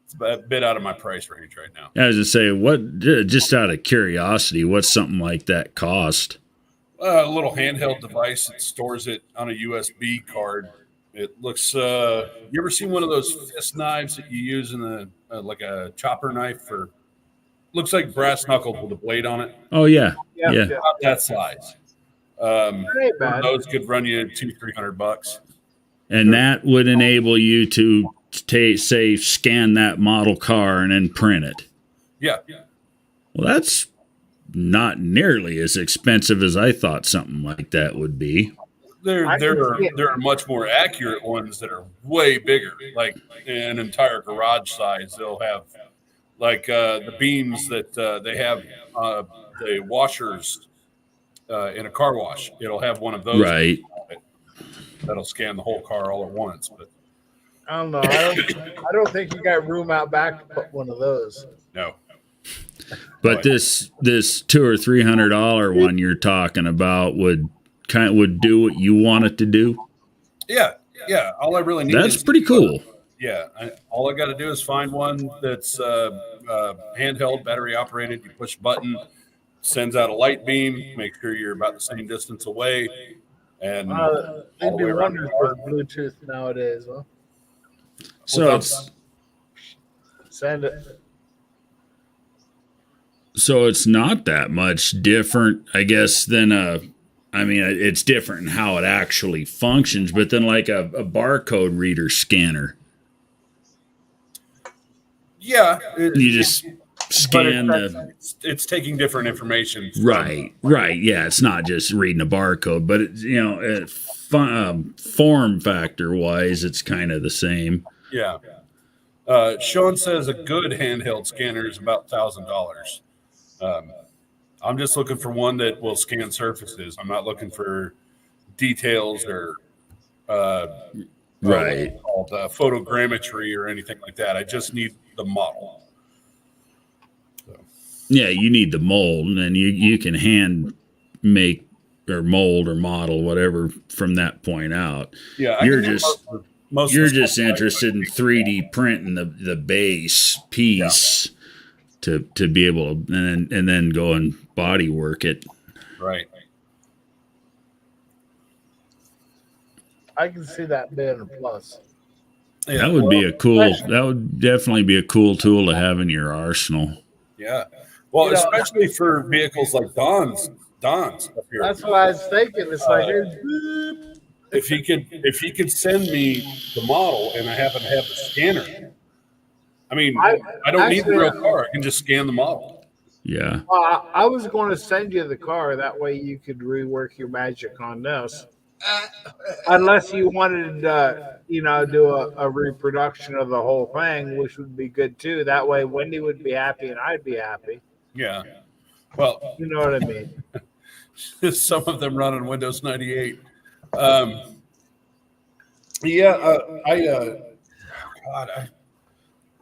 it's a bit out of my price range right now. I was to say, what? Just out of curiosity, what's something like that cost? A little handheld device that stores it on a USB card. It looks. You ever seen one of those fist knives that you use in the like a chopper knife for? Looks like brass knuckles with a blade on it. Oh yeah, Yeah. About that size. Ain't bad. Those could run you $200-300. and that would enable you to say scan that model car and then print it. Yeah. Well, that's not nearly as expensive as I thought something like that would be. There I can are see it. there are much more accurate ones that are way bigger, like an entire garage size. They'll have like the beams that they have the washers in a car wash. It'll have one of those Right. that'll scan the whole car all at once. But I don't know. I don't think you got room out back to put one of those. no, But this $200 or $300 one you're talking about would do what you want it to do. yeah. All I really need That's is pretty cool. all I got to do is find one that's handheld, battery operated. You push a button, sends out a light beam. Make sure you're about the same distance away, and They all the way do around wonders the car. with Bluetooth nowadays. Huh? So Send it. it's not that much different, I guess, than it's different in how it actually functions, but then like a barcode reader scanner. Yeah, You just scan it's taking different information. Right. Yeah, it's not just reading a barcode, but form factor wise, it's kind of the same. Yeah. Sean says a good handheld scanner is about $1,000. I'm just looking for one that will scan surfaces. I'm not looking for details or Right. photogrammetry or anything like that. I just need the model. Yeah, you need the mold, and then you can hand make or mold or model whatever from that point out. Yeah, You're can do just most of you're the just stuff interested in 3D printing the base piece to be able to and then go and body work it. right. I can see that being a plus. Yeah, That would be a cool. That would definitely be a cool tool to have in your arsenal. Yeah. Well, You know, especially for vehicles like Don's up here. that's what I was thinking. It's like, If he could send me the model and I happen to have the scanner, I mean, I don't need the real car. I can just scan the model. Yeah. I was going to send you the car. That way you could rework your magic on this. Unless you wanted to, do a reproduction of the whole thing, which would be good too. That way Wendy would be happy and I'd be happy. Yeah. Well, You know what I mean? some of them run on Windows 98.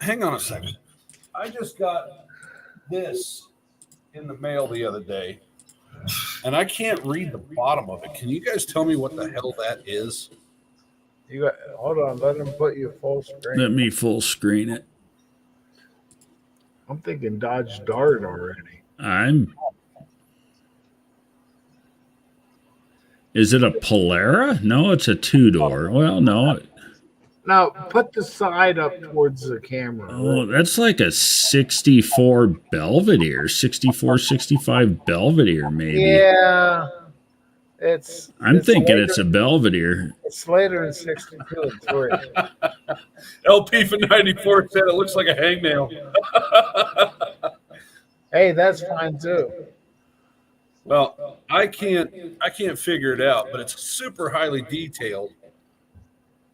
Hang on a second. I just got this in the mail the other day, and I can't read the bottom of it. Can you guys tell me what the hell that is? Hold on, let him put you full screen. Let me full screen it. I'm thinking Dodge Dart already. Is it a Polara? No, it's a 2-door. Well, no. Now put the side up towards the camera. Oh, that's like a 64 Belvedere, 64, 65 Belvedere, maybe. Yeah. I'm thinking it's a Belvedere. It's later in 62 and 3. LP for 94 said it looks like a hangnail. Hey, that's fine too. Well, I can't figure it out, but it's super highly detailed.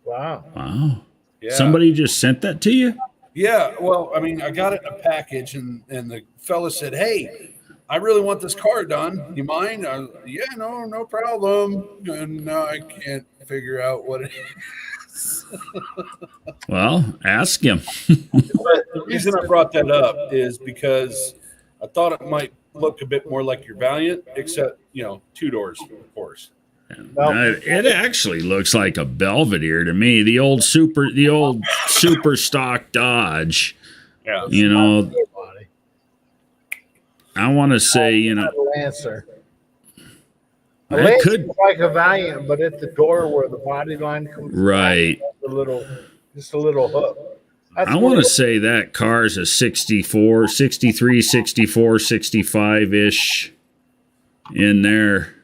Wow. Wow. Yeah. Somebody just sent that to you? Yeah, well, I mean, I got it in a package, and the fella said, "Hey, I really want this car done. You mind?" Yeah, no problem. And now I can't figure out what it is. Well, ask him. But the reason I brought that up is because I thought it might look a bit more like your Valiant, except 2 doors, of course. It actually looks like a Belvedere to me. The old super stock Dodge. Yeah. I want to say, Lancer. A that Lancer could is like a Valiant, but at the door where the body line comes right. Just a little hook. I want to say that car's a 64, 63, 64, 65-ish in there.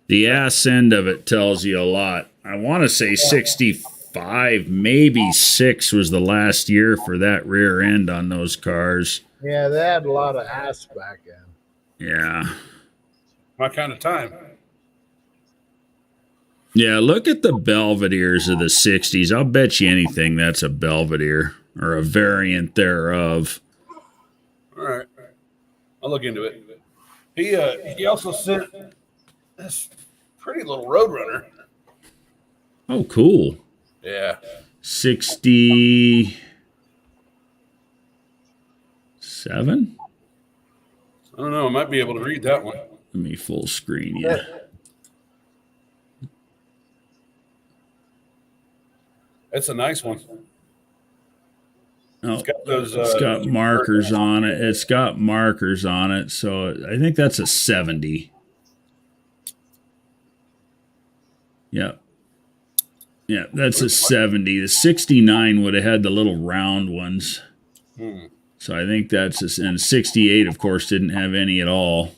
The ass end of it tells you a lot. I want to say 65, maybe 6 was the last year for that rear end on those cars. Yeah, they had a lot of ass back in. Yeah. My kind of time. Yeah, look at the Belvederes of the 60s. I'll bet you anything that's a Belvedere or a variant thereof. All right. I'll look into it. He also sent this pretty little Roadrunner. Oh, cool. Yeah. 67? I don't know. I might be able to read that one. Let me full screen you. It's a nice one. Oh, It's got those. it's got markers on it. It's got markers on it. So I think that's a 70. Yep. Yeah, that's a 70. The 69 would have had the little round ones. So I think that's and 68, of course, didn't have any at all.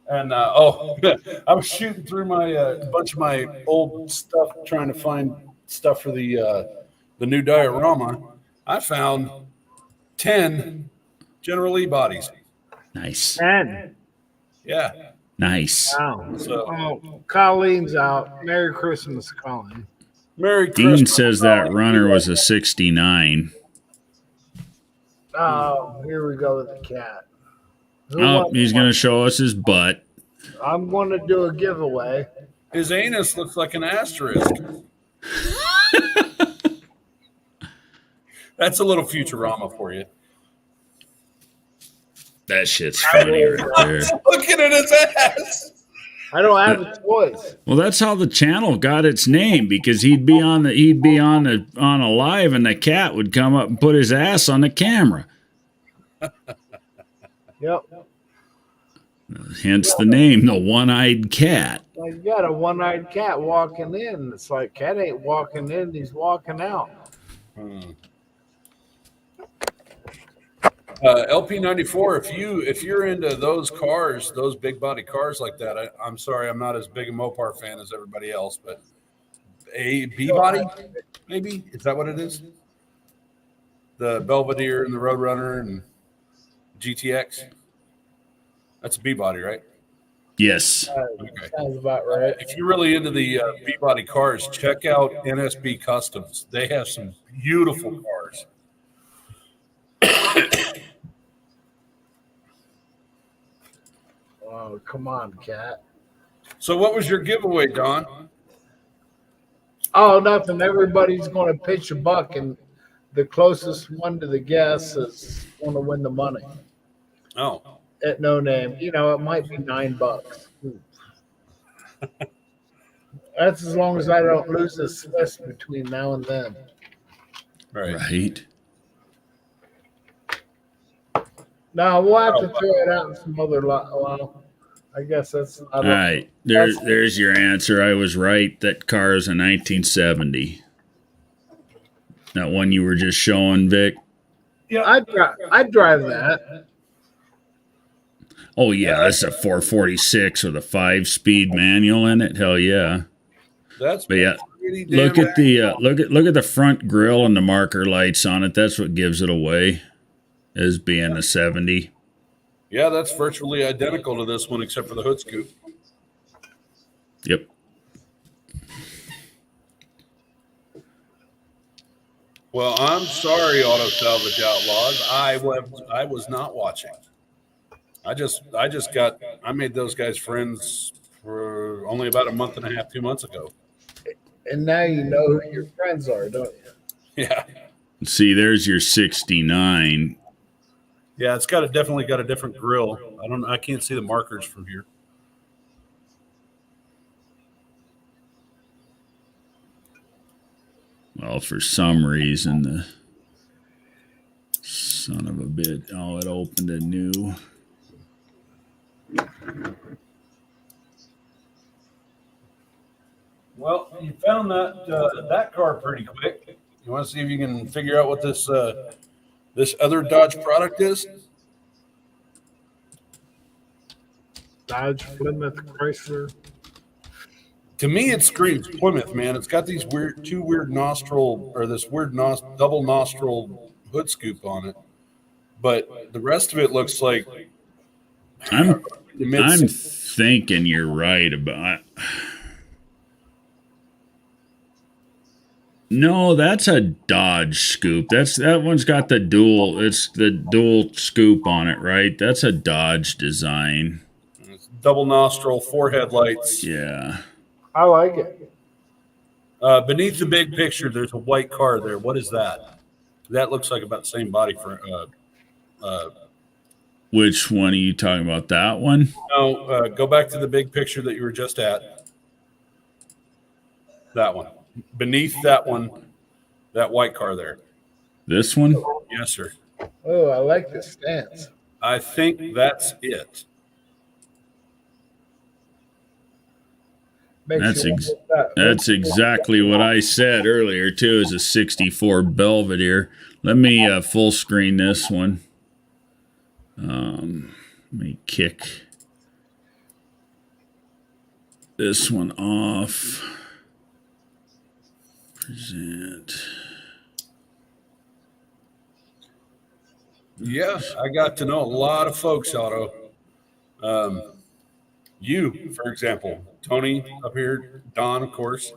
And I was shooting through my bunch of my old stuff, trying to find stuff for the new diorama. I found 10 General Lee bodies. Nice. 10. Yeah. Nice. Wow. So, Colleen's out. Merry Christmas, Colleen. Merry Dean Christmas. says that runner was a 69. Oh, here we go with the cat. Oh, he's going to show us his butt. I'm going to do a giveaway. His anus looks like an asterisk. That's a little Futurama for you. That shit's funny right there. Looking at his ass. I don't have a choice. Well, that's how the channel got its name, because he'd be on a live and the cat would come up and put his ass on the camera. Yep. Hence the name, the one-eyed cat. Like you got a one-eyed cat walking in. It's like cat ain't walking in; he's walking out. LP94. If you're into those cars, those big body cars like that, I'm sorry, I'm not as big a Mopar fan as everybody else, but a B body, maybe is that what it is? The Belvedere and the Roadrunner and GTX. That's a B body, right? Yes. Okay. Sounds about right. If you're really into the B body cars, check out NSB Customs. They have some beautiful cars. Oh, come on, cat. So, what was your giveaway, Don? Oh, nothing. Everybody's going to pitch a buck, and the closest one to the guess is going to win the money. Oh, At no name. You know, it might be $9. That's as long as I don't lose this Swiss between now and then. Right. Now we'll have to throw it out in some other lot. Well, I guess that's. All right. There's your answer. I was right. That car is a 1970. That one you were just showing, Vic. Yeah, I'd drive that. Oh yeah, that's a 446 with a 5-speed manual in it. Hell yeah. That's But yeah, pretty damn look at the front grille and the marker lights on it. That's what gives it away as being a 70. Yeah, that's virtually identical to this one except for the hood scoop. Yep. Well, I'm sorry, Auto Salvage Outlaws. I was not watching. I made those guys friends for only about a month and a half, 2 months ago. And now you know who your friends are, don't you? Yeah. See, there's your 69. Yeah, it's definitely got a different grill. I can't see the markers from here. Well, for some reason, the son of a bit. Oh, it opened a new. Well, you found that car pretty quick. You want to see if you can figure out what this other Dodge product is? Dodge, Plymouth, Chrysler. To me, it screams Plymouth, man. It's got these two weird nostril or this weird double nostril hood scoop on it, but the rest of it looks like. I'm thinking you're right about. No, that's a Dodge scoop. That one's got the dual. It's the dual scoop on it, right? That's a Dodge design. It's double nostril, 4 headlights. Yeah. I like it. Beneath the big picture, there's a white car there. What is that? That looks like about the same body for. Which one are you talking about? That one? No, go back to the big picture that you were just at. That one. Beneath that one, that white car there. This one? Yes, sir. Oh, I like the stance. I think that's it. That's exactly what I said earlier too. Is a '64 Belvedere. Let me full screen this one. Let me kick this one off. Present. Yeah, I got to know a lot of folks, Otto. You, for example, Tony up here, Don, of course,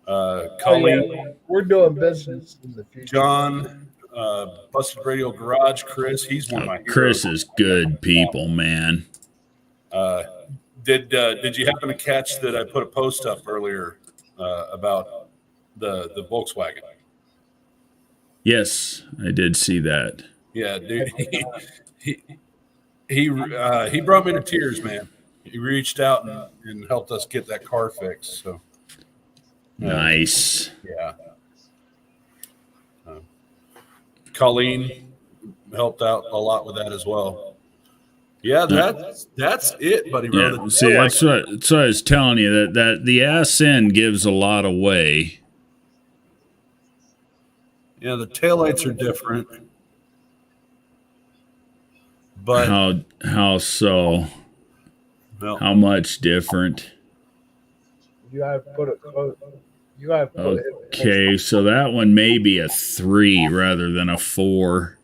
Colleen, We're doing business in the future. John, Busted Radio Garage, Chris. He's one of my heroes. Chris is good people, man. Did you happen to catch that I put a post up earlier about the Volkswagen? Yes, I did see that. Yeah, dude, he brought me to tears, man. He reached out and helped us get that car fixed. So nice. yeah. Colleen helped out a lot with that as well. Yeah, that's it, buddy. Bro. Yeah, see, that's what I was telling you, that the SN gives a lot away. Yeah, the taillights are different. But how so? no. How much different? You gotta put it close. You gotta put it Okay, so that one may be a 3 rather than a 4.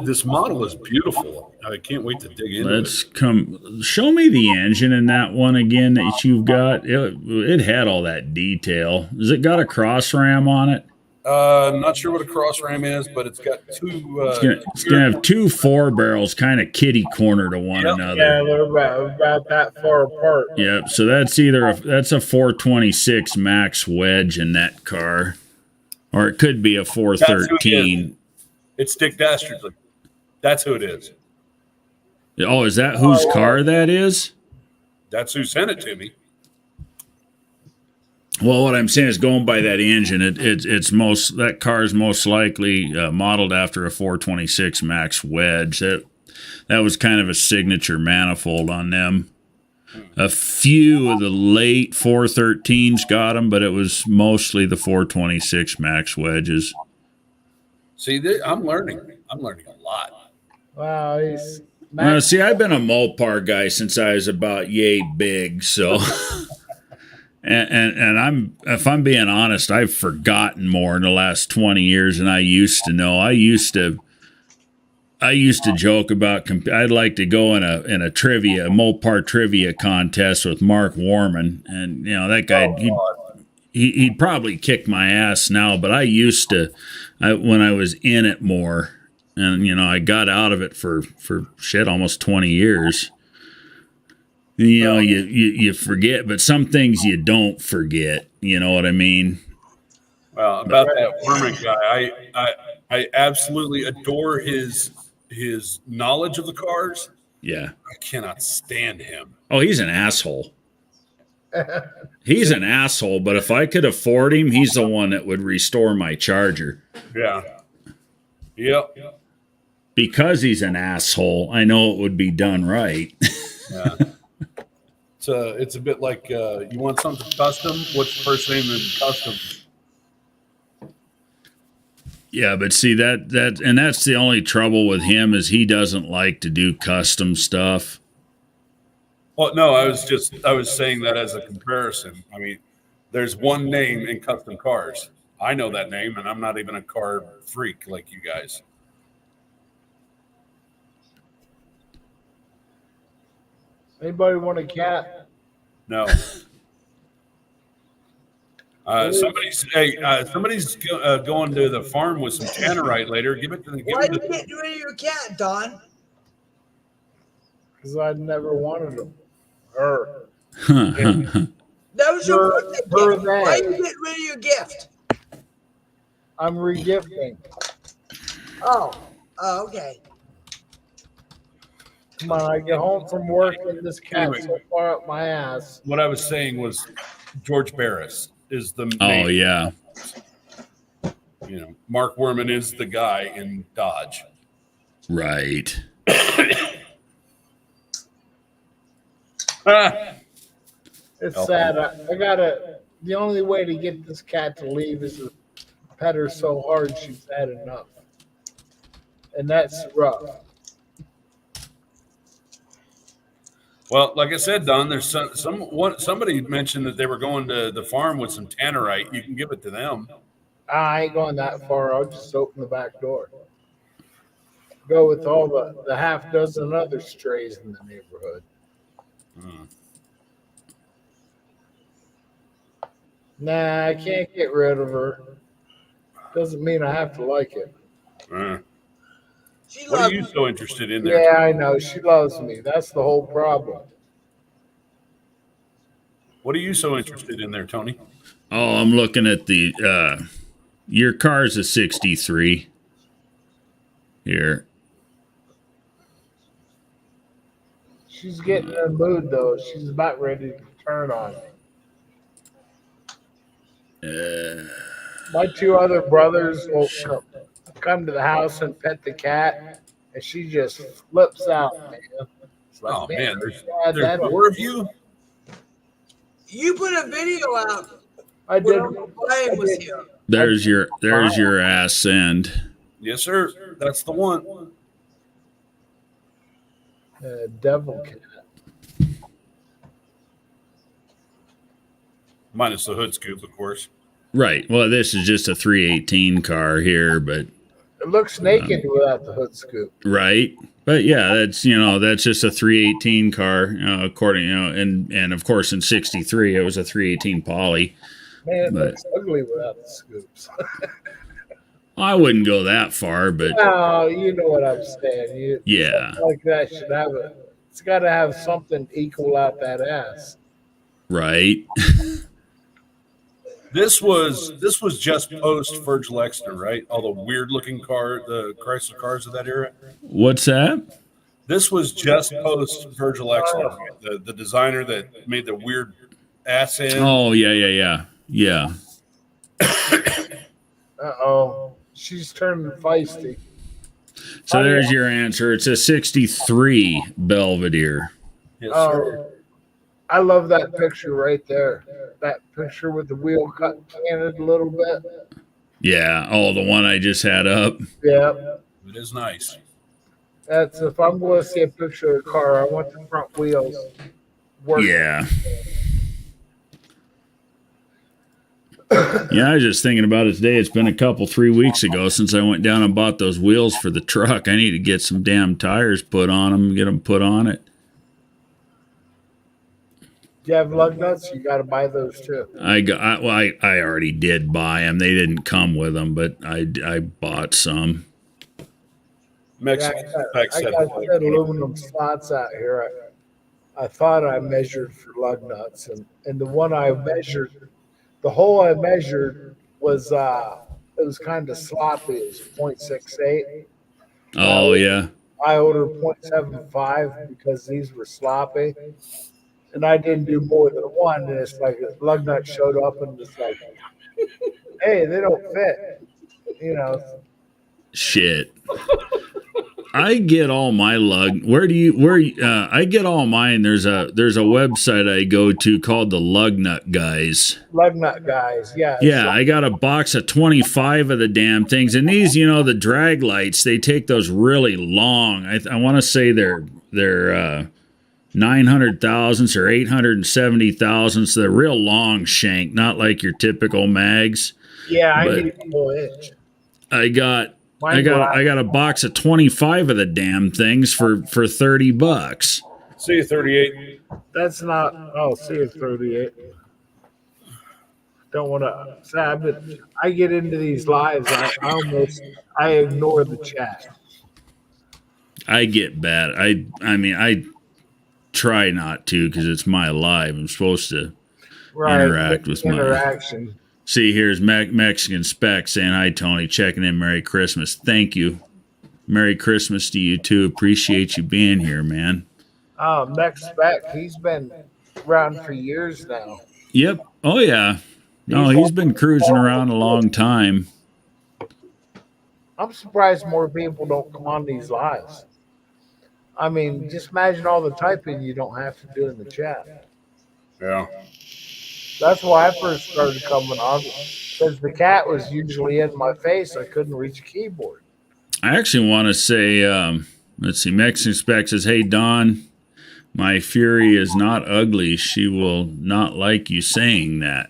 This model is beautiful. I can't wait to dig into Let's show me the engine in that one again that you've got. It had all that detail. Has it got a cross ram on it? I'm not sure what a cross ram is, but it's got two. It's gonna have 2 4 barrels kind of kitty corner to one another. Yeah, they're about that far apart. Yep. So that's either that's a 426 max wedge in that car, or it could be a 413. It's Dick Dastardly. That's who it is. Oh, is that whose car that is? That's who sent it to me. Well, what I'm saying is, going by that engine, that car is most likely modeled after a 426 max wedge. That was kind of a signature manifold on them. A few of the late 413s got them, but it was mostly the 426 max wedges. See, I'm learning. I'm learning a lot. Wow, See, I've been a Mopar guy since I was about yay big, so. And if I'm being honest, I've forgotten more in the last 20 years than I used to know. I used to joke about I'd like to go in a Mopar trivia contest with Mark Warman, and that guy he'd probably kick my ass now, but I used to when I was in it more, and I got out of it for shit almost 20 years. You forget, but some things you don't forget. You know what I mean? Well, about that Warman guy, I absolutely adore his knowledge of the cars. Yeah. I cannot stand him. Oh, he's an asshole. He's an asshole, but if I could afford him, he's the one that would restore my Charger. Yeah. Yep. Because he's an asshole, I know it would be done right. Yeah. It's a bit like you want something custom. What's the first name in custom? Yeah, but see that's the only trouble with him is he doesn't like to do custom stuff. Well, no, I was saying that as a comparison. I mean, there's one name in custom cars. I know that name, and I'm not even a car freak like you guys. Anybody want a cat? No. Somebody's going to the farm with some tannerite later. Give it to the. Why you get rid of your cat, Don? Because I never wanted them. Her. That was your birthday gift. Why are you getting rid of your gift? I'm regifting. Oh, okay. Come on, I get home from work and this cat's so far up my ass. What I was saying was George Barris is the name. Oh, yeah. Mark Werman is the guy in Dodge. Right. It's sad. I gotta. The only way to get this cat to leave is to pet her so hard she's had enough, and that's rough. Well, like I said, Don, there's somebody mentioned that they were going to the farm with some tannerite. You can give it to them. I ain't going that far. I'll just open the back door. Go with all the half dozen other strays in the neighborhood. Nah, I can't get rid of her. Doesn't mean I have to like it. What are you so interested in there? Yeah, I know. She loves me. That's the whole problem. What are you so interested in there, Tony? Oh, I'm looking at your car's a 63. Here. She's getting in the mood, though. She's about ready to turn on me. My two other brothers will come to the house and pet the cat, and she just flips out, man. It's like, Oh man, Dad, there's that more of you. You put a video out I when did. Uncle Brian was here. There's your ass end. Yes, sir. That's the one. Devil cat. Minus the hood scoop, of course. Right. Well, this is just a 318 car here, but It looks naked without the hood scoop. right. But yeah, that's just a 318 car, according, and of course in 63 it was a 318 poly. Man, it But- looks ugly without the scoops. I wouldn't go that far, but No, you know what I'm saying. yeah, Something like that should have it. It's got to have something to equal out that ass. right. This was just post Virgil Exner, right? All the weird looking the Chrysler cars of that era. What's that? This was just post Virgil Exner, the designer that made the weird ass end. Oh yeah. Uh-oh. She's turning feisty. So there's your answer. It's a 63 Belvedere. Yes, sir. Oh, I love that picture right there. That picture with the wheel cut canted a little bit. Yeah. Oh, the one I just had up. Yeah. It is nice. That's if I'm going to see a picture of a car, I want the front wheels working. Yeah. Yeah, I was just thinking about it today. It's been 3 weeks ago since I went down and bought those wheels for the truck. I need to get some damn tires put on them, get them put on it. Do you have lug nuts? You got to buy those too. I already did buy them. They didn't come with them, but I bought some. Mexican I got that aluminum slots out here. I thought I measured for lug nuts, and the one I measured, the hole I measured was it was kind of sloppy. It was 0.68. Oh yeah. I ordered 0.75 because these were sloppy, and I didn't do more than one. And it's like a lug nut showed up, and it's like, hey, they don't fit. Shit. I get all my lug. I get all mine. There's a website I go to called the Lug Nut Guys. Lug nut guys, yeah. Yeah, I got a box of 25 of the damn things. And these, the drag lights, they take those really long. I want to say they're 900 thousandths or 870 thousandths. They're real long shank, not like your typical mags. Yeah, I But- need a full inch. I got a box of 25 of the damn things for $30. See you 38. That's not. Oh, see you 38. Don't want to say, but I get into these lives. I ignore the chat. I get bad. I mean, I try not to because it's my live. I'm supposed to interact with my. interaction. See, here's Mexican Spec saying, hi, Tony, checking in. Merry Christmas. Thank you. Merry Christmas to you, too. Appreciate you being here, man. Next spec, he's been around for years now. Yep. Oh, yeah. No, he's been cruising around a long time. I'm surprised more people don't come on these lives. I mean, just imagine all the typing you don't have to do in the chat. Yeah. That's why I first started coming on, because the cat was usually in my face. I couldn't reach a keyboard. I actually want to say, let's see, Mexican Spec says, hey, Don, my Fury is not ugly. She will not like you saying that.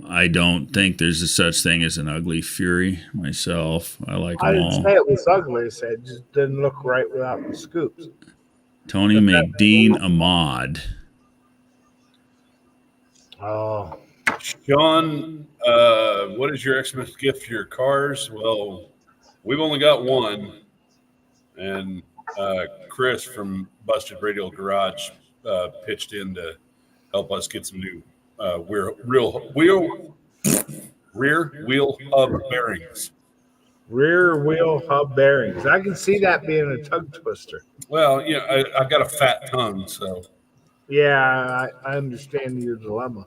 I don't think there's a such thing as an ugly Fury myself. I like I them didn't all. say it was ugly. I said it just didn't look right without the scoops. Tony McDean Ahmad. Oh, Sean, what is your Xmas gift for your cars? Well, we've only got one. And Chris from Busted Radio Garage pitched in to help us get some new rear wheel hub bearings. rear wheel hub bearings. I can see that being a tongue twister. Well, I've got a fat tongue, so Yeah, I understand your dilemma.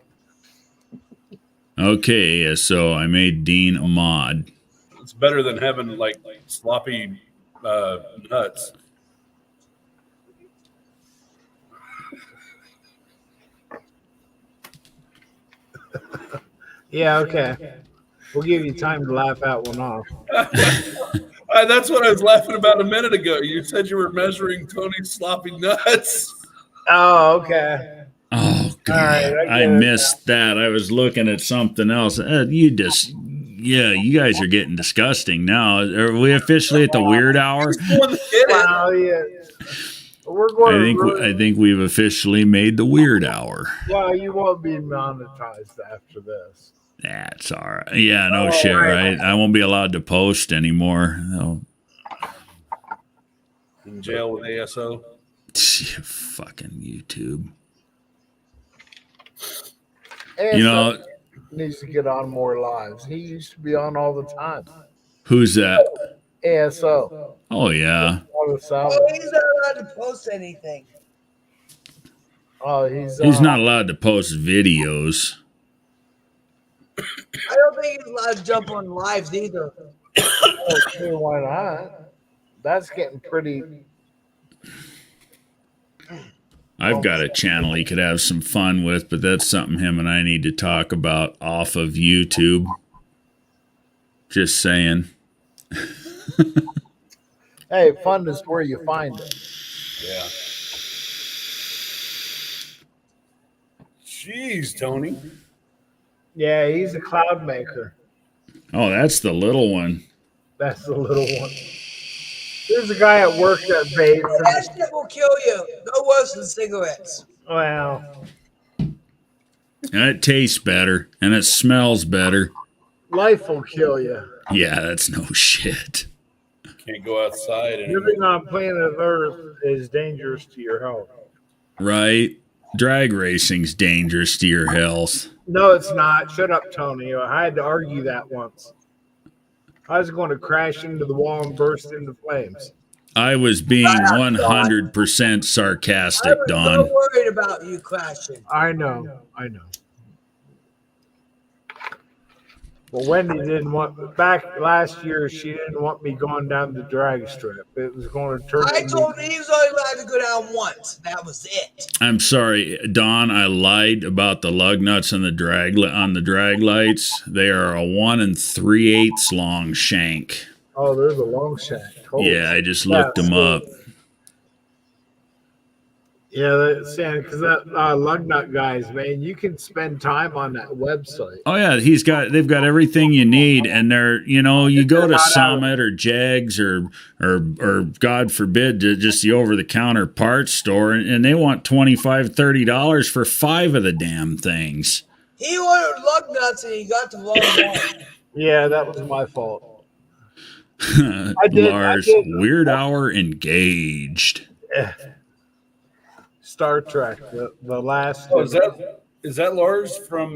Okay, so I made Dean a mod. It's better than having like sloppy nuts. Yeah, okay. We'll give you time to laugh that one off. That's what I was laughing about a minute ago. You said you were measuring Tony's sloppy nuts. Oh, okay. Oh God, right, I I get it missed that. I was looking at something else. You guys are getting disgusting now. Are we officially at the weird hour? Wow, yeah. We're going to I think we've officially made the weird hour. Well, you won't be monetized after this. That's all right. Yeah, no shit, right? I won't be allowed to post anymore. No. In jail with ASO. Fucking YouTube. And You know, needs to get on more lives. He used to be on all the time. who's that? ASO. Oh yeah. Oh, he's not allowed to post anything. Oh, he's not allowed to post videos. I don't think he's allowed to jump on lives either. Okay, why not? That's getting pretty. I've got a channel he could have some fun with, but that's something him and I need to talk about off of YouTube. Just saying. Hey, fun is where you find it. Yeah. Jeez, Tony. Yeah, he's a cloud maker. Oh, that's the little one. That's the little one. There's a guy at work that vapes. That shit will kill you. No worse than cigarettes. Well, And it tastes better and it smells better. life will kill you. Yeah, that's no shit. Can't go outside anymore. Living on planet Earth is dangerous to your health. Right? Drag racing's dangerous to your health. No, it's not. Shut up, Tony. I had to argue that once. I was going to crash into the wall and burst into flames. I was being 100% sarcastic, I'm Don. so worried about you crashing. I know. Well, Wendy didn't want back last year. She didn't want me going down the drag strip. It was going to turn. I told him he was only allowed to go down once. That was it. I'm sorry, Don. I lied about the lug nuts and the drag on the drag lights. They are a 1 3/8 long shank. Oh, there's a long shank. Yeah, I just looked them up. Yeah, that's because that lug nut guys, man, you can spend time on that website. Oh yeah, they've got everything you need, and they're you go to Summit or Jags or God forbid just the over the counter parts store, and they want $25-$30 for 5 of the damn things. He ordered lug nuts and he got the wrong one. Yeah, that was my fault. Lars, Weird Hour engaged. Star Trek, the last. Oh, is that Lars from?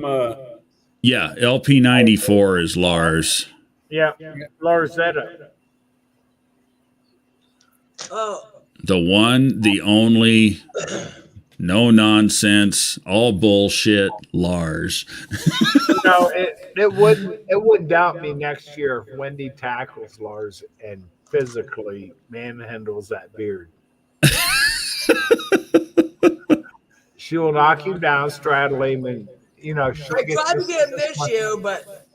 Yeah, LP94 is Lars. Yeah, Lars Zeta. Oh. The one, the only, no nonsense, all bullshit, Lars. No, it wouldn't doubt me next year if Wendy tackles Lars and physically manhandles that beard. She will knock him down, straddle him, and I tried to get him this year, but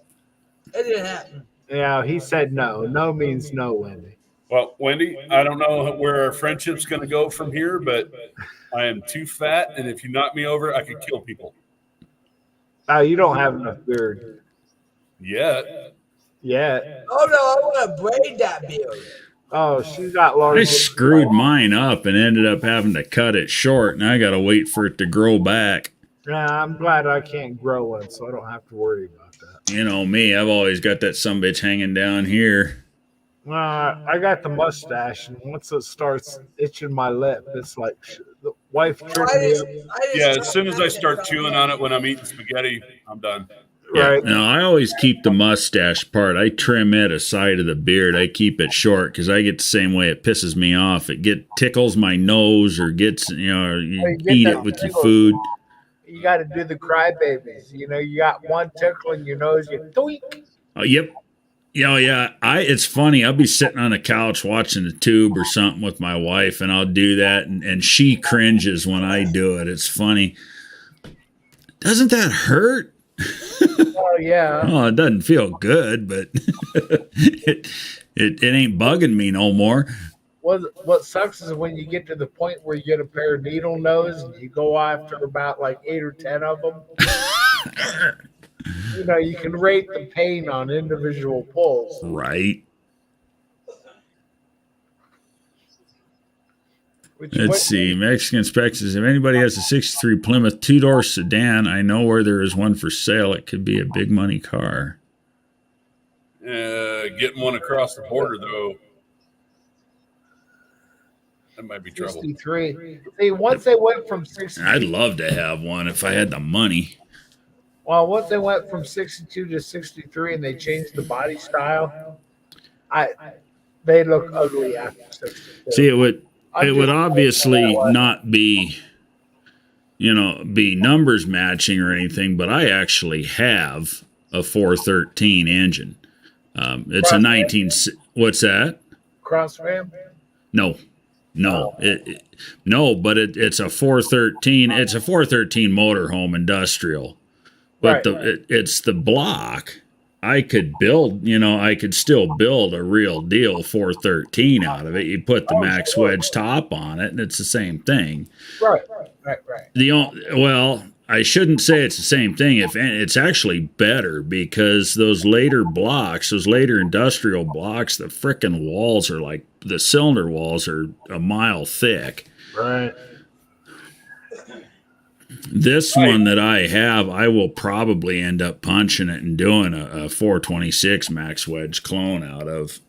it didn't happen. Yeah, he said no. No means no, Wendy. Well, Wendy, I don't know where our friendship's going to go from here, but I am too fat, and if you knock me over, I could kill people. Oh, you don't have enough beard. Yet. Yeah. Oh, no, I want to braid that beard. Oh, she's got Lars. I screwed mine up and ended up having to cut it short, and I got to wait for it to grow back. Yeah, I'm glad I can't grow one, so I don't have to worry about that. You know me, I've always got that sumbitch hanging down here. Well, I got the mustache, and once it starts itching my lip, it's like the wife trimmed me up. Yeah, as soon as I start chewing on it when I'm eating spaghetti, I'm done. Yeah, Right. no, I always keep the mustache part. I trim it aside of the beard. I keep it short because I get the same way. It pisses me off. It tickles my nose or gets, you get eat that it with your tickle. food. You got to do the crybabies. You know, you got one tickle in your nose, you doink. Oh, yep. Yeah, yeah. It's funny. I'll be sitting on the couch watching the tube or something with my wife, and I'll do that, and she cringes when I do it. It's funny. Doesn't that hurt? Oh yeah. Oh, it doesn't feel good, but it ain't bugging me no more. What sucks is when you get to the point where you get a pair of needle nose and you go after about like 8 or 10 of them. You know, you can rate the pain on individual pulls. Right. Which Let's see. Mexican Specs says, if anybody has a 63 Plymouth two-door sedan, I know where there is one for sale. It could be a big money car. Getting one across the border, though, that might be trouble. 63. See, once they went from 62, I'd love to have one if I had the money. well, once they went from 62 to 63 and they changed the body style, they look ugly after 62. See, it would obviously not be, be numbers matching or anything, but I actually have a 413 engine. It's a 19. What's that? Cross ram? No, but it's a 413. It's a 413 motorhome industrial, but it's the block. I could build, I could still build a real deal 413 out of it. You put the max wedge top on it, and it's the same thing. Right. Well, I shouldn't say it's the same thing. If it's actually better, because those later blocks, those later industrial blocks, the frickin' walls are like, the cylinder walls are a mile thick. Right. This one that I have, I will probably end up punching it and doing a 426 max wedge clone out of.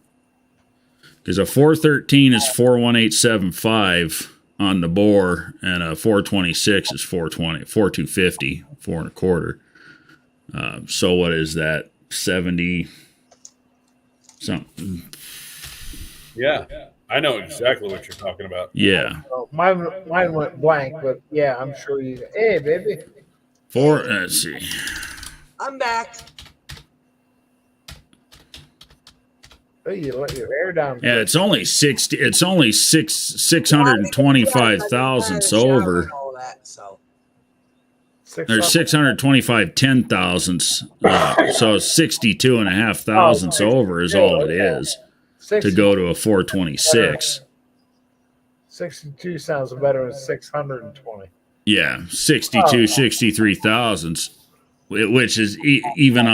Because a 413 is 41875 on the bore, and a 426 is 4250, 4 1/4. So what is that? 70 something. Yeah, I know exactly what you're talking about. Yeah. Well, mine went blank, but yeah, I'm sure you. Hey, baby. Let's see. I'm back. Hey, you let your hair down. Yeah, it's only 60. It's only 625 thousandths over. All that, so. There's 625 ten thousandths. So 62 and a half thousandths over is all it is to go to a 426. 62 sounds better than 620. Yeah, 62, 63 thousandths, which is even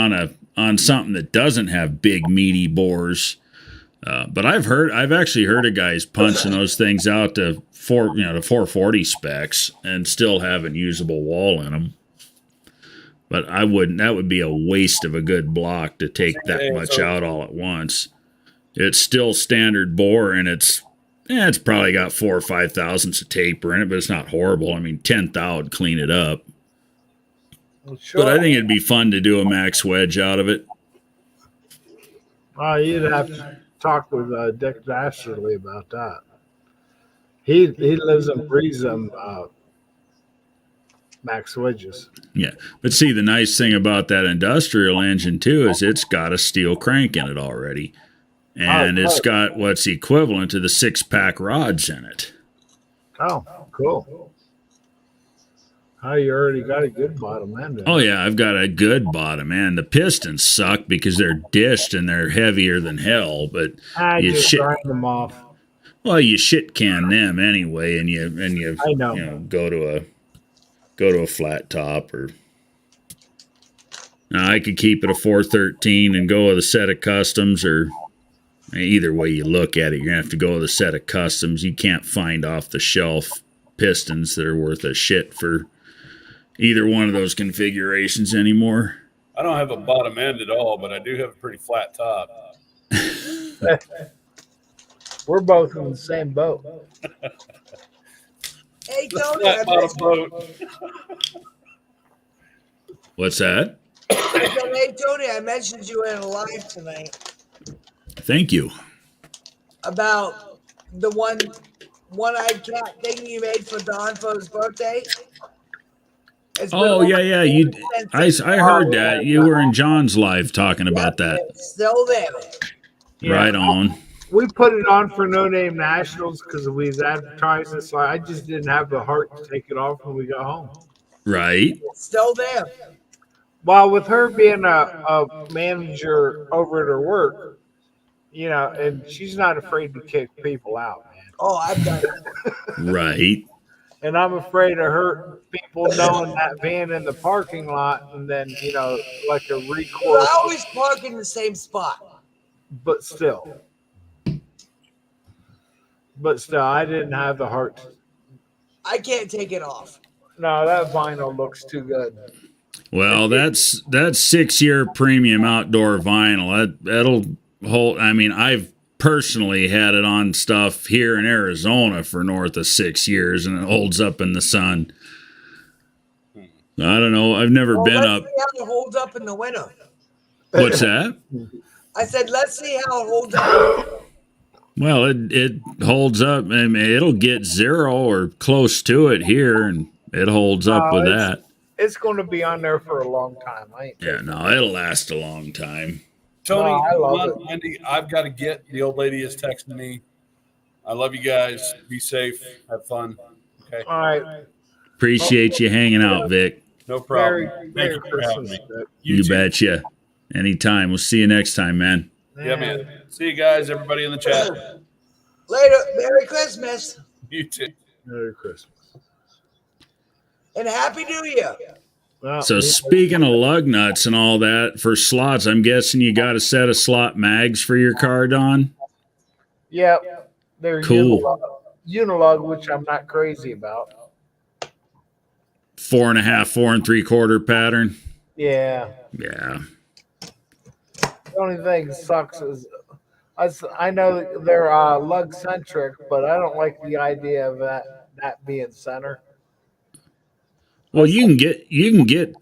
on something that doesn't have big meaty bores. But I've actually heard of guys punching those things out to 440 specs and still having usable wall in them. But I wouldn't. That would be a waste of a good block to take that much out all at once. It's still standard bore, and it's probably got 4 or 5 thousandths of taper in it, but it's not horrible. I mean, 10 thou would clean it up. Well, sure. But I think it'd be fun to do a max wedge out of it. You'd have to talk with Dick Dastardly about that. He lives and breathes them max wedges. Yeah, but see, the nice thing about that industrial engine too is it's got a steel crank in it already, and it's got what's equivalent to the 6-pack rods in it. Oh, cool. You already got a good bottom end. Oh yeah, I've got a good bottom end. The pistons suck because they're dished and they're heavier than hell. But you just grind them off. Well, you shit can them anyway, and you I know. Go to a flat top. Or now I could keep it a 413 and go with a set of customs, or either way you look at it, you're gonna have to go with a set of customs. You can't find off the shelf pistons that are worth a shit for either one of those configurations anymore. I don't have a bottom end at all, but I do have a pretty flat top. We're both in the same boat. Hey, Tony. Flat bottom boat. What's that? Hey, Tony, I mentioned you in a live tonight Thank you. about the one-eyed cat thing you made for Don for his birthday. It's been Oh over yeah. I heard that you were in John's live talking about that. It's still there. Right on. We put it on for No Name Nationals because we've advertised it. So I just didn't have the heart to take it off when we got home. Right. It's still there. Well, with her being a manager over at her work, and she's not afraid to kick people out, man. Oh, I've done it. Right. And I'm afraid of her people knowing that van in the parking lot, and then like a Well, recourse. I always park in the same spot. But still, I didn't have the heart. I can't take it off. No, that vinyl looks too good. Well, that's 6-year premium outdoor vinyl. That'll hold. I mean, I've personally had it on stuff here in Arizona for north of 6 years, and it holds up in the sun. I don't know. I've never been let's up. see how it holds up in the winter. What's that? I said, let's see how it holds up. Well, it holds up. I mean, it'll get 0 or close to it here, and it holds up with that. It's going to be on there for a long time. Yeah, no, it'll last a long time. Tony, I love it. Andy, I've got to get. The old lady is texting me. I love you guys. Be safe. Have fun. Okay. All right. Appreciate you hanging out, Vic. No problem. Merry Thank you for having Christmas. me. Vic. You too. betcha. Anytime. We'll see you next time, man. Yeah, man. See you guys, everybody in the chat. Later. Merry Christmas. You too. Merry Christmas. And Happy New Year. Well, So speaking of lug nuts and all that, for slots, I'm guessing you got a set of slot mags for your car, Don? yeah, they're Cool. Unilug, which I'm not crazy about. 4.5, 4 3/4 pattern. Yeah. Yeah. The only thing that sucks is I know they're lug centric, but I don't like the idea of that being center. Well, you can get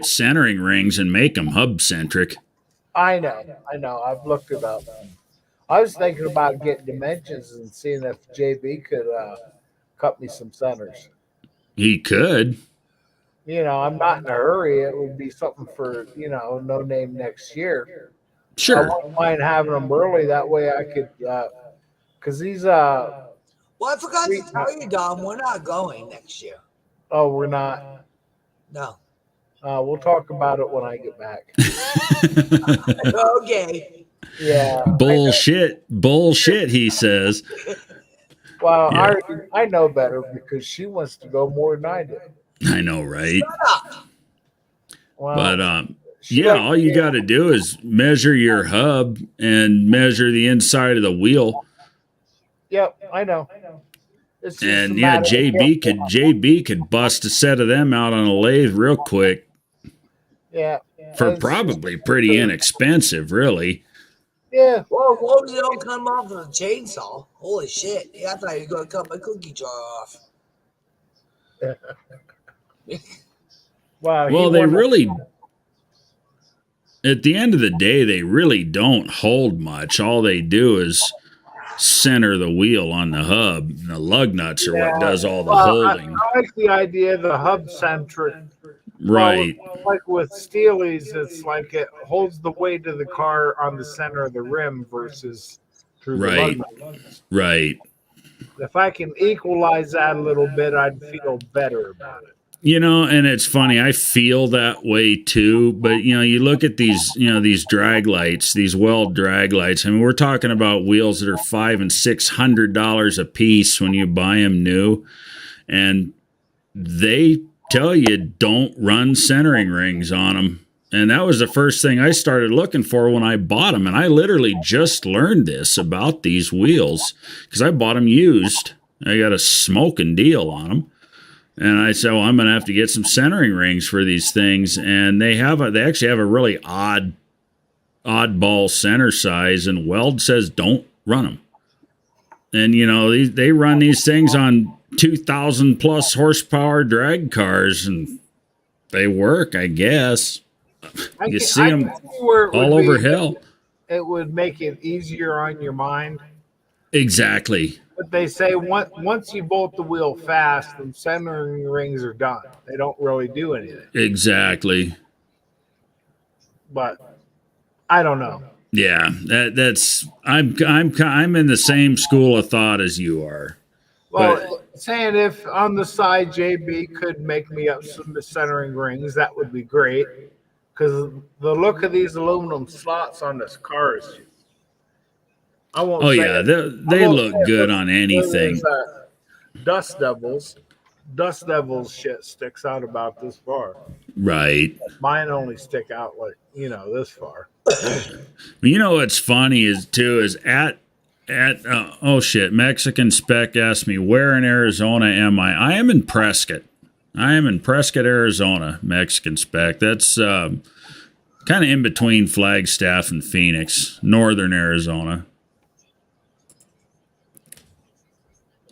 centering rings and make them hub centric. I know. I've looked it up. I was thinking about getting dimensions and seeing if JB could cut me some centers. He could. I'm not in a hurry. It would be something for No Name next year. I Sure. won't mind having them early. That way I could, because these Well, I forgot to tell you, Dom, we're not going next year. oh, we're not. No. We'll talk about it when I get back. Okay. Yeah. Bullshit, he says. Well, Yeah. I know better because she wants to go more than I do. I know, right? Well, But she yeah, likes all you to- got to do is measure your hub and measure the inside of the wheel. Yep, I know. It's just a And yeah, matter of JB could bust a set of them out on a lathe real quick Yeah. for It's- probably pretty inexpensive, really. Yeah. Well, as long as you don't come off with a chainsaw. Holy shit. I thought you were going to cut my cookie jar off. Wow. Well, they really, at the end of the day, they really don't hold much. All they do is center the wheel on the hub. And the lug nuts are what does all the holding. I like the idea of the hub centric. Right. Well, like with Steely's, it's like it holds the weight of the car on the center of the rim versus through Right. the lug nuts. Right. If I can equalize that a little bit, I'd feel better about it. And it's funny, I feel that way too, but you look at these drag lights, these weld drag lights. I mean, we're talking about wheels that are $500 and $600 a piece when you buy them new, and they tell you don't run centering rings on them. And that was the first thing I started looking for when I bought them. And I literally just learned this about these wheels because I bought them used. I got a smoking deal on them. And I said, well, I'm going to have to get some centering rings for these things. And they actually have a really oddball center size. And Weld says, don't run them. And, they run these things on 2,000 plus horsepower drag cars and they work, I guess. You see them all over hell. It would make it easier on your mind. Exactly. But they say once you bolt the wheel fast, the centering rings are done. They don't really do anything. Exactly. But I don't know. Yeah, that's I'm in the same school of thought as you are. Well, saying if on the side JB could make me up some centering rings, that would be great. Because the look of these aluminum slots on this car is, I won't Oh say yeah, it. they look good on anything. Dust devils. Dust devils shit sticks out about this far. Right. Mine only stick out like this far. You know what's funny is at oh shit, Mexican Spec asked me where in Arizona am I? I am in Prescott. I am in Prescott, Arizona. Mexican Spec. That's kind of in between Flagstaff and Phoenix, northern Arizona.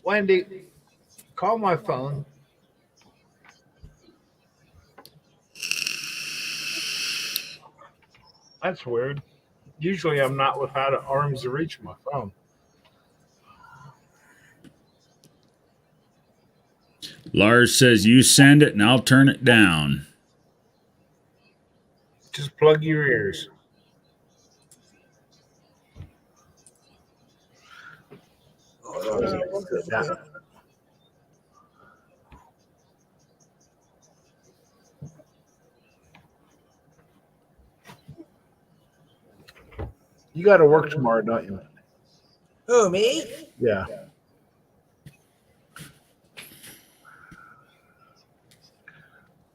Wendy, call my phone. That's weird. Usually I'm not without arms to reach my phone. Lars says you send it and I'll turn it down. Just plug your ears. Sit down. You got to work tomorrow, don't you? Who, me? Yeah.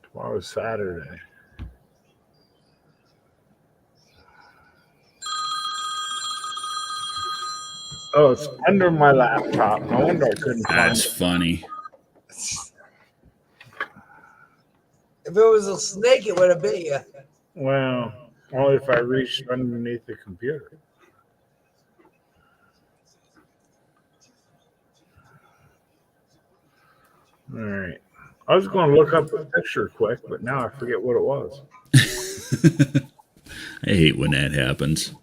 Tomorrow's Saturday. Oh, it's under my laptop. No wonder I couldn't find That's it. funny. If it was a snake, it would have bit you. Well, only if I reached underneath the computer. All right. I was going to look up the picture quick, but now I forget what it was. I hate when that happens.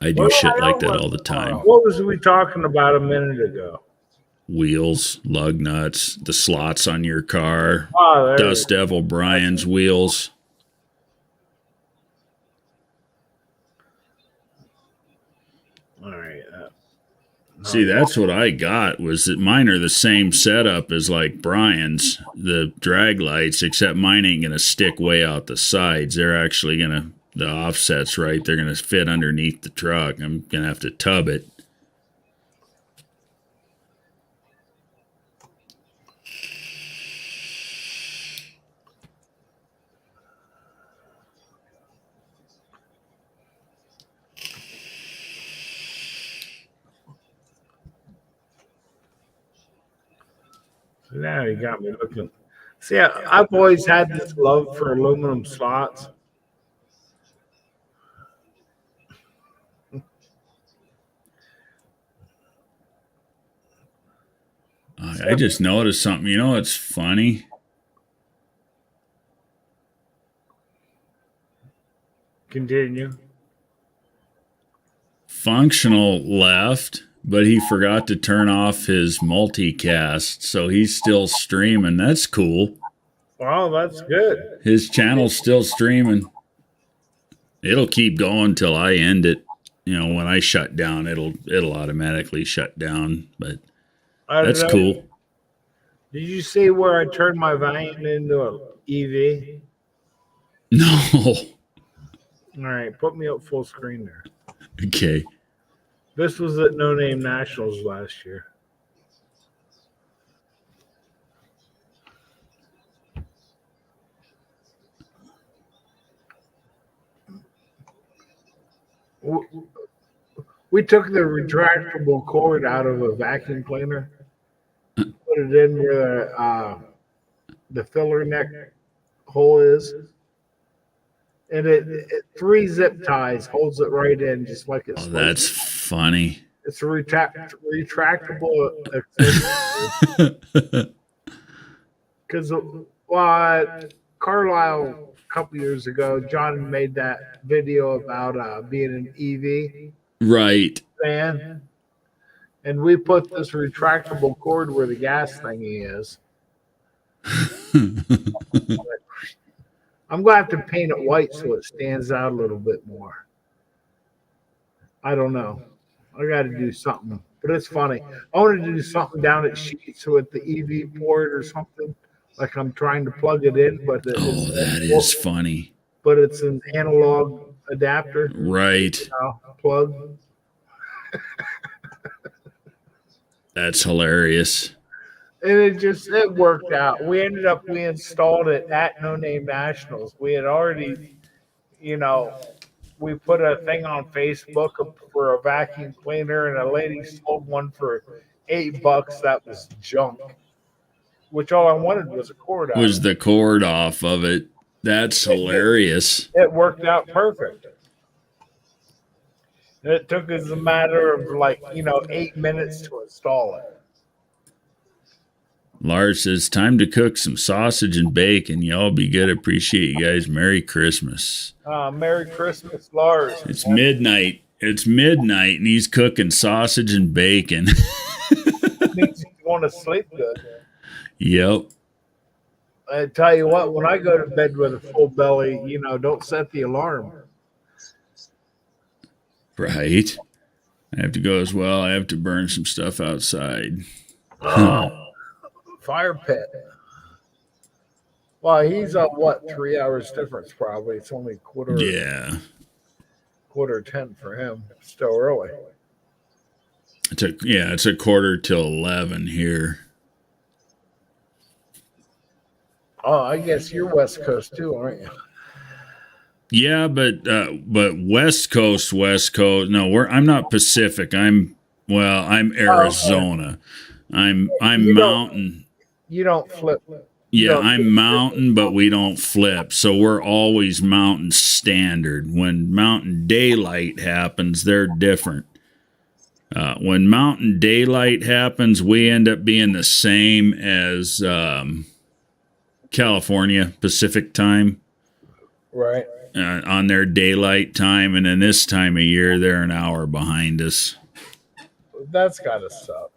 I do shit like that all the time. What was we talking about a minute ago? Wheels, lug nuts, the slots on your car, Oh, there Dust Devil Brian's wheels. All right. See, that's what I got was that mine are the same setup as like Brian's, the drag lights, except mine ain't going to stick way out the sides. They're actually going to, the offset's right. They're going to fit underneath the truck. I'm going to have to tub it. Now you got me looking. See, I've always had this love for aluminum slots. I just noticed something. You know, it's funny. Continue. Functional left, but he forgot to turn off his multicast, so he's still streaming. That's cool. Well, that's good. His channel's still streaming. It'll keep going till I end it. You know, when I shut down, it'll automatically shut down. But that's cool. Did you see where I turned my van into an EV? No. All right, put me up full screen there. Okay. This was at No Name Nationals last year. We took the retractable cord out of a vacuum cleaner, put it in where the filler neck hole is, and it 3 zip ties holds it right in, just like it's. Oh, that's funny. It's a retractable. Because Carlisle a couple years ago, John made that video about being an EV Right. fan. and we put this retractable cord where the gas thingy is. I'm going to have to paint it white so it stands out a little bit more. I don't know. I got to do something, but it's funny. I wanted to do something down at Sheets with the EV port or something, like I'm trying to plug it in, but that is funny. But it's an analog adapter, right? Plug. That's hilarious. And it worked out. We installed it at No Name Nationals. We had already, we put a thing on Facebook for a vacuum cleaner, and a lady sold one for $8. That was junk. Which all I wanted was a cord out. Was the cord off of it? That's hilarious. It worked out perfect. It took us a matter of 8 minutes to install it. Lars says, time to cook some sausage and bacon. Y'all be good. Appreciate you guys. Merry Christmas. Merry Christmas, Lars. It's midnight. It's midnight, and he's cooking sausage and bacon. Means you want to sleep good. Yep. I tell you what, when I go to bed with a full belly, don't set the alarm. Right. I have to go as well. I have to burn some stuff outside. Fire pit. Well, he's 3 hours difference probably. It's only quarter 10 for him. Still early. It's a quarter till 11 here. Oh, I guess you're West Coast too, aren't you? Yeah, but West Coast. No, I'm not Pacific. I'm Arizona. I'm mountain. You don't flip. I'm mountain, but we don't flip. So we're always mountain standard. When mountain daylight happens, they're different. When mountain daylight happens, we end up being the same as California Pacific time. Right. On their daylight time, and in this time of year, they're an hour behind us. That's gotta suck.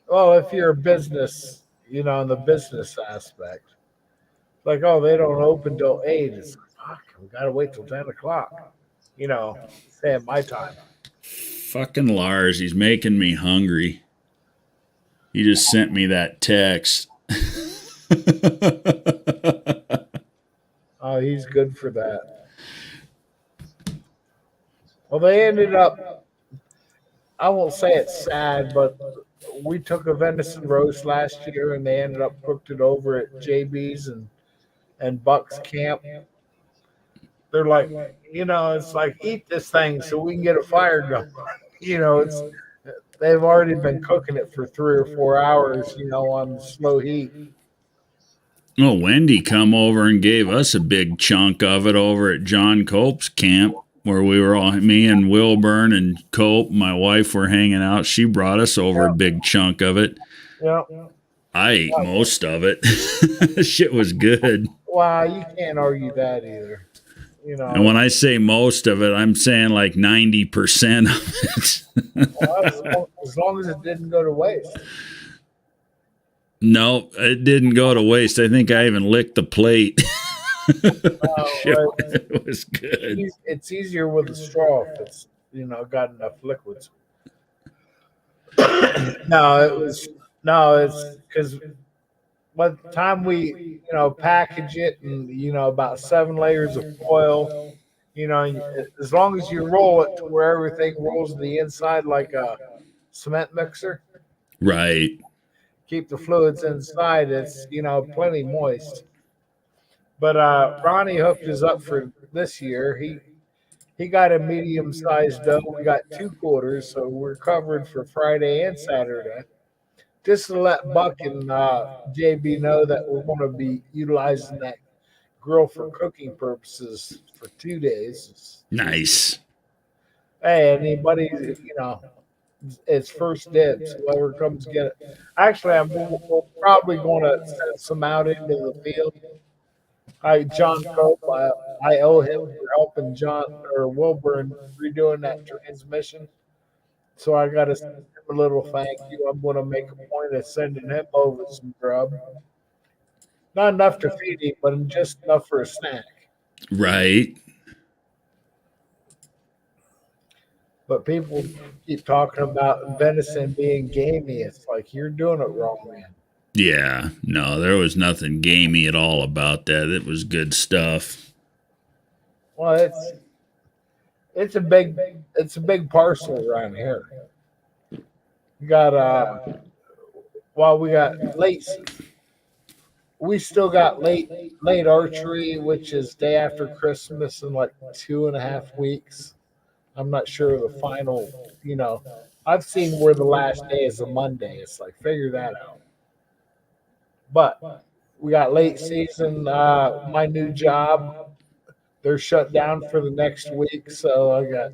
Well, if you're a business, in the business aspect, they don't open till 8. It's fuck, we gotta wait till 10 o'clock. Say at my time. Fucking Lars, he's making me hungry. He just sent me that text. Oh, he's good for that. Well, they ended up, I won't say it's sad, but we took a venison roast last year and they ended up cooked it over at JB's and Buck's camp. They're like, it's like, eat this thing so we can get a fire going. They've already been cooking it for 3 or 4 hours, on slow heat. Well, Wendy come over and gave us a big chunk of it over at John Cope's camp, where we were all, me and Wilburn and Cope, my wife, were hanging out. She brought us over a big chunk of it. Yeah. I ate most of it. Shit was good. Wow, you can't argue that either. And when I say most of it, I'm saying like 90% of it. Well, as long as it didn't go to waste. No, it didn't go to waste. I think I even licked the plate. It was good. It's easier with a straw if it's got enough liquids. It's because by the time we package it and about 7 layers of foil, as long as you roll it to where everything rolls to the inside like a cement mixer, right? Keep the fluids inside. It's plenty moist. But Ronnie hooked us up for this year. He got a medium-sized dough. We got 2 quarters, so we're covered for Friday and Saturday. Just to let Buck and JB know that we're going to be utilizing that grill for cooking purposes for 2 days. Nice. Hey, anybody, it's first dibs. Whoever comes get it. Actually, we're probably going to send some out into the field. John Cope, I owe him for helping John or Wilburn redoing that transmission. So I got to send him a little thank you. I'm going to make a point of sending him over some grub. Not enough to feed him, but just enough for a snack. Right. But people keep talking about venison being gamey. It's like you're doing it wrong, man. Yeah. No, there was nothing gamey at all about that. It was good stuff. Well, it's a big parcel around here. We got we got late. We still got late archery, which is day after Christmas in like 2.5 weeks. I'm not sure the final. You know, I've seen where the last day is a Monday. It's like figure that out. But we got late season. My new job, they're shut down for the next week, so I got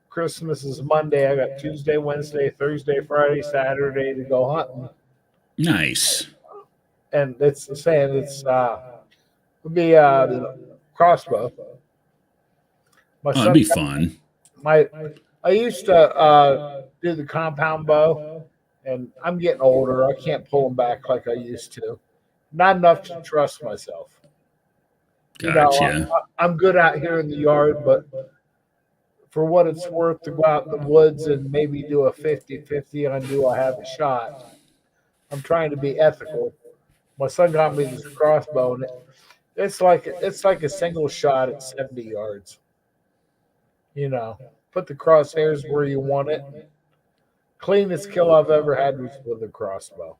Christmas is Monday. I got Tuesday, Wednesday, Thursday, Friday, Saturday to go hunting. Nice. And it's saying would be crossbow. My Oh, that'd son, be fun. I used to do the compound bow, and I'm getting older. I can't pull them back like I used to. Not enough to trust myself. You know, Gotcha. I'm good out here in the yard, but for what it's worth to go out in the woods and maybe do a 50-50 on do I have a shot, I'm trying to be ethical. My son got me this crossbow, and it's like a single shot at 70 yards. You know, put the crosshairs where you want it. Cleanest kill I've ever had was with a crossbow.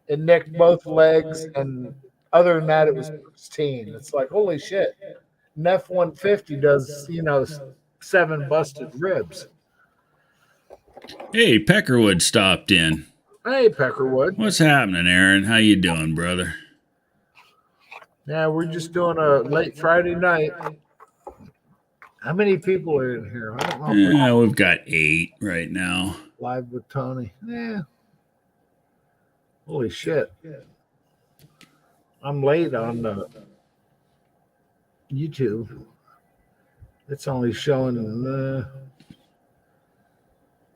It nicked both legs, and other than that, it was pristine. It's like holy shit. An F-150 does 7 busted ribs. Hey, Peckerwood stopped in. Hey, Peckerwood. What's happening, Aaron? How you doing, brother? Yeah, we're just doing a late Friday night. How many people are in here? I don't know. If Yeah, we've got 8 right now. live with Tony. Yeah. Holy shit. I'm late on YouTube. It's only showing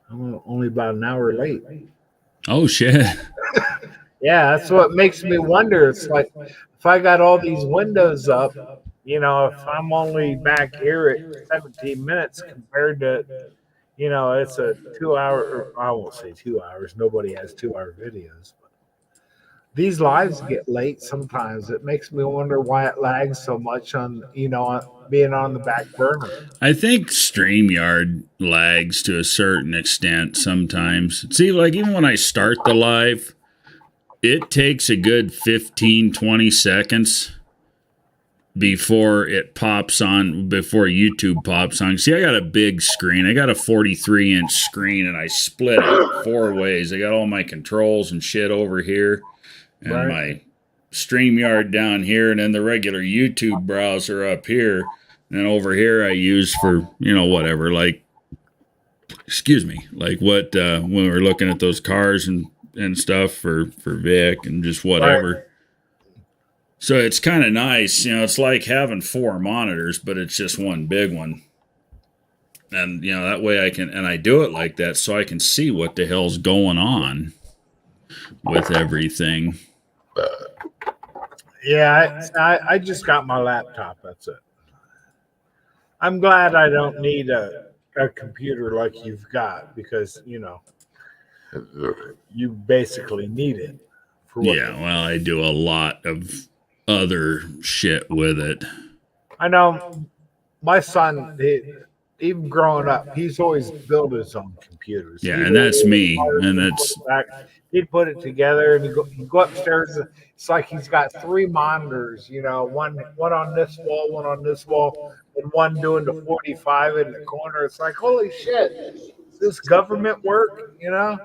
I'm only about an hour late. Oh, shit. Yeah, that's what makes me wonder. It's like if I got all these windows up, if I'm only back here at 17 minutes compared to, it's a 2 hour, or I won't say 2 hours. Nobody has 2 hour videos. But these lives get late sometimes. It makes me wonder why it lags so much on, being on the back burner. I think StreamYard lags to a certain extent sometimes. See, like even when I start the live, it takes a good 15, 20 seconds before it pops on, before YouTube pops on. See, I got a big screen. I got a 43-inch screen, and I split it 4 ways. I got all my controls and shit over here, and my StreamYard down here, and then the regular YouTube browser up here. And over here I use for, whatever, like, like what, when we're looking at those cars and stuff for Vic and just whatever. Right. So it's kind of nice, it's like having 4 monitors, but it's just one big one. And, that way I do it like that so I can see what the hell's going on with everything. Yeah, I just got my laptop. That's it. I'm glad I don't need a computer like you've got because, you basically need it. Yeah, well, I do a lot of other shit with it. I know my son, even growing up, he's always built his own computers. Yeah, and that's me. And that's... He'd put it together and he'd go upstairs. It's like he's got 3 monitors, one on this wall, one on this wall, and one doing the 45 in the corner. It's like, holy shit, is this government work, You know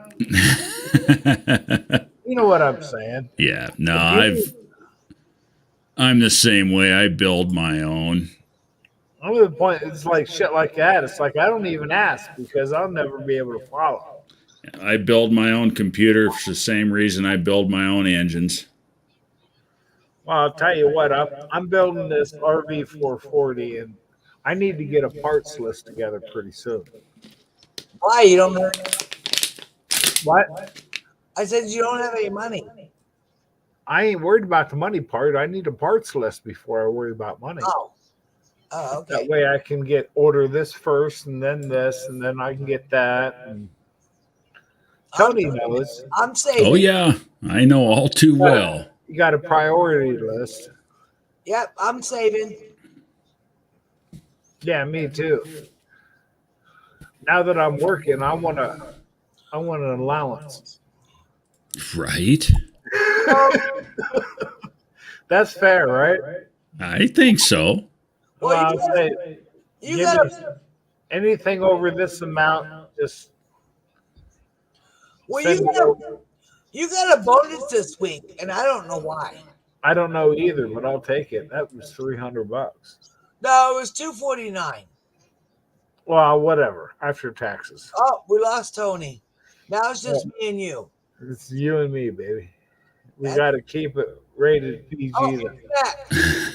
what I'm saying? Yeah, no, I'm the same way. I build my own. I'm to the point, it's like shit like that. It's like I don't even ask because I'll never be able to follow. I build my own computer for the same reason I build my own engines. Well, I'll tell you what, I'm building this RV 440, and I need to get a parts list together pretty soon. Why you don't have? What? I said you don't have any money. I ain't worried about the money part. I need a parts list before I worry about money. Oh, That okay. way I can order this first and then this and then I can get that. And Tony knows. I'm saving. Oh yeah, I know all too well. You got a priority list. Yep, I'm saving. Yeah, me too. Now that I'm working, I want an allowance. Right? That's fair, right? I think so. Well, I'll say, You give got me anything over this amount, just well, send it over. you got a bonus this week, and I don't know why. I don't know either, but I'll take it. That was $300. No, it was $249. Well, whatever. After taxes, Oh, we lost Tony. Now it's just me and you. it's you and me, baby. We That- got to keep it rated PG. Oh, then. he's back.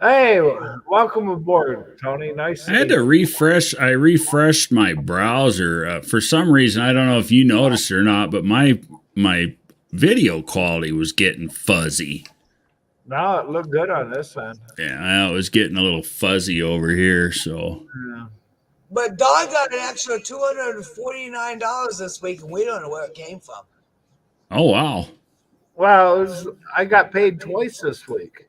Hey, welcome aboard, Tony. Nice. I had to refresh. I refreshed my browser for some reason. I don't know if you noticed or not, but my video quality was getting fuzzy. No, it looked good on this end. Yeah, I was getting a little fuzzy over here. So Yeah. But Don got an extra $249 this week, and we don't know where it came from. oh wow. Well, I got paid twice this week.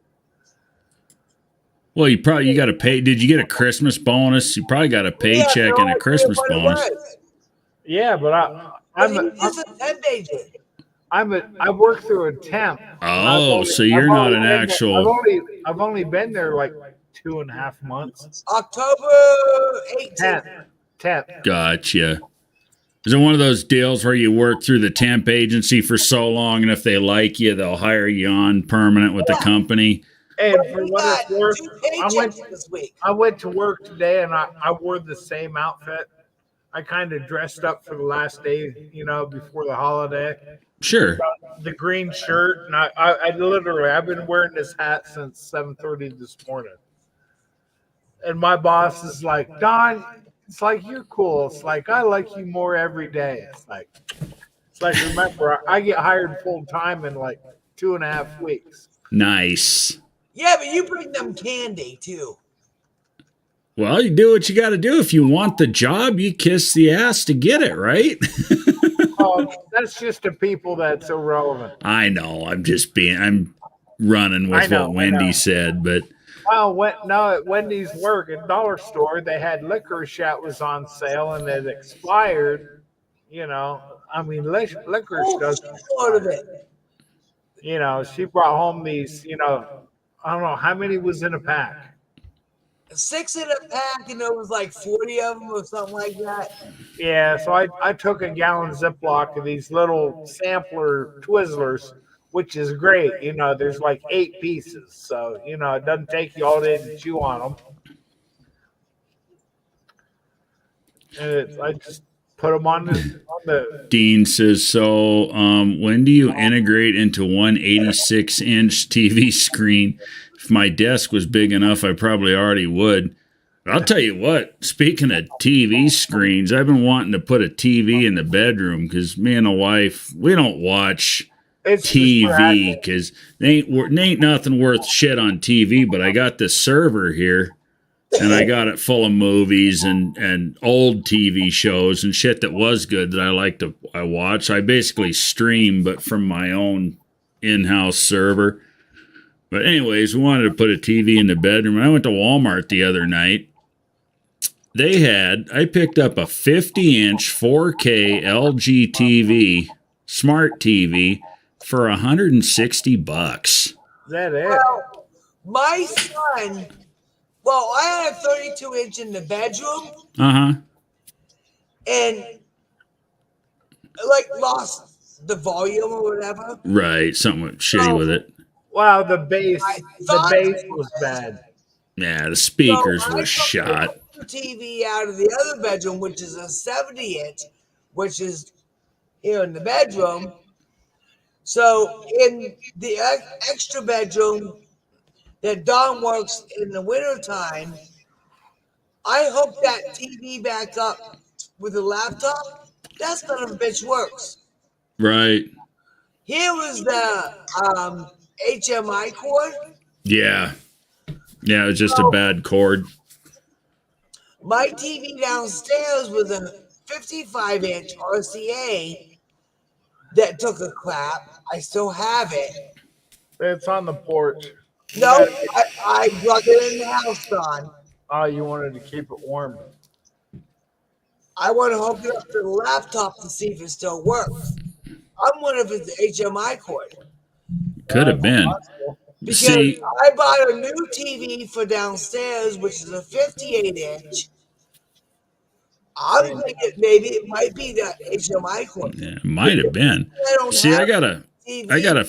Well, you got to pay. Did you get a Christmas bonus? You probably got a paycheck and a Christmas What it bonus. was. Yeah, but But he's a temp agent. I work through a temp. Oh, so you're not an actual. I've only been there like 2.5 months. October 18th. Temp. Gotcha. Is it one of those deals where you work through the temp agency for so long, and if they like you, they'll hire you on permanent with the company? And But for he what got it's worth, 2 I paychecks this week. went to work today and I wore the same outfit. I kind of dressed up for the last day, before the holiday. Sure. The green shirt, and I literally I've been wearing this hat since 7:30 this morning. And my boss is like, Don, it's like you're cool. It's like I like you more every day. It's like remember I get hired full time in like 2.5 weeks. Nice. Yeah, but you bring them candy too. Well, you do what you got to do. If you want the job, you kiss the ass to get it, right? That's just to people that's irrelevant. I know. I'm running with what Wendy said, but Well, at Wendy's work at dollar store, they had licorice that was on sale and it expired. Licorice doesn't. Sort of it. She brought home these. I don't know how many was in a pack. 6 in a pack, and there was like 40 of them or something like that. Yeah, so I took a gallon Ziploc of these little sampler Twizzlers, which is great. There's like 8 pieces, so it doesn't take you all day to chew on them. And I just put them on the. Dean says, so when do you integrate into one 86-inch TV screen? If my desk was big enough, I probably already would. But I'll tell you what, speaking of TV screens, I've been wanting to put a TV in the bedroom because me and the wife, we don't watch TV because they ain't nothing worth shit on TV, but I got this server here. And I got it full of movies and old TV shows and shit that was good that I watch. I basically stream, but from my own in-house server. But anyways, we wanted to put a TV in the bedroom. And I went to Walmart the other night. I picked up a 50-inch 4K LG TV, smart TV, for $160. Is that it? Well, my son. Well, I had a 32-inch in the bedroom. Uh-huh. And lost the volume or whatever. Right, something shitty with it. Wow, the bass was bad. Yeah, the speakers were shot. The TV out of the other bedroom, which is a 70-inch, which is here in the bedroom. So in the extra bedroom that Don works in the wintertime, I hooked that TV back up with a laptop, that son of a bitch works. Right. Here was the HMI cord. Yeah. Yeah, it was just a bad cord. My TV downstairs was a 55-inch RCA that took a crap. I still have it. It's on the porch. You No, gotta- I plug it in the house, Don. Oh, you wanted to keep it warm. I want to hook it up to the laptop to see if it still works. I'm wondering if it's the HMI cord. Could have been. Because See, I bought a new TV for downstairs, which is a 58-inch. I'm thinking maybe it might be that HMI cord. yeah, it might have been. I don't See, have I gotta TV. Go ahead.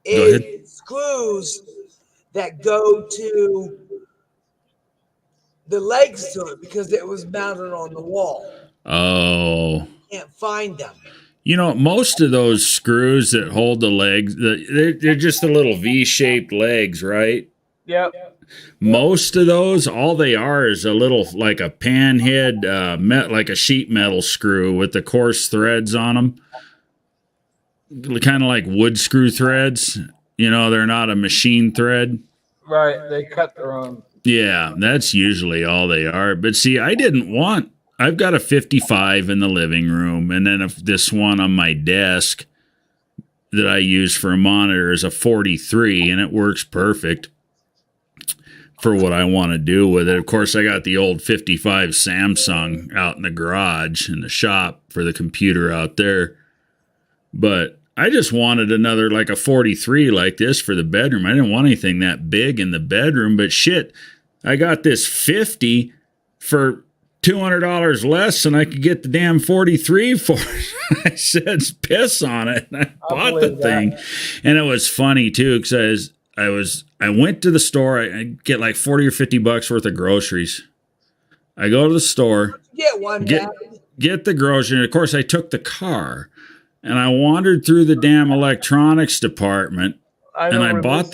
Is screws that go to the legs to it because it was mounted on the wall. Oh. Can't find them. You know, most of those screws that hold the legs, they're just the little V-shaped legs, right? Yep. Most of those, all they are is a little, like a panhead, like a sheet metal screw with the coarse threads on them. Kind of like wood screw threads. You know, they're not a machine thread. Right. They cut their own. Yeah, that's usually all they are. But see, I've got a 55 in the living room, and then this one on my desk that I use for a monitor is a 43, and it works perfect for what I want to do with it. Of course, I got the old 55 Samsung out in the garage in the shop for the computer out there. But I just wanted another, like a 43 like this for the bedroom. I didn't want anything that big in the bedroom, but shit, I got this 50 for $200 less than I could get the damn 43 for. I said, piss on it. And I bought the thing. And it was funny too, because I went to the store. I get like 40 or 50 bucks worth of groceries. I go to the store, Get one. get the groceries. And of course, I took the car and I wandered through the damn electronics department. And I bought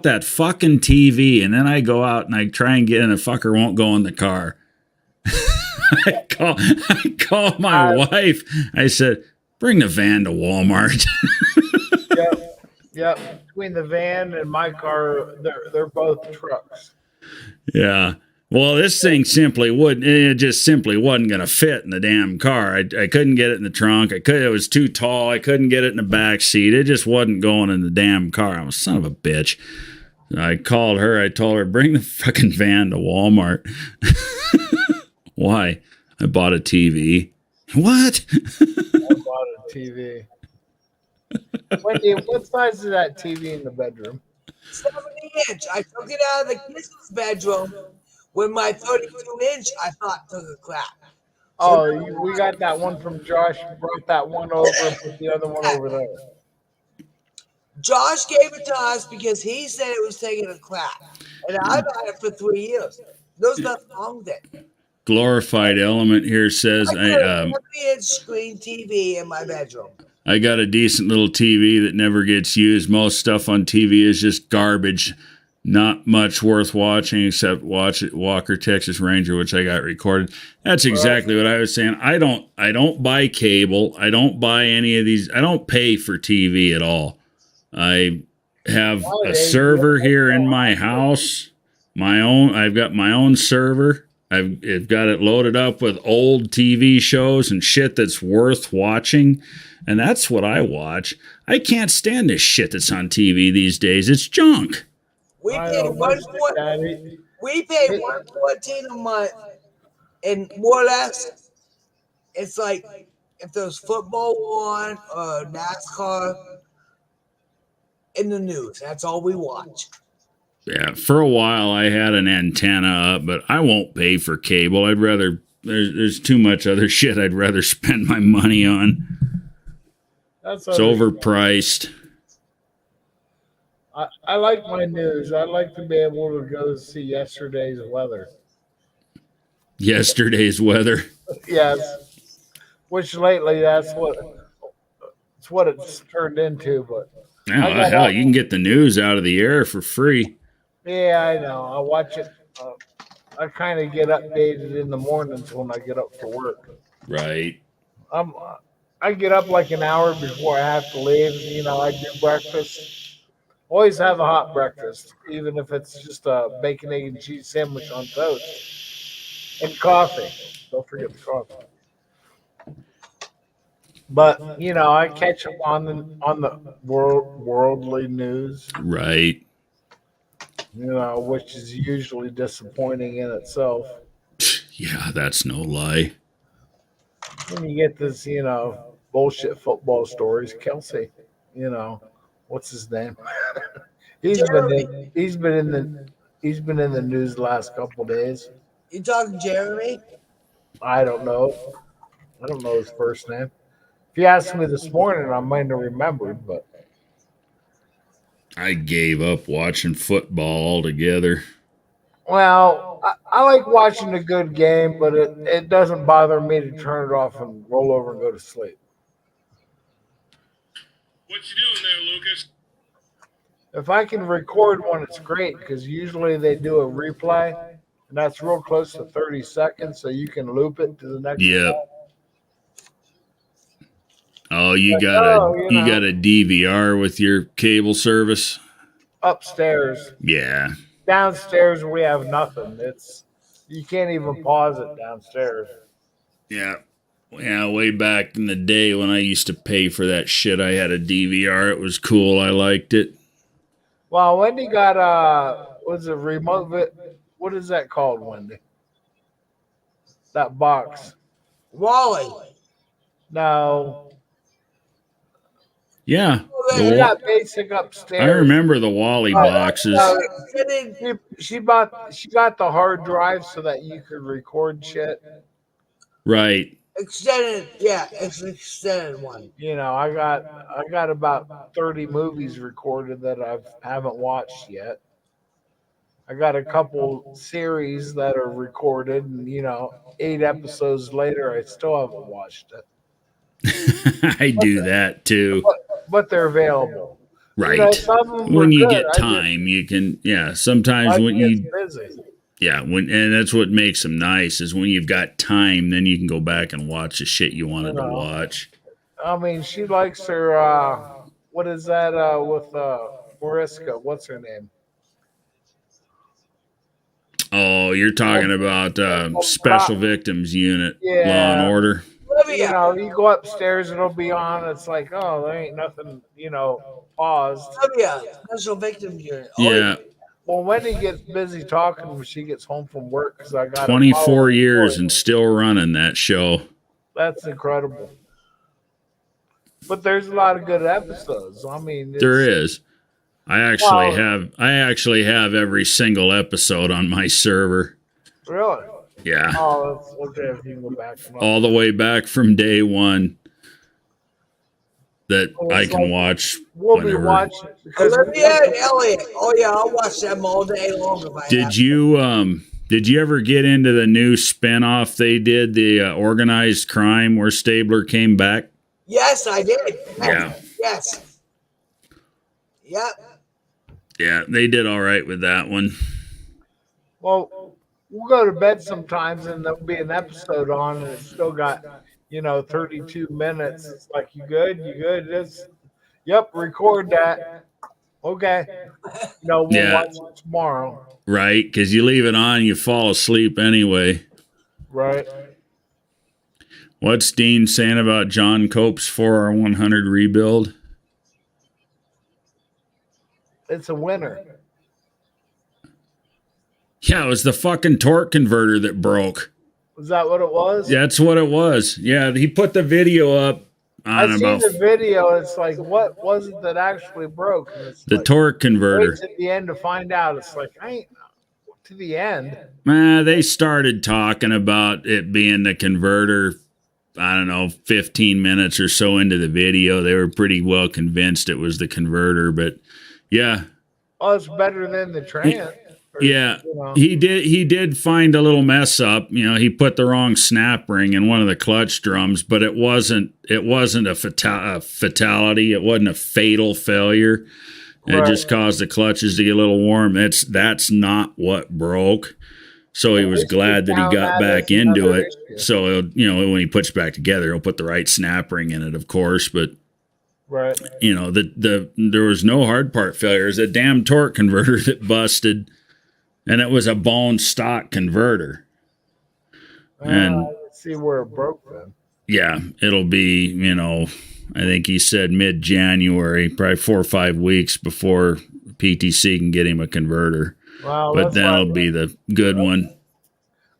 that fucking TV. And then I go out and I try and get in. The fucker won't go in the car. I call my wife. I said, bring the van to Walmart. Yep. Between the van and my car, they're both trucks. Yeah. Well, this thing just simply wasn't going to fit in the damn car. I couldn't get it in the trunk. It was too tall. I couldn't get it in the back seat. It just wasn't going in the damn car. I was son of a bitch. I called her. I told her, bring the fucking van to Walmart. Why? I bought a TV. What? I bought a TV. Wendy, what size is that TV in the bedroom? 70-inch. I took it out of the kids' bedroom when my 32-inch I thought took a crap. We got that one from Josh. Brought that one over and put the other one over there. Josh gave it to us because he said it was taking a crap. And I've had it for 3 years. There's nothing wrong with it. Glorified Element here says I got a 70-inch screen TV in my bedroom. I got a decent little TV that never gets used. Most stuff on TV is just garbage. Not much worth watching except watch it, Walker Texas Ranger, which I got recorded. That's exactly what I was saying. I don't buy cable. I don't buy any of these. I don't pay for TV at all. I have a server here in my house. I've got my own server. I've got it loaded up with old TV shows and shit that's worth watching. And that's what I watch. I can't stand this shit that's on TV these days. It's junk. We pay $114 a month, and more or less, it's like if there's football on or NASCAR in the news. That's all we watch. Yeah, for a while I had an antenna up, but I won't pay for cable. I'd rather there's too much other shit I'd rather spend my money on. It's overpriced. I like my news. I like to be able to go see yesterday's weather. Yesterday's weather. Yes. Which lately it's what it's turned into. But hell, you can get the news out of the air for free. Yeah, I know. I watch it I kind of get updated in the mornings when I get up for work. Right. Um, I get up like an hour before I have to leave. You know, I do breakfast. Always have a hot breakfast, even if it's just a bacon, egg, and cheese sandwich on toast and coffee. Don't forget the coffee. But you know, I catch up on the worldly news. Right. You know, which is usually disappointing in itself. Yeah, that's no lie. When you get this, you know, bullshit football stories, Kelsey, you know, what's his name? Jeremy. He's been in the news the last couple of days. You talking Jeremy? I don't know. I don't know his first name. If you asked me this morning, I might have remembered, but I gave up watching football altogether. well, I like watching a good game, but it doesn't bother me to turn it off and roll over and go to sleep. What you doing there, Lucas? If I can record one, it's great because usually they do a replay, and that's real close to 30 seconds, so you can loop it to the next. Yep. Oh, you Like, got oh, a you you know. got a DVR with your cable service? Upstairs. Yeah. Downstairs we have nothing. It's you can't even pause it downstairs. Yeah. Yeah, way back in the day when I used to pay for that shit, I had a DVR. It was cool. I liked it. Well, Wendy got what's it remote? What is that called, Wendy? That box? Wally. No, Yeah. she got basic upstairs. I remember the Wally boxes. No, she got the hard drive so that you could record shit. Right. Extended, yeah, it's an extended one. You know, I got about 30 movies recorded that I haven't watched yet. I got a couple series that are recorded, and you know, 8 episodes later, I still haven't watched it. I do that too. But they're available. Right. You know, some of them were When you good. get time, you can, yeah, sometimes I when get you, busy. yeah, and that's what makes them nice is when you've got time, then you can go back and watch the shit you wanted to watch. I mean, she likes her, what is that with Mariska? What's her name? Oh, you're talking about Special Victims Unit, Law and Order. You know, you go upstairs, it'll be on. It's like, oh, there ain't nothing, you know, paused. Special victims unit. Yeah. Well, Wendy gets busy talking when she gets home from work because I got 24 years and still running that show. That's incredible. But there's a lot of good episodes. I mean, there is. I actually have every single episode on my server. Really? Yeah. Oh, that's okay. If you can go back. All the way back from day one. That I can watch. We'll whenever. be watching. Olivia and Elliot. Oh yeah, I'll watch them all day long if I Did you ever get into the new spinoff they did, the organized crime where Stabler came back? Yes, I did. Yeah. Yes. Yep. Yeah, they did all right with that one. Well, we'll go to bed sometimes and there'll be an episode on and it's still got, 32 minutes. It's like, you good? You good? Yep, record that. Okay. We'll watch it tomorrow. Right, because you leave it on, you fall asleep anyway. Right. What's Dean saying about John Cope's 4R100 rebuild? It's a winner. Yeah, it was the fucking torque converter that broke. Was that what it was? That's what it was. Yeah, he put the video up. I seen the video. It's like, what was it that actually broke? The torque converter. Wait at the end to find out. It's like, I ain't to the end. They started talking about it being the converter. I don't know, 15 minutes or so into the video. They were pretty well convinced it was the converter, but yeah. Oh, it's better than the trans. Yeah, he did find a little mess up. He put the wrong snap ring in one of the clutch drums, but it wasn't a fatality. It wasn't a fatal failure. It just caused the clutches to get a little warm. That's not what broke. So he was glad that he got back into it. Issue. So, when he puts back together, he'll put the right snap ring in it, of course. But, Right. there was no hard part failure. It was a damn torque converter that busted, and it was a bone stock converter. And Let's see where it broke then. yeah, it'll be, I think he said mid-January, probably 4 or 5 weeks before PTC can get him a converter. Well, But that'll be the good one.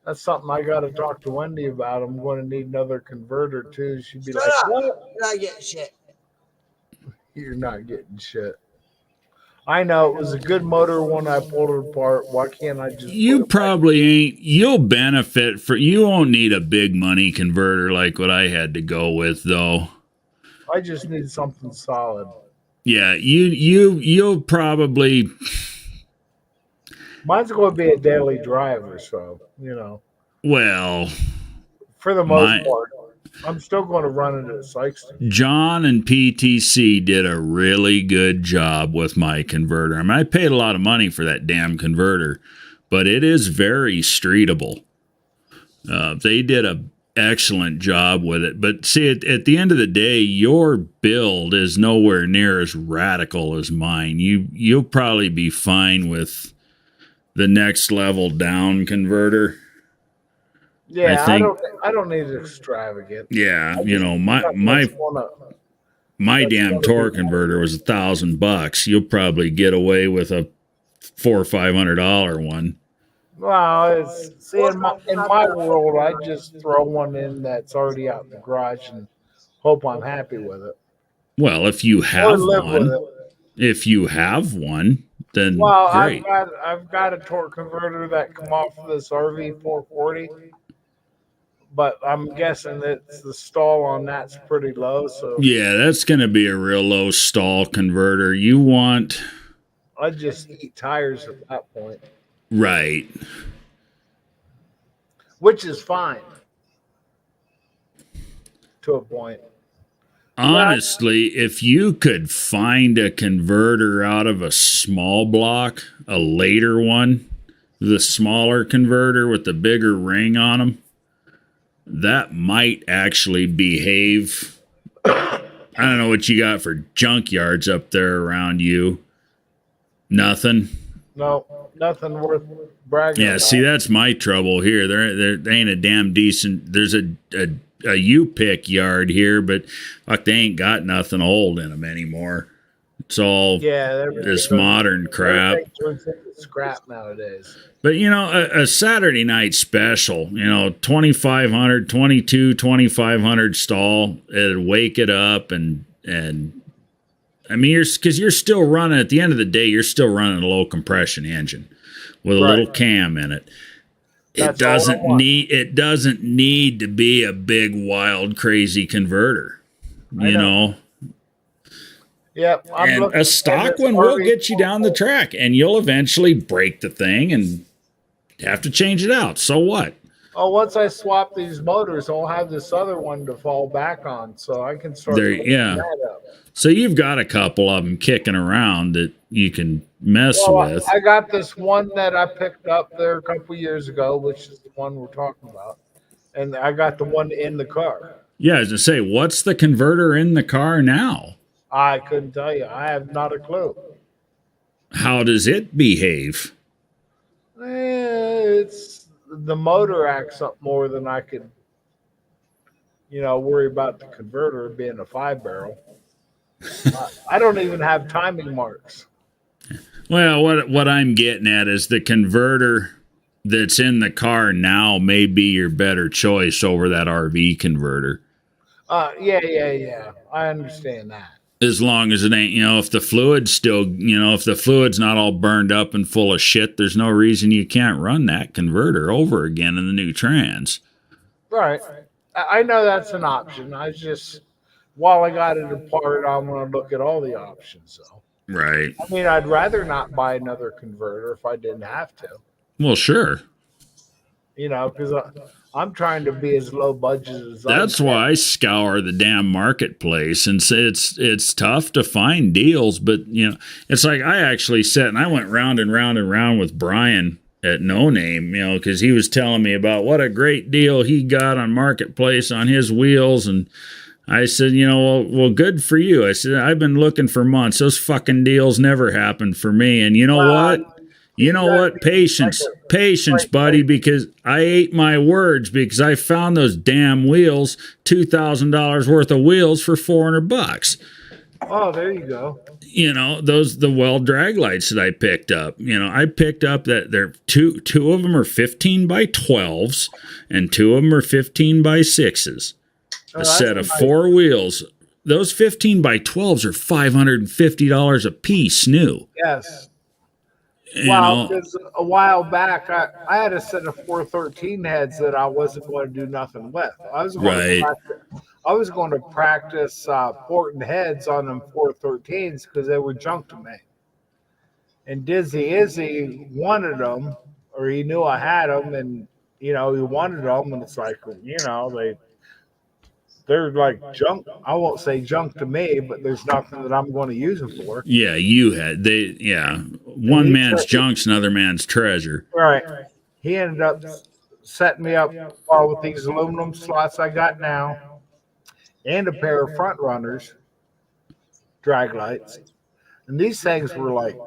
That's something I got to talk to Wendy about. I'm going to need another converter too. She'd be Shut like, up. "What? You're not getting shit. You're not getting shit." I know it was a good motor when I pulled it apart. Why can't I just? You probably ain't. You'll benefit you won't need a big money converter like what I had to go with, though. I just need something solid. Yeah, you'll probably. Mine's going to be a daily driver, so Well, for the most part, I'm still going to run it at Sykeston. John and PTC did a really good job with my converter. I mean, I paid a lot of money for that damn converter, but it is very streetable. They did an excellent job with it. But see, at the end of the day, your build is nowhere near as radical as mine. You'll probably be fine with the next level down converter. Yeah, I don't need it extravagant. Yeah, my damn torque converter was $1,000. You'll probably get away with a $400 or $500 one. Well, in my world, I just throw one in that's already out in the garage and hope I'm happy with it. Well, if you have one, then great. I've got a torque converter that come off of this RV 440, but I'm guessing that the stall on that's pretty low. So yeah, that's going to be a real low stall converter. I just eat tires at that point, right? Which is fine to a point. Honestly, if you could find a converter out of a small block, a later one, the smaller converter with the bigger ring on them, that might actually behave. I don't know what you got for junkyards up there around you. Nothing. No, nothing worth bragging about. See, that's my trouble here. There ain't a damn decent. There's a U-pick yard here, but fuck, they ain't got nothing old in them anymore. It's all this modern crap. Scrap nowadays. But a Saturday night special, 2,500, 2,500 stall, it'd wake it up and I mean, because you're still running. At the end of the day, you're still running a low compression engine with a little cam in it. It doesn't need to be a big, wild, crazy converter. Yep. And a stock one will get you down the track, and you'll eventually break the thing and have to change it out. So what? Oh, once I swap these motors, I'll have this other one to fall back on, so I can start that up. So you've got a couple of them kicking around that you can mess with. I got this one that I picked up there a couple years ago, which is the one we're talking about, and I got the one in the car. Yeah, as I say, what's the converter in the car now? I couldn't tell you. I have not a clue. How does it behave? It's the motor acts up more than I could, worry about the converter being a 5-barrel. I don't even have timing marks. Well, what I'm getting at is the converter that's in the car now may be your better choice over that RV converter. Yeah. I understand that. As long as it ain't, if the fluid's still, if the fluid's not all burned up and full of shit, there's no reason you can't run that converter over again in the new trans. Right. I know that's an option. While I got it apart, I'm going to look at all the options, though. Right. I mean, I'd rather not buy another converter if I didn't have to. Well, sure. Because I'm trying to be as low budget as I can. That's why I scour the damn marketplace, and it's tough to find deals. But it's like I actually sat and I went round and round and round with Brian at No Name, because he was telling me about what a great deal he got on Marketplace on his wheels. And I said, well, good for you. I said, I've been looking for months. Those fucking deals never happened for me. And you know what? You know what? Patience, buddy, because I ate my words because I found those damn wheels, $2,000 worth of wheels for $400. Oh, there you go. The well drag lights that I picked up. I picked up that they're two of them are 15 by 12s and two of them are 15 by 6s. A set of four wheels. Those 15 by 12s are $550 a piece new. Yes. Well, because a while back, I had a set of 413 heads that I wasn't going to do nothing with. I was going to practice porting heads on them 413s because they were junk to me. And Dizzy Izzy wanted them, or he knew I had them, and he wanted them, and it's like they're like junk. I won't say junk to me, but there's nothing that I'm going to use them for. Yeah, one man's junk's another man's treasure. Right. He ended up setting me up with these aluminum slots I got now and a pair of front runners, drag lights. And these things were like,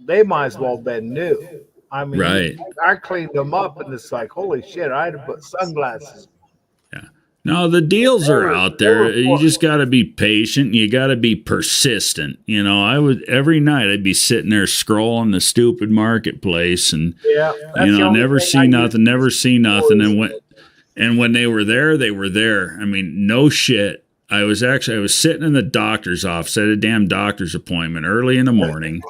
they might as well have been new. I mean, right. I cleaned them up and it's like, holy shit, I had to put sunglasses. Yeah. No, the deals are out there. You just got to be patient. You got to be persistent. Every night I'd be sitting there scrolling the stupid Marketplace and, never see nothing. And when they were there, they were there. I mean, no shit. I was sitting in the doctor's office. I had a damn doctor's appointment early in the morning.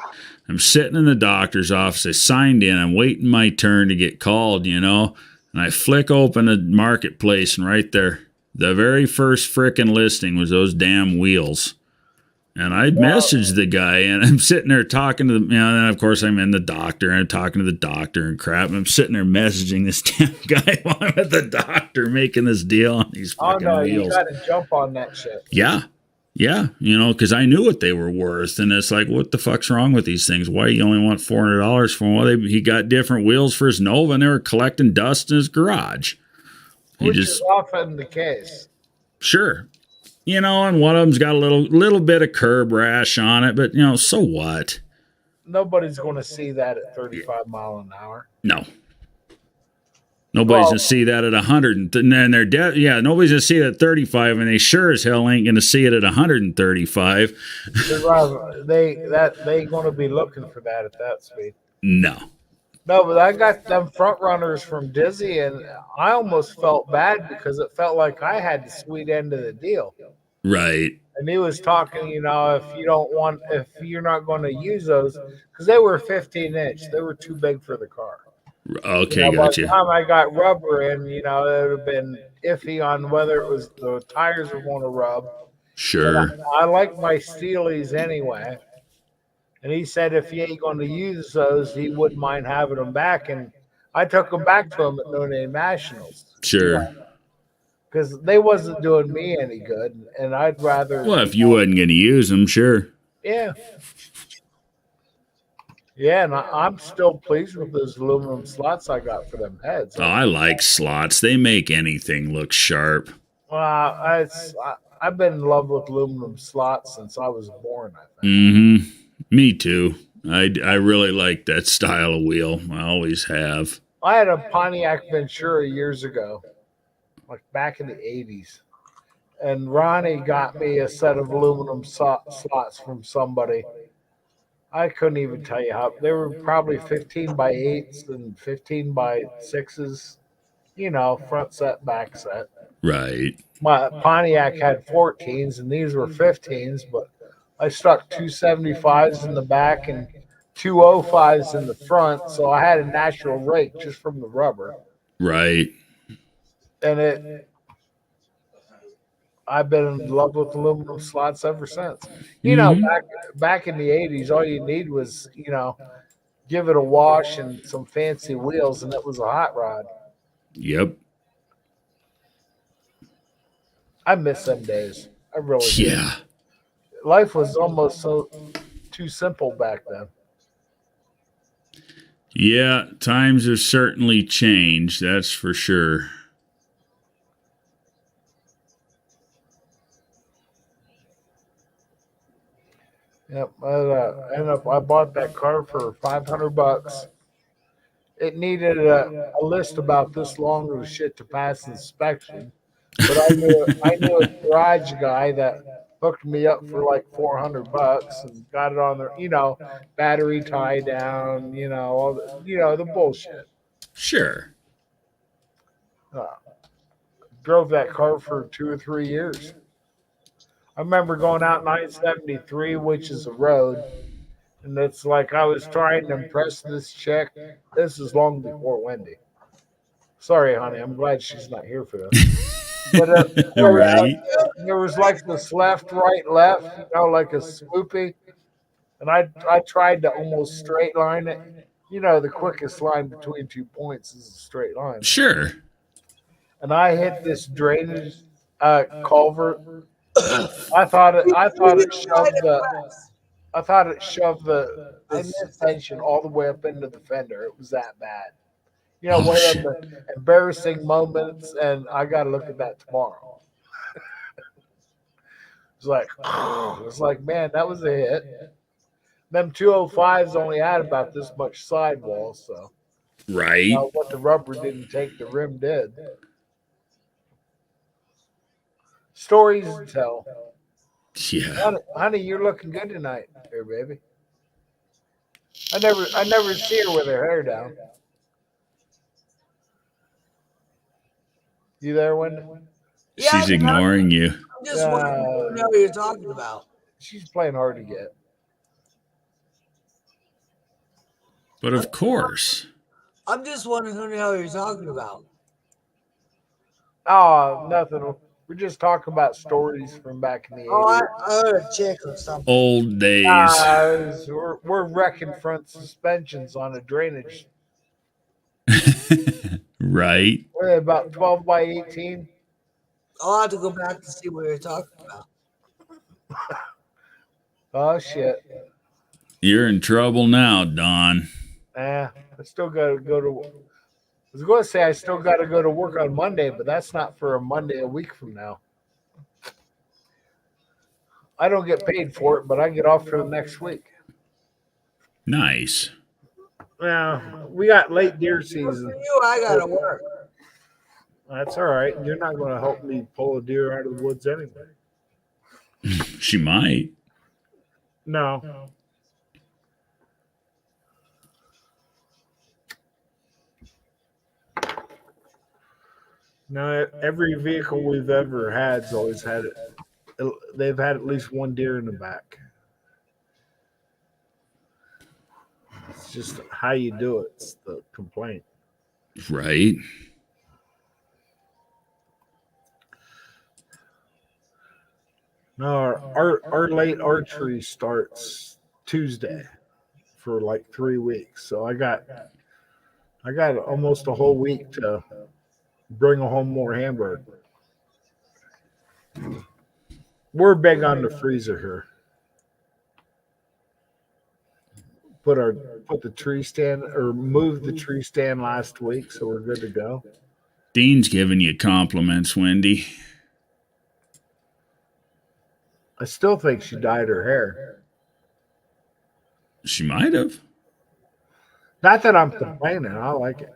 I'm sitting in the doctor's office. I signed in. I'm waiting my turn to get called, and I flick open the Marketplace, and right there, the very first frickin' listing was those damn wheels. And I messaged the guy, and I'm sitting there talking to and then of course I'm in the doctor, and I'm talking to the doctor and crap, and I'm sitting there messaging this damn guy while I'm at the doctor making this deal on these fucking wheels. You got to jump on that shit. Yeah. Yeah, because I knew what they were worth, and it's like, what the fuck's wrong with these things? Why you only want $400 for them? Well, he got different wheels for his Nova, and they were collecting dust in his garage. Which is often the case. Sure, and one of them's got a little bit of curb rash on it, but so what? Nobody's going to see that at 35 mile an hour. No. Nobody's going to see that at 100. And then nobody's going to see it at 35, and they sure as hell ain't going to see it at 135. They going to be looking for that at that speed. No, but I got them front runners from Dizzy, and I almost felt bad because it felt like I had the sweet end of the deal. Right. And he was talking, if you're not going to use those, because they were 15-inch, they were too big for the car. Okay, gotcha. By the time I got rubber in, it would have been iffy on whether it was the tires were going to rub. Sure. I like my Steelies anyway. And he said if he ain't going to use those, he wouldn't mind having them back. And I took them back to him at No Name Nationals. Sure. Because they wasn't doing me any good. And I'd rather... Well, if you wasn't going to use them, sure. Yeah. Yeah, and I'm still pleased with those aluminum slots I got for them heads. Oh, I like slots. They make anything look sharp. Well, I've been in love with aluminum slots since I was born, I think. Mm-hmm. Me too. I really like that style of wheel. I always have. I had a Pontiac Ventura years ago, like back in the 80s. And Ronnie got me a set of aluminum slots from somebody. I couldn't even tell you how. They were probably 15 by 8s and 15 by 6s, front set, back set. Right. My Pontiac had 14s and these were 15s, but I stuck 275s in the back and 205s in the front, so I had a natural rake just from the rubber. Right. And I've been in love with aluminum slots ever since. Back in the 80s, all you need was, give it a wash and some fancy wheels, and it was a hot rod. Yep. I miss them days. I really do. Yeah. Life was almost too simple back then. Yeah, times have certainly changed, that's for sure. Yep. I bought that car for $500. It needed a list about this long of shit to pass inspection, but I knew a garage guy that hooked me up for like $400 and got it on there. Battery tie down. All the bullshit. Sure. Uh, Drove that car for 2 or 3 years. I remember going out 973, which is a road, and it's like I was trying to impress this chick. This is long before Wendy. Sorry, honey. I'm glad she's not here for this. But Right. there was like this left, right, left, like a swoopy. And I tried to almost straight line it. The quickest line between 2 points is a straight line. Sure. And I hit this drainage culvert. I thought it shoved the suspension all the way up into the fender. It was that bad. Oh, One of shit. the embarrassing moments, and I got to look at that tomorrow. It's like, man, that was a hit. Them 205s only had about this much sidewall, so Right. what the rubber didn't take, the rim did. Stories to tell. Yeah. Honey, you're looking good tonight, here, baby. I never see her with her hair down. You there, Wendy? She's ignoring you. I'm just wondering who the hell you're talking about. She's playing hard to get. But of course. I'm just wondering who the hell you're talking about. Oh, nothing. We're just talking about stories from back in the 80s. Oh, I heard a chick or something. Old days. We're wrecking front suspensions on a drainage. Right. We're about 12 by 18. I'll have to go back to see what you're talking about. Oh, shit. You're in trouble now, Don. I still got to go to. I was going to say I still got to go to work on Monday, but that's not for a Monday a week from now. I don't get paid for it, but I get off for the next week. Nice. Well, we got late deer For season. you, I gotta work. That's all right. You're not going to help me pull a deer out of the woods anyway. She might. No. No, every vehicle we've ever had's always had it. They've had at least one deer in the back. It's just how you do it. It's the complaint. Right. No, our late archery starts Tuesday for like 3 weeks. So I got almost a whole week to bring home more hamburger. We're big on the freezer here. Put the tree stand or moved the tree stand last week, so we're good to go. Dean's giving you compliments, Wendy. I still think she dyed her hair. She might have. Not that I'm complaining. I like it.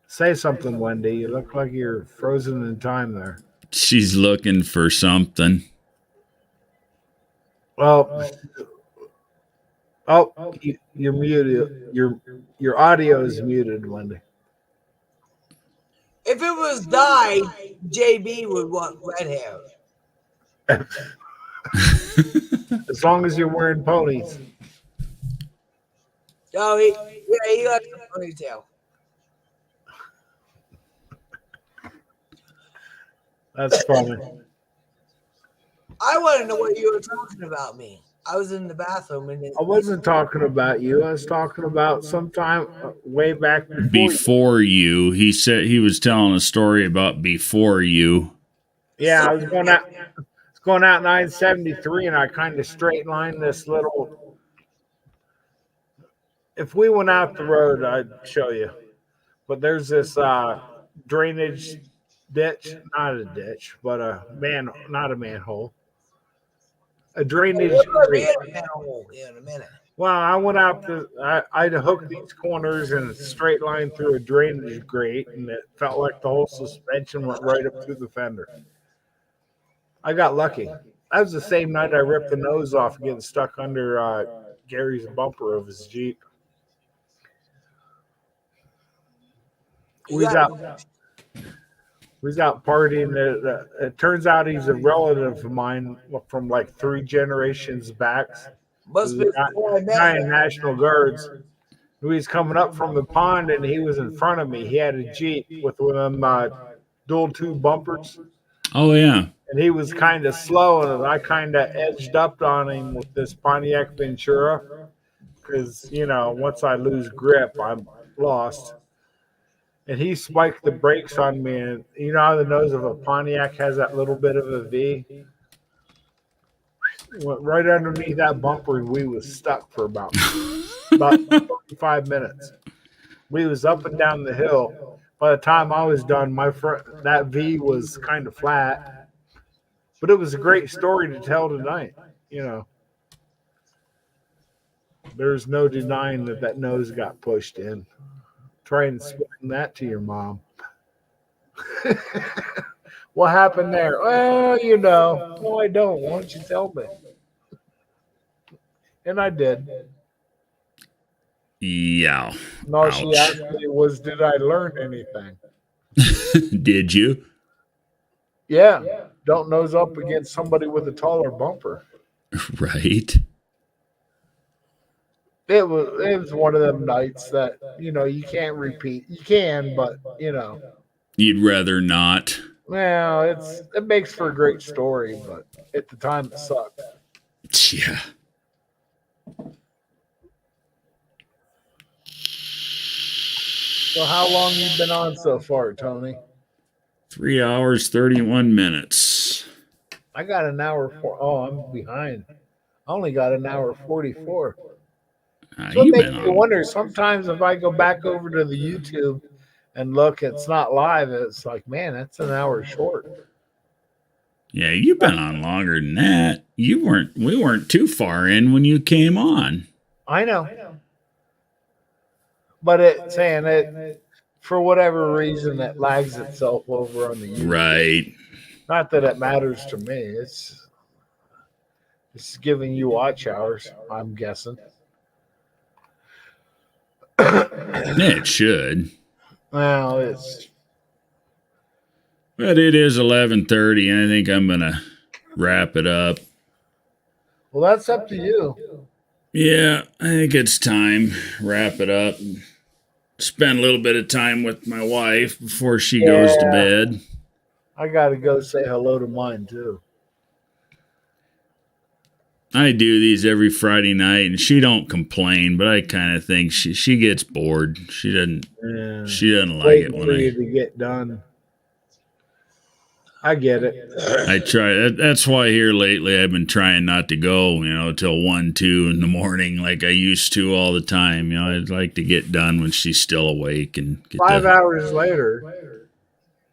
Say something, Wendy. You look like you're frozen in time there. She's looking for something. Well, you're muted. Your audio is muted, Wendy. If it was dyed, JB would want red hair. As long as you're wearing ponies. Oh, he got a ponytail. That's funny. I want to know what you were talking about me. I was in the bathroom and I wasn't talking about you. I was talking about sometime way back Before you. He said he was telling a story about before you. Yeah, I was going going out 973, and I kind of straight line this little. If we went out the road, I'd show you. But there's this drainage ditch, not a ditch, but not a manhole, a drainage We're grate. gonna be in a manhole in a minute. Well, I went out I'd hooked these corners and straight line through a drainage grate, and it felt like the whole suspension went right up through the fender. I got lucky. That was the same night I ripped the nose off getting stuck under Gary's bumper of his Jeep. We was out partying. It turns out he's a relative of mine from like 3 generations back. Must be before I met Guy him. in National Guards. He was coming up from the pond, and he was in front of me. He had a Jeep with them dual tube bumpers, Oh yeah. and he was kind of slow, and I kind of edged up on him with this Pontiac Ventura because, once I lose grip, I'm lost. And he spiked the brakes on me, and you know how the nose of a Pontiac has that little bit of a V? Went right underneath that bumper, and we was stuck for about 45 minutes. We was up and down the hill. By the time I was done, that V was kind of flat. But it was a great story to tell tonight, There's no denying that nose got pushed in. Try and explain that to your mom. What happened there? Well, No, I don't. Why don't you tell me? And I did. Yeah. No, she Ouch. asked me did I learn anything? Did you? Yeah. Don't nose up against somebody with a taller bumper. Right. It was one of them nights that, you can't repeat. You can, but You'd rather not. well, it makes for a great story, but at the time it sucked. Yeah. So how long you been on so far, Tony? 3 hours, 31 minutes. I got an hour I'm behind. I only got an hour 44. So it You've makes been me on. wonder sometimes if I go back over to the YouTube and look, it's not live. It's like, man, that's an hour short. Yeah, you've been on longer than that. We weren't too far in when you came on. I know. But it's saying it for whatever reason it lags itself over on the YouTube. Right. Not that it matters to me. It's giving you watch hours, I'm guessing. It should. Well, But it is 11:30, and I think I'm going to wrap it up. well, that's up to you. Yeah, I think it's time. Wrap it up. And spend a little bit of time with my wife before she goes to bed. I got to go say hello to mine, too. I do these every Friday night, and she don't complain, but I kind of think she gets bored. She doesn't like it when for you to get done. I get it. I try. That's why here lately I've been trying not to go, till 1, 2 in the morning like I used to all the time. I'd like to get done when she's still awake and get 5 hours later.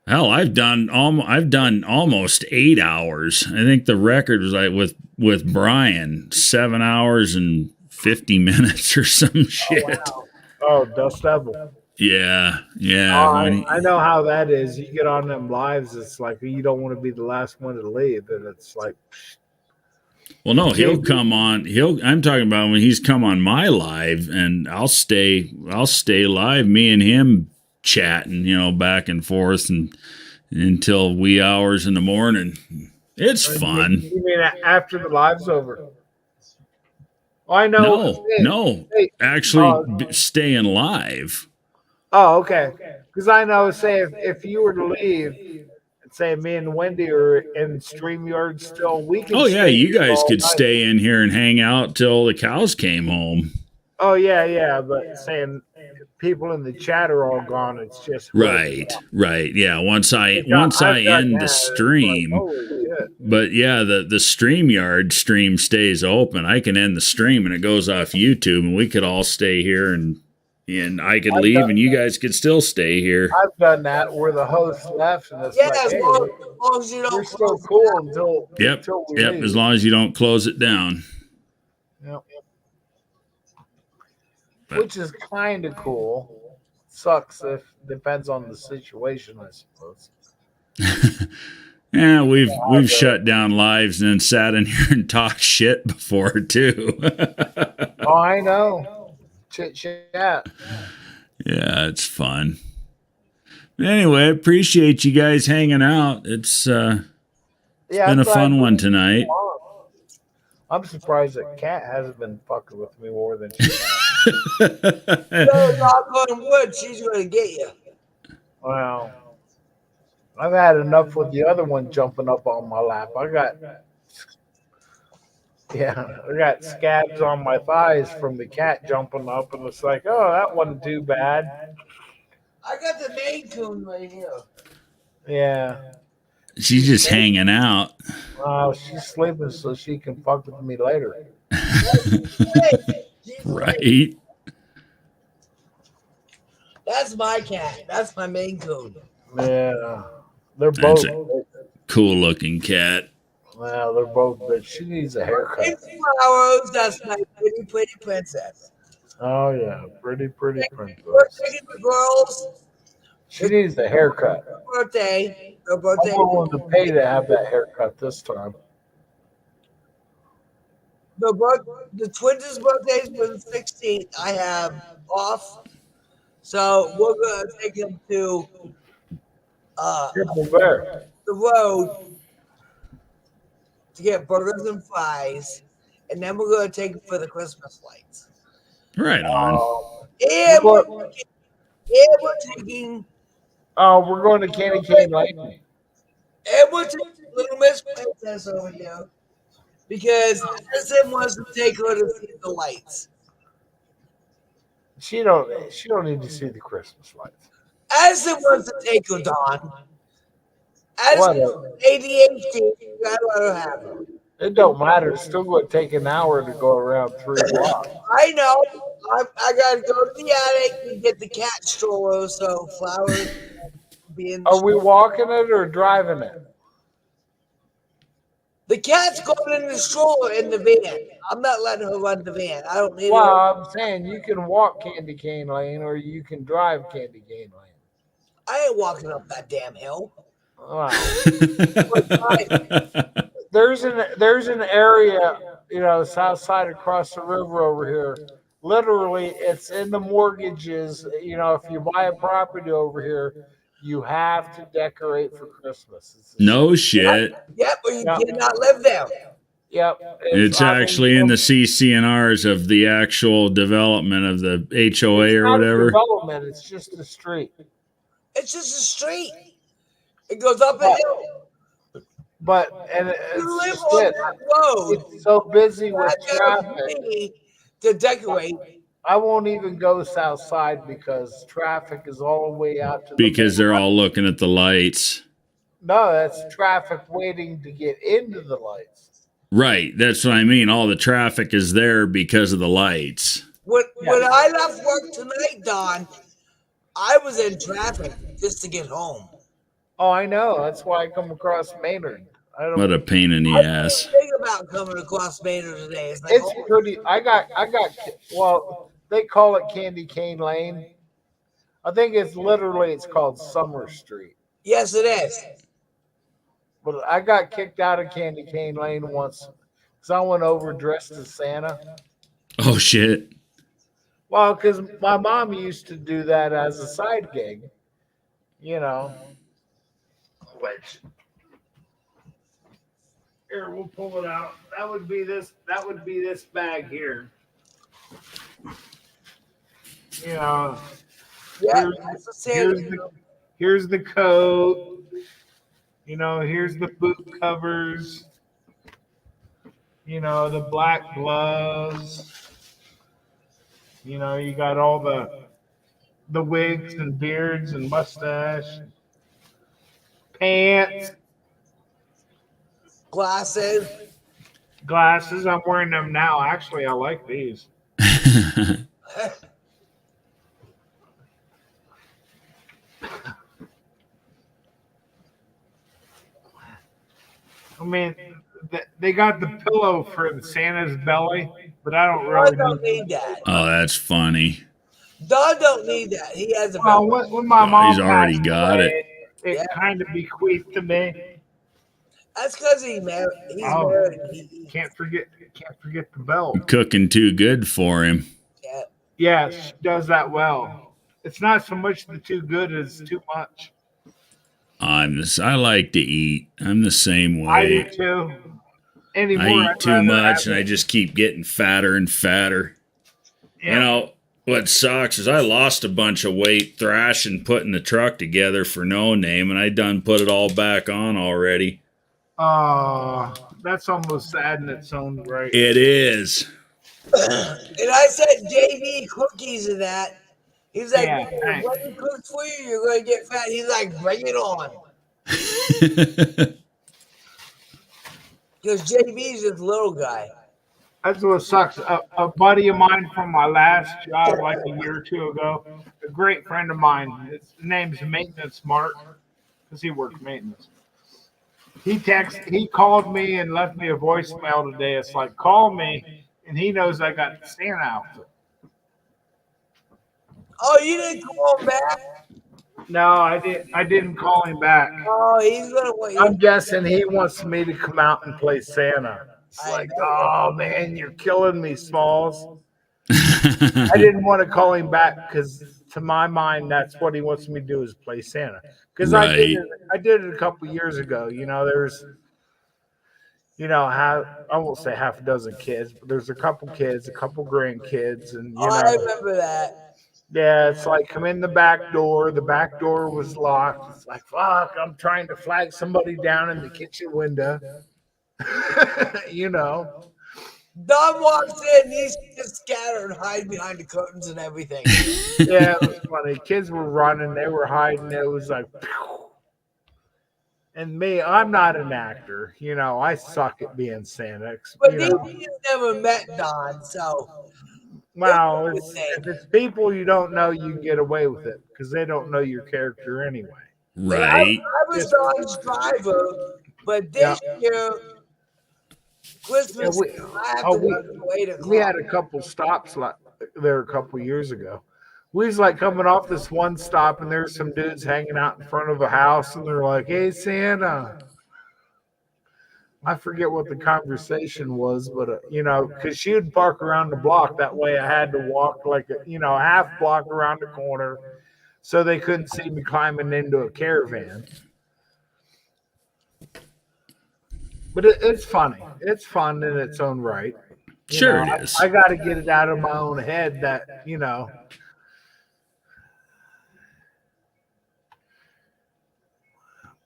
Hell, I've done almost 8 hours. I think the record was like with Brian 7 hours and 50 minutes or some shit. Wow. Oh, Dust Devil. Yeah. I know how that is. You get on them lives, it's like you don't want to be the last one to leave, and it's like. Well, no, he'll come on. I'm talking about when he's come on my live, and I'll stay live. Me and him chatting, back and forth and until wee hours in the morning. It's fun. You mean after the live's over? I know. No, actually staying live. Oh, okay. Because I know, say, if you were to leave, and say me and Wendy are in StreamYard still, we can. Oh yeah, you guys could night. stay in here and hang out till the cows came home. Oh yeah, but saying people in the chat are all gone. It's just Right. Yeah. Once I I've done end the that. It's stream, like, holy shit. but yeah, the StreamYard stream stays open. I can end the stream and it goes off YouTube, and we could all stay here, and I could leave, and you guys could still stay here. I've done that where the host left, and it's Yeah, like, as hey, long as you we're don't still close it cool down. until we leave. As long as you don't close it down. Yep. But- Which is kind of cool. Sucks if depends on the situation, I suppose. Yeah, we've shut down lives and then sat in here and talked shit before too. Oh, I know. Chit chat. Yeah, it's fun. Anyway, appreciate you guys hanging out. It's been a fun one tonight. I'm surprised that Kat hasn't been fucking with me more than she has. Knock on wood, she's going to get you. Well, I've had enough with the other one jumping up on my lap. I got scabs on my thighs from the cat jumping up, and it's like, oh, that wasn't too bad. I got the Maine Coon right here. Yeah. She's just hanging out. She's sleeping so she can fuck with me later. Right. That's my cat. That's my Maine Coon. Yeah. They're both. Cool looking cat. Well, they're both, but she needs a haircut. Flowers, that's my pretty princess. Oh, yeah. Pretty princess. We're taking the girls. She needs a haircut. Her birthday. I'm willing to pay to have that haircut this time. The twins' birthdays were the 16th. I have off. So we're going to take them to the road to get burgers and fries. And then we're going to take them for the Christmas lights. Right on. And we're taking... Oh, we're going to Candy Cane Lane. And we're taking Little Miss Princess over here. Because Addison wants to take her to see the lights. She don't need to see the Christmas lights. Addison wants to take her, Dawn. Addison, ADHD, you gotta let her have her. It don't matter. It's still going to take an hour to go around 3 blocks. I know. I gotta go to the attic and get the cat stroller so Flowers be in the Are we walking it or driving it? The cat's going in the stroller in the van. I'm not letting her run the van. I don't need her. Well, I'm saying you can walk Candy Cane Lane or you can drive Candy Cane Lane. I ain't walking up that damn hill. Wow. There's an area, south side across the river over here. Literally, it's in the mortgages. If you buy a property over here, you have to decorate for Christmas. No shit. Yep, or you cannot live there. Yep. It's actually in the CCNRs of the actual development of the HOA or whatever. Development. It's just a street. It's just a street. It goes up a hill. But You live on that road. It's so busy with traffic. To decorate. I won't even go south side because traffic is all the way out to because they're all looking at the lights. No, that's traffic waiting to get into the lights. Right. That's what I mean. All the traffic is there because of the lights. When I left work tonight, Don, I was in traffic just to get home. Oh, I know. That's why I come across Maynard. What a pain in the ass. I think about coming across Maynard today. It's, like, it's pretty. I got. Well, they call it Candy Cane Lane. I think it's called Summer Street. Yes, it is. But I got kicked out of Candy Cane Lane once because I went over dressed as Santa. Oh shit. Well, because my mom used to do that as a side gig, Which here, we'll pull it out. That would be this bag here. Yeah, here's the coat. Here's the boot covers. The black gloves. You got all the the wigs and beards and mustache, pants, Glasses. glasses. I'm wearing them now. Actually, I like these. I mean, they got the pillow for Santa's belly, but I don't Don really don't need. need that. Oh, that's funny. Don don't need that. He has a Well, belly. when my Oh, mom he's already passed got away, it. it kind of bequeathed to me. That's because he's married. He's Oh. married. And he Can't forget the belt. Cooking too good for him. can't. Yes, she does that well. It's not so much the too good as too much. I like to eat. I'm the same I do way. too. I Anymore, eat I'd too rather much have and I just keep getting fatter and fatter. Yeah. You know, what sucks is I lost a bunch of weight thrashing, putting the truck together for No Name, and I done put it all back on already. That's almost sad in its own right. It is. And I said JV cookies and that. He's like, Yeah, "Man, thanks. when he cooks for you, you're gonna get fat." He's like, "Bring it on," because JV's this little guy. That's what sucks. A buddy of mine from my last job, like a year or two ago, a great friend of mine. His name's Maintenance Mark, because he works maintenance. He called me and left me a voicemail today. It's like, call me, and he knows I got the Santa outfit. Oh, you didn't call him back? No, I didn't call him back. Oh, he's gonna wait. I'm guessing he wants me to come out and play Santa. It's I like, know. oh man, you're killing me, Smalls. I didn't want to call him back because, to my mind, that's what he wants me to do is play Santa. Because I Right. did it a couple years ago. You know, there's, I won't say half a dozen kids, but there's a couple kids, a couple grandkids, and Oh, I remember that. yeah, it's like come in the back door. The back door was locked. It's like fuck. I'm trying to flag somebody down in the kitchen window. you know. Don walks in, he's just scattered and hide behind the curtains and everything. Yeah, it was funny. Kids were running, they were hiding. It was like, pew. And me, I'm not an actor. You know, I suck at being Santa. But You these know, kids never met Don, so wow, it's if it's people you don't know, you can get away with it because they don't know your character anyway. like, Right. I was Don's driver, but this year Christmas, Yeah, I have to work till 8 o'clock. we had a couple stops there a couple years ago. We was like coming off this one stop, and there's some dudes hanging out in front of a house, and they're like, "Hey, Santa." I forget what the conversation was, but because she'd park around the block. That way, I had to walk like a half block around the corner, so they couldn't see me climbing into a caravan. But it's funny. It's fun in its own right. Sure it is. I got to get it out of my own head that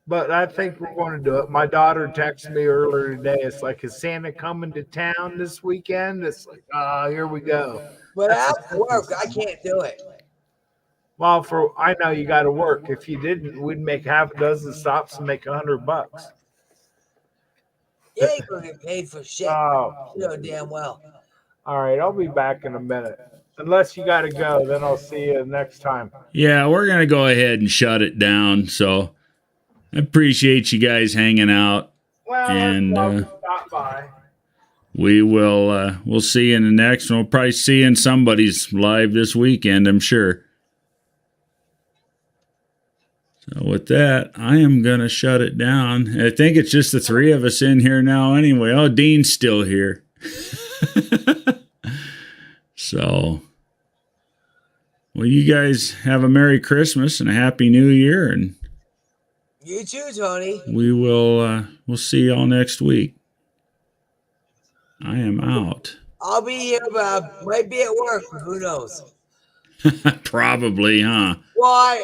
But I think we're going to do it. My daughter texted me earlier today. It's like, is Santa coming to town this weekend? It's like, here we go. But after work, I can't do it. Well, I know you got to work. If you didn't, we'd make half a dozen stops and make $100. You ain't gonna get paid for shit. Oh, You know damn well. all right. I'll be back in a minute. Unless you got to go, then I'll see you next time. Yeah, we're going to go ahead and shut it down. So I appreciate you guys hanging out. Well, And, stop by. we'll see you in the next one. We'll probably see you in somebody's live this weekend, I'm sure. So with that, I am going to shut it down. I think it's just the three of us in here now anyway. Oh, Dean's still here. So, well, you guys have a Merry Christmas and a Happy New Year, and You too, Tony. we'll see y'all next week. I am out. I'll be here, but I might be at work. Who knows? Probably, huh? Why?